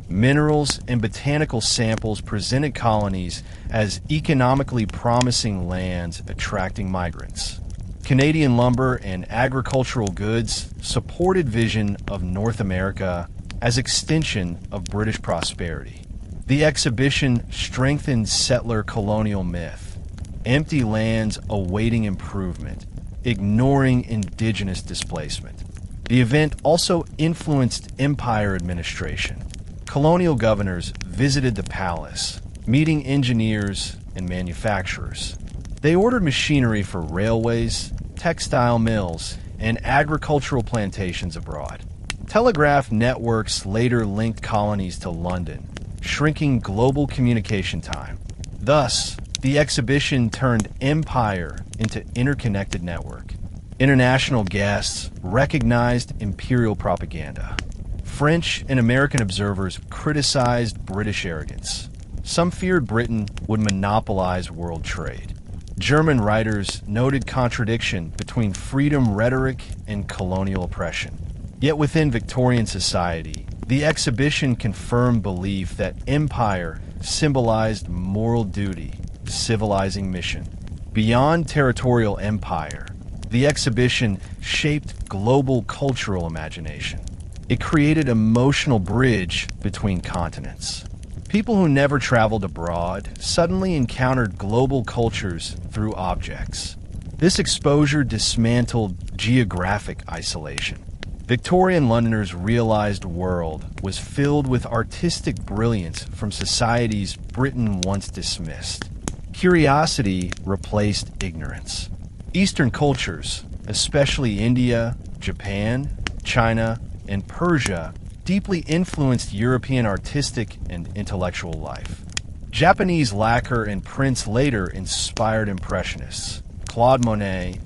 A: minerals, and botanical samples presented colonies as economically promising lands attracting migrants. Canadian lumber and agricultural goods supported vision of North America as extension of British prosperity. The exhibition strengthened settler colonial myth, empty lands awaiting improvement, ignoring indigenous displacement. The event also influenced empire administration. Colonial governors visited the palace, meeting engineers and manufacturers. They ordered machinery for railways, textile mills, and agricultural plantations abroad. Telegraph networks later linked colonies to London, shrinking global communication time. Thus, the exhibition turned empire into interconnected network. International guests recognized imperial propaganda. French and American observers criticized British arrogance. Some feared Britain would monopolize world trade. German writers noted contradiction between freedom rhetoric and colonial oppression. Yet within Victorian society, the exhibition confirmed belief that empire symbolized moral duty, civilizing mission. Beyond territorial empire, the exhibition shaped global cultural imagination. It created an emotional bridge between continents. People who never traveled abroad suddenly encountered global cultures through objects. This exposure dismantled geographic isolation. Victorian Londoners realized the world was filled with artistic brilliance from societies Britain once dismissed. Curiosity replaced ignorance. Eastern cultures, especially India, Japan, China, and Persia, deeply influenced European artistic and intellectual life. Japanese lacquer and prints later inspired Impressionists. Claude Monet,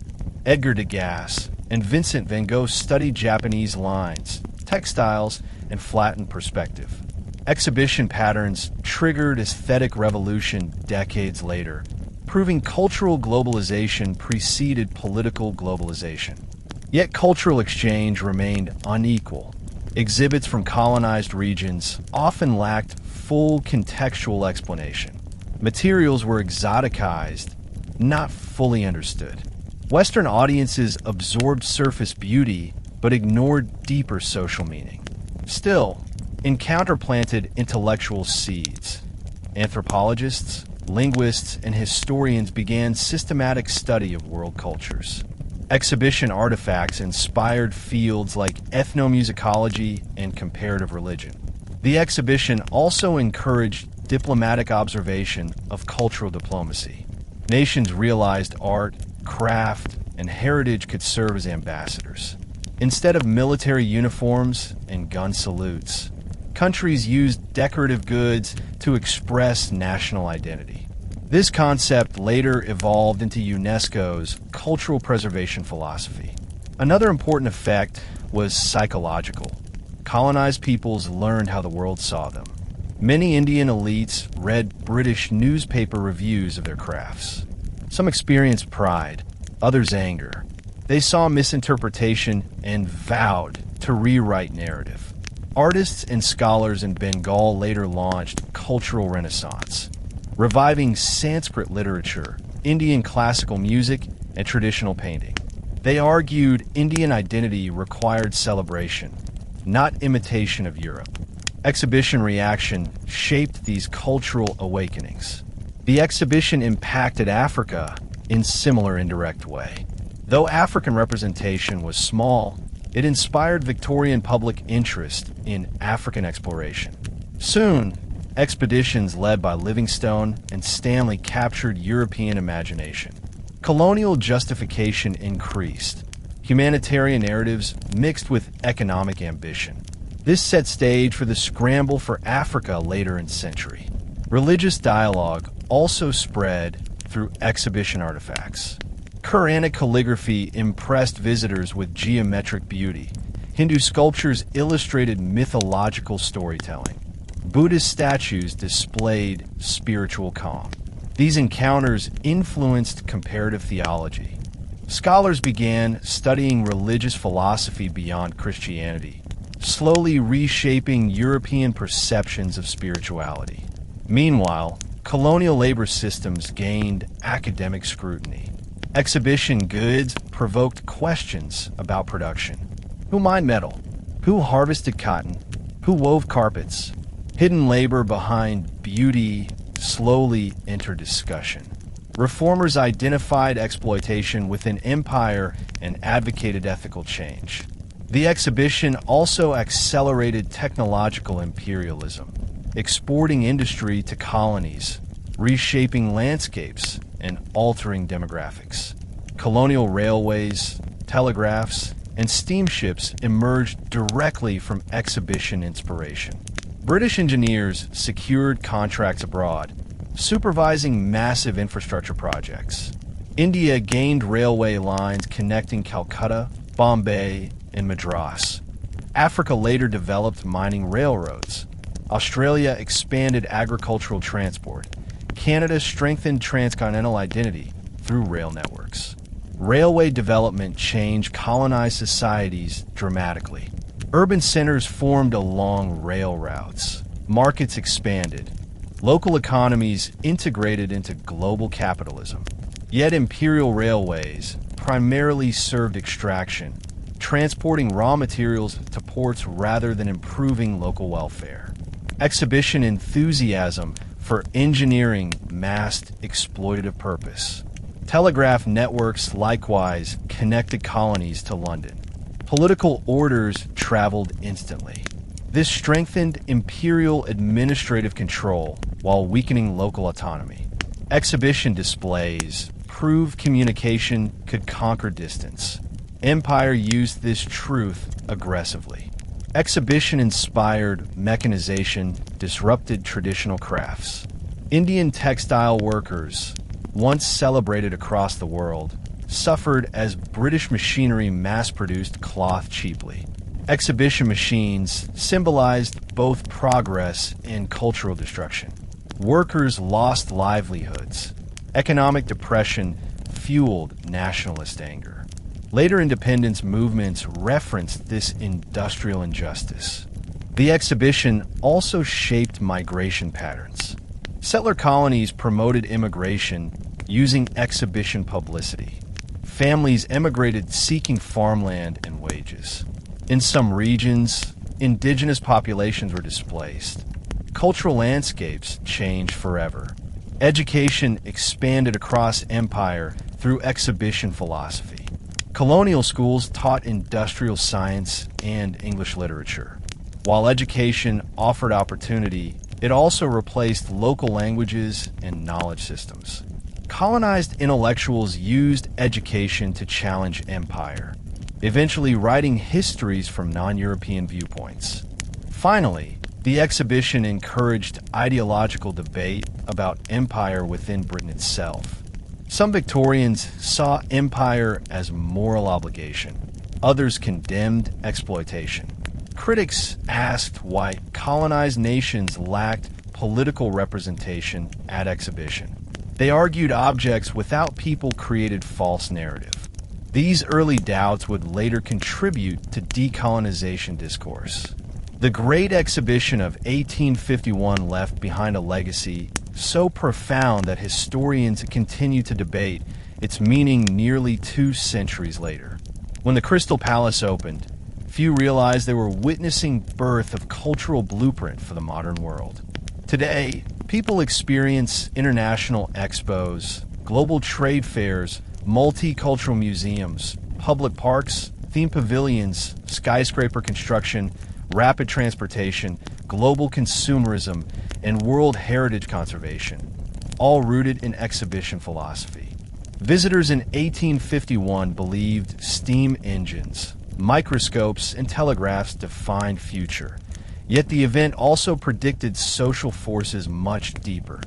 A: Edgar Degas, and Vincent van Gogh studied Japanese lines, textiles, and flattened perspective. Exhibition patterns triggered aesthetic revolution decades later, proving cultural globalization preceded political globalization. Yet cultural exchange remained unequal. Exhibits from colonized regions often lacked full contextual explanation. Materials were exoticized, not fully understood. Western audiences absorbed surface beauty but ignored deeper social meaning. Still, encounter planted intellectual seeds. Anthropologists, linguists, and historians began systematic study of world cultures. Exhibition artifacts inspired fields like ethnomusicology and comparative religion. The exhibition also encouraged diplomatic observation of cultural diplomacy. Nations realized art, craft, and heritage could serve as ambassadors. Instead of military uniforms and gun salutes, countries used decorative goods to express national identity. This concept later evolved into UNESCO's cultural preservation philosophy. Another important effect was psychological. Colonized peoples learned how the world saw them. Many Indian elites read British newspaper reviews of their crafts. Some experienced pride, others anger. They saw misinterpretation and vowed to rewrite narrative. Artists and scholars in Bengal later launched cultural renaissance, reviving Sanskrit literature, Indian classical music, and traditional painting. They argued Indian identity required celebration, not imitation of Europe. Exhibition reaction shaped these cultural awakenings. The exhibition impacted Africa in similar indirect way. Though African representation was small, it inspired Victorian public interest in African exploration. Soon, expeditions led by Livingstone and Stanley captured European imagination. Colonial justification increased. Humanitarian narratives mixed with economic ambition. This set stage for the scramble for Africa later in the century. Religious dialogue also spread through exhibition artifacts. Quranic calligraphy impressed visitors with geometric beauty. Hindu sculptures illustrated mythological storytelling. Buddhist statues displayed spiritual calm. These encounters influenced comparative theology. Scholars began studying religious philosophy beyond Christianity, slowly reshaping European perceptions of spirituality. Meanwhile, colonial labor systems gained academic scrutiny. Exhibition goods provoked questions about production. Who mined metal? Who harvested cotton? Who wove carpets? Hidden labor behind beauty slowly entered discussion. Reformers identified exploitation within empire and advocated ethical change. The exhibition also accelerated technological imperialism, exporting industry to colonies, reshaping landscapes, and altering demographics. Colonial railways, telegraphs, and steamships emerged directly from exhibition inspiration. British engineers secured contracts abroad, supervising massive infrastructure projects. India gained railway lines connecting Calcutta, Bombay, and Madras. Africa later developed mining railroads. Australia expanded agricultural transport. Canada strengthened transcontinental identity through rail networks. Railway development changed colonized societies dramatically. Urban centers formed along rail routes. Markets expanded. Local economies integrated into global capitalism. Yet imperial railways primarily served extraction, transporting raw materials to ports rather than improving local welfare. Exhibition enthusiasm for engineering masked exploitative purpose. Telegraph networks likewise connected colonies to London. Political orders traveled instantly. This strengthened imperial administrative control while weakening local autonomy. Exhibition displays proved communication could conquer distance. Empire used this truth aggressively. Exhibition inspired mechanization, disrupted traditional crafts. Indian textile workers, once celebrated across the world, suffered as British machinery mass-produced cloth cheaply. Exhibition machines symbolized both progress and cultural destruction. Workers lost livelihoods. Economic depression fueled nationalist anger. Later independence movements referenced this industrial injustice. The exhibition also shaped migration patterns. Settler colonies promoted immigration using exhibition publicity. Families emigrated seeking farmland and wages. In some regions, indigenous populations were displaced. Cultural landscapes changed forever. Education expanded across empire through exhibition philosophy. Colonial schools taught industrial science and English literature. While education offered opportunity, it also replaced local languages and knowledge systems. Colonized intellectuals used education to challenge empire, eventually writing histories from non-European viewpoints. Finally, the exhibition encouraged ideological debate about empire within Britain itself. Some Victorians saw empire as moral obligation. Others condemned exploitation. Critics asked why colonized nations lacked political representation at exhibition. They argued objects without people created false narrative. These early doubts would later contribute to decolonization discourse. The Great Exhibition of 1851 left behind a legacy so profound that historians continue to debate its meaning nearly 2 centuries later. When the Crystal Palace opened, few realized they were witnessing birth of cultural blueprint for the modern world. Today, people experience international expos, global trade fairs, multicultural museums, public parks, theme pavilions, skyscraper construction, rapid transportation, global consumerism, and World Heritage conservation, all rooted in exhibition philosophy. Visitors in 1851 believed steam engines, microscopes, and telegraphs defined future. Yet the event also predicted social forces much deeper: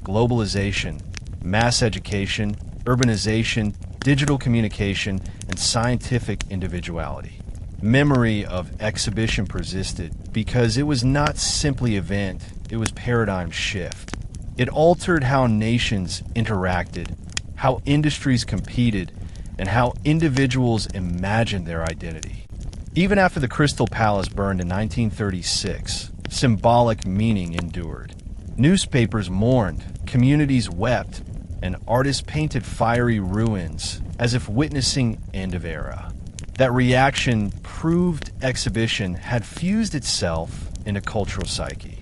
A: globalization, mass education, urbanization, digital communication, and scientific individuality. Memory of exhibition persisted because it was not simply event, it was paradigm shift. It altered how nations interacted, how industries competed, and how individuals imagined their identity. Even after the Crystal Palace burned in 1936, symbolic meaning endured. Newspapers mourned, communities wept, and artists painted fiery ruins as if witnessing end of era. That reaction proved exhibition had fused itself into cultural psyche.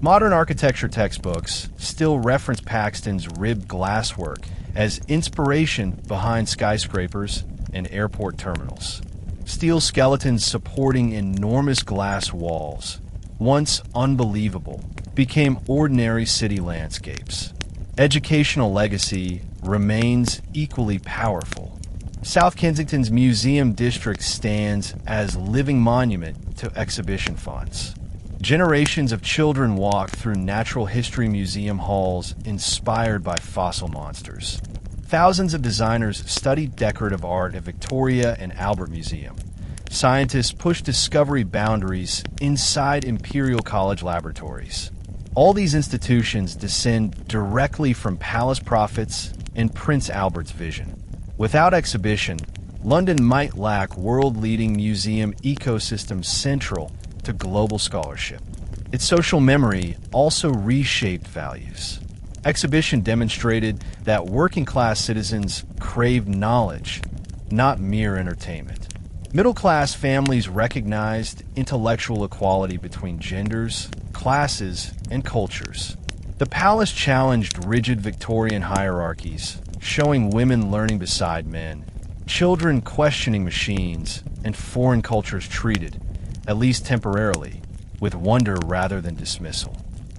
A: Modern architecture textbooks still reference Paxton's ribbed glasswork as inspiration behind skyscrapers and airport terminals. Steel skeletons supporting enormous glass walls, once unbelievable, became ordinary city landscapes. Educational legacy remains equally powerful. South Kensington's Museum District stands as living monument to exhibition funds. Generations of children walk through natural history museum halls inspired by fossil monsters. Thousands of designers study decorative art at Victoria and Albert Museum. Scientists push discovery boundaries inside Imperial College laboratories. All these institutions descend directly from palace prophets and Prince Albert's vision. Without exhibition, London might lack world-leading museum ecosystems central to global scholarship. Its social memory also reshaped values. Exhibition demonstrated that working-class citizens craved knowledge, not mere entertainment. Middle-class families recognized intellectual equality between genders, classes, and cultures. The palace challenged rigid Victorian hierarchies, showing women learning beside men, children questioning machines, and foreign cultures treated, at least temporarily, with wonder rather than dismissal.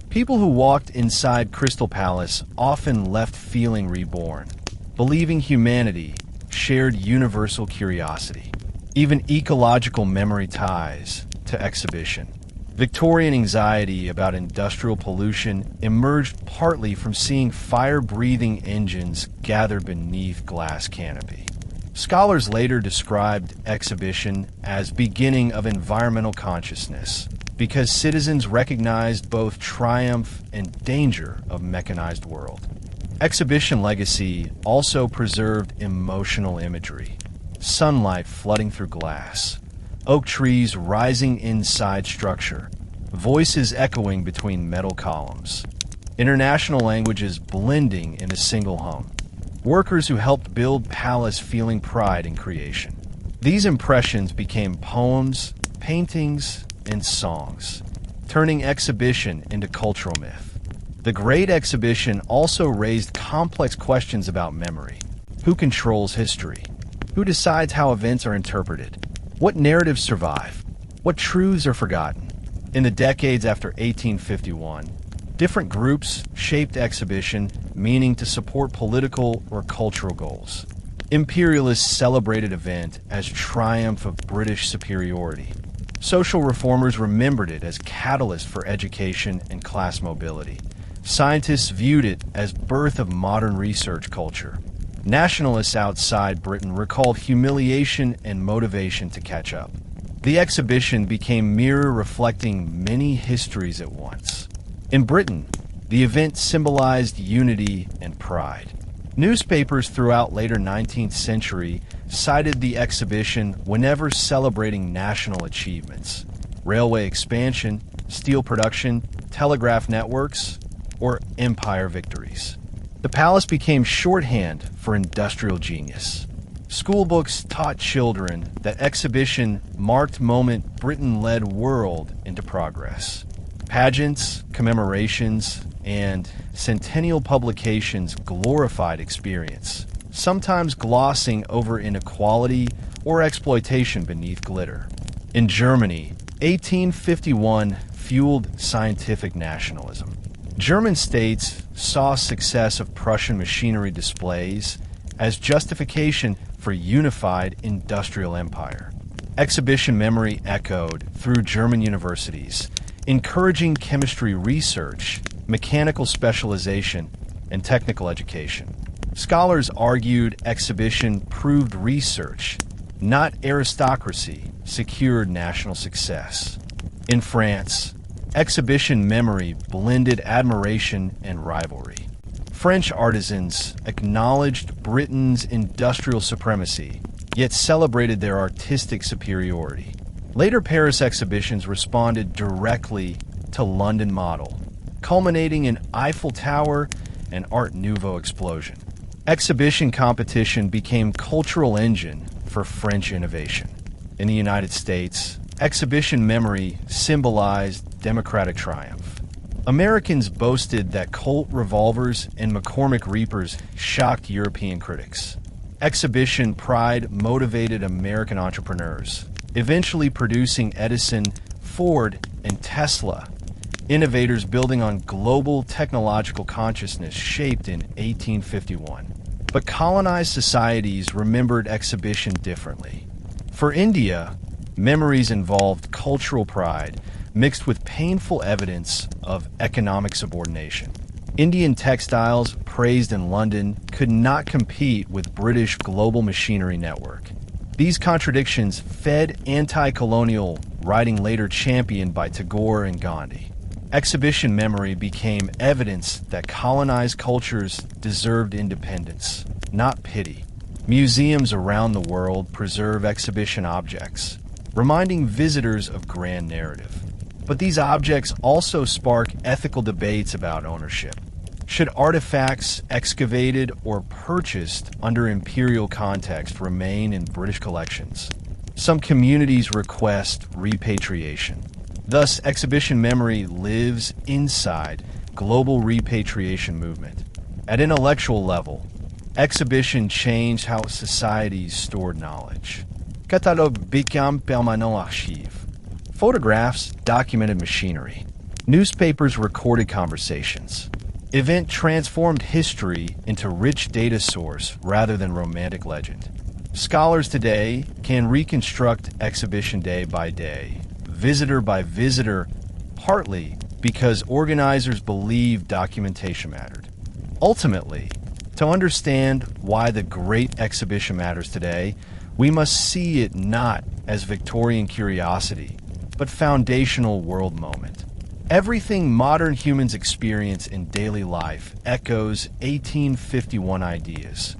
A: People who walked inside Crystal Palace often left feeling reborn, believing humanity shared universal curiosity. Even ecological memory ties to exhibition. Victorian anxiety about industrial pollution emerged partly from seeing fire-breathing engines gathered beneath glass canopy. Scholars later described exhibition as beginning of environmental consciousness because citizens recognized both triumph and danger of mechanized world. Exhibition legacy also preserved emotional imagery. Sunlight flooding through glass, oak trees rising inside structure, voices echoing between metal columns, international languages blending in a single hum, workers who helped build palace feeling pride in creation. These impressions became poems, paintings, and songs, turning exhibition into cultural myth. The Great Exhibition also raised complex questions about memory. Who controls history? Who decides how events are interpreted? What narratives survive? What truths are forgotten? In the decades after 1851, different groups shaped exhibition, meaning to support political or cultural goals. Imperialists celebrated event as triumph of British superiority. Social reformers remembered it as catalyst for education and class mobility. Scientists viewed it as birth of modern research culture. Nationalists outside Britain recalled humiliation and motivation to catch up. The exhibition became mirror reflecting many histories at once. In Britain, the event symbolized unity and pride. Newspapers throughout later 19th century cited the exhibition whenever celebrating national achievements. railway expansion, steel production, telegraph networks, or empire victories. The palace became shorthand for industrial genius. School books taught children that exhibition marked moment Britain led world into progress. Pageants, commemorations, and centennial publications glorified experience, sometimes glossing over inequality or exploitation beneath glitter. In Germany, 1851 fueled scientific nationalism. German states saw success of Prussian machinery displays as justification for unified industrial empire. Exhibition memory echoed through German universities, encouraging chemistry research, mechanical specialization, and technical education. Scholars argued exhibition proved research, not aristocracy, secured national success. In France, exhibition memory blended admiration and rivalry. French artisans acknowledged Britain's industrial supremacy, yet celebrated their artistic superiority. Later Paris exhibitions responded directly to London model, culminating in Eiffel Tower and Art Nouveau explosion. Exhibition competition became cultural engine for French innovation. In the United States, exhibition memory symbolized democratic triumph. Americans boasted that Colt revolvers and McCormick Reapers shocked European critics. Exhibition pride motivated American entrepreneurs, eventually producing Edison, Ford, and Tesla, innovators building on global technological consciousness shaped in 1851. But colonized societies remembered exhibition differently. For India, memories involved cultural pride mixed with painful evidence of economic subordination. Indian textiles, praised in London, could not compete with British global machinery network. These contradictions fed anti-colonial writing later championed by Tagore and Gandhi. Exhibition memory became evidence that colonized cultures deserved independence, not pity. Museums around the world preserve exhibition objects, reminding visitors of grand narrative. But these objects also spark ethical debates about ownership. Should artifacts excavated or purchased under imperial context remain in British collections? Some communities request repatriation. Thus, exhibition memory lives inside global repatriation movement. At intellectual level, exhibition changed how societies stored knowledge. Catalogue became permanent archive. Photographs documented machinery. Newspapers recorded conversations. Event transformed history into rich data source rather than romantic legend. Scholars today can reconstruct exhibition day by day, visitor by visitor, partly because organizers believed documentation mattered. Ultimately, to understand why the great exhibition matters today, we must see it not as Victorian curiosity, but foundational world moment. Everything modern humans experience in daily life echoes 1851 ideas.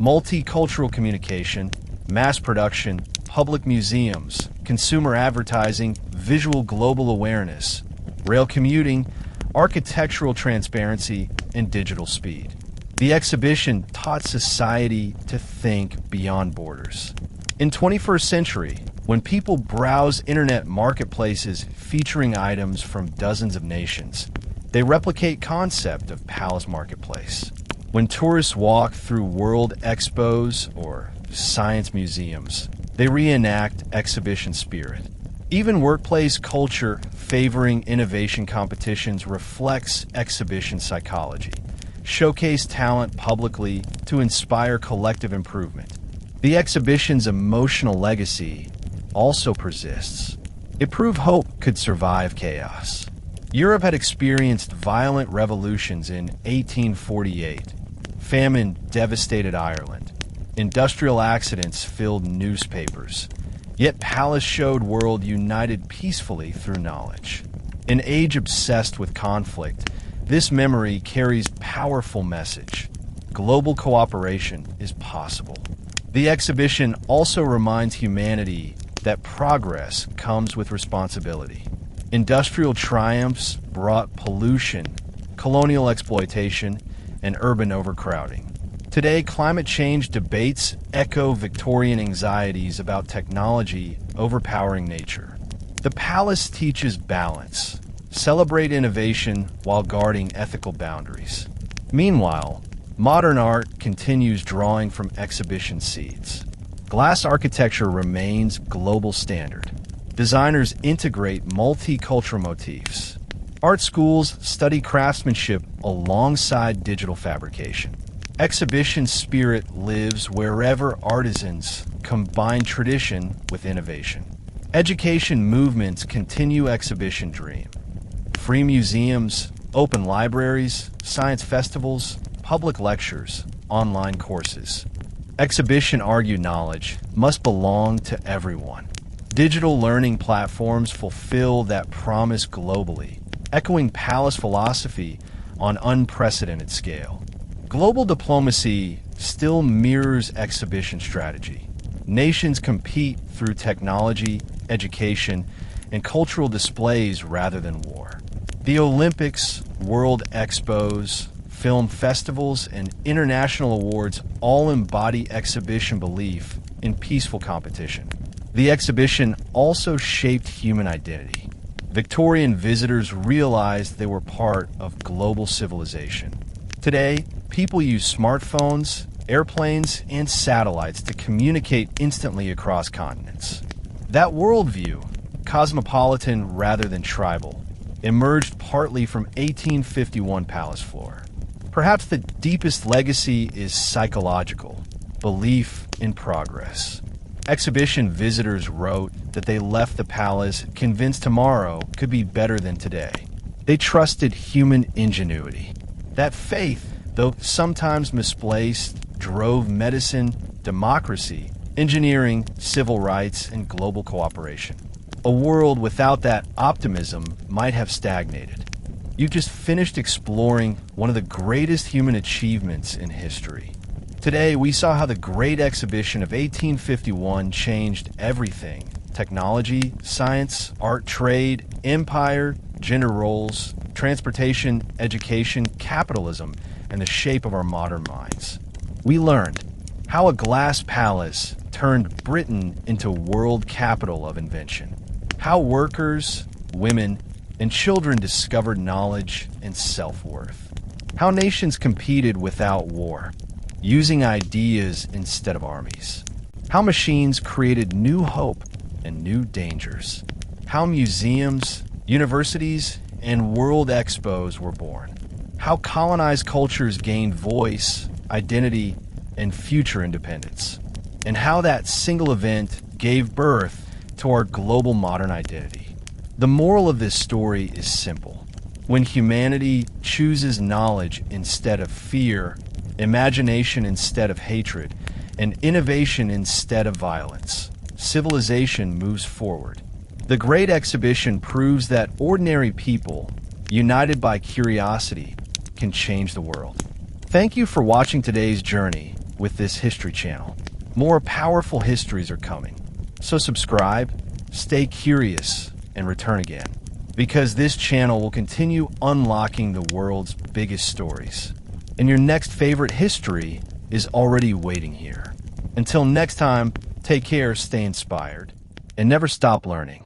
A: Multicultural communication, mass production, public museums, consumer advertising, visual global awareness, rail commuting, architectural transparency, and digital speed. The exhibition taught society to think beyond borders. In 21st century, when people browse internet marketplaces featuring items from dozens of nations, they replicate concept of palace marketplace. When tourists walk through world expos or science museums, they reenact exhibition spirit. Even workplace culture favoring innovation competitions reflects exhibition psychology. Showcase talent publicly to inspire collective improvement. The exhibition's emotional legacy also persists. It proved hope could survive chaos. Europe had experienced violent revolutions in 1848. Famine devastated Ireland. Industrial accidents filled newspapers. Yet Palace showed world united peacefully through knowledge. An age obsessed with conflict, this memory carries powerful message. Global cooperation is possible. The exhibition also reminds humanity that progress comes with responsibility. Industrial triumphs brought pollution, colonial exploitation, and urban overcrowding. Today, climate change debates echo Victorian anxieties about technology overpowering nature. The palace teaches balance. Celebrate innovation while guarding ethical boundaries. Meanwhile, modern art continues drawing from exhibition seeds. Glass architecture remains global standard. Designers integrate multicultural motifs. Art schools study craftsmanship alongside digital fabrication. Exhibition spirit lives wherever artisans combine tradition with innovation. Education movements continue exhibition dream. Free museums, open libraries, science festivals, public lectures, online courses. Exhibition argue knowledge must belong to everyone. Digital learning platforms fulfill that promise globally, echoing palace philosophy on unprecedented scale. Global diplomacy still mirrors exhibition strategy. Nations compete through technology, education, and cultural displays rather than war. The Olympics, World Expos, film festivals, and international awards all embody exhibition belief in peaceful competition. The exhibition also shaped human identity. Victorian visitors realized they were part of global civilization. Today, people use smartphones, airplanes, and satellites to communicate instantly across continents. That worldview, cosmopolitan rather than tribal, emerged partly from 1851 palace floor. Perhaps the deepest legacy is psychological, belief in progress. Exhibition visitors wrote that they left the palace convinced tomorrow could be better than today. They trusted human ingenuity. That faith, though sometimes misplaced, drove medicine, democracy, engineering, civil rights, and global cooperation. A world without that optimism might have stagnated. You just finished exploring one of the greatest human achievements in history. Today, we saw how the Great Exhibition of 1851 changed everything: technology, science, art, trade, empire, gender roles, transportation, education, capitalism, and the shape of our modern minds. We learned how a glass palace turned Britain into world capital of invention. How workers, women, and children discovered knowledge and self-worth. How nations competed without war, using ideas instead of armies. How machines created new hope and new dangers. How museums, universities, and world expos were born. How colonized cultures gained voice, identity, and future independence. And how that single event gave birth to our global modern identity. The moral of this story is simple. When humanity chooses knowledge instead of fear, imagination instead of hatred, and innovation instead of violence, civilization moves forward. The Great Exhibition proves that ordinary people, united by curiosity, can change the world. Thank you for watching today's journey with this History Channel. More powerful histories are coming. So subscribe, stay curious, and return again, because this channel will continue unlocking the world's biggest stories. And your next favorite history is already waiting here. Until next time, take care, stay inspired, and never stop learning.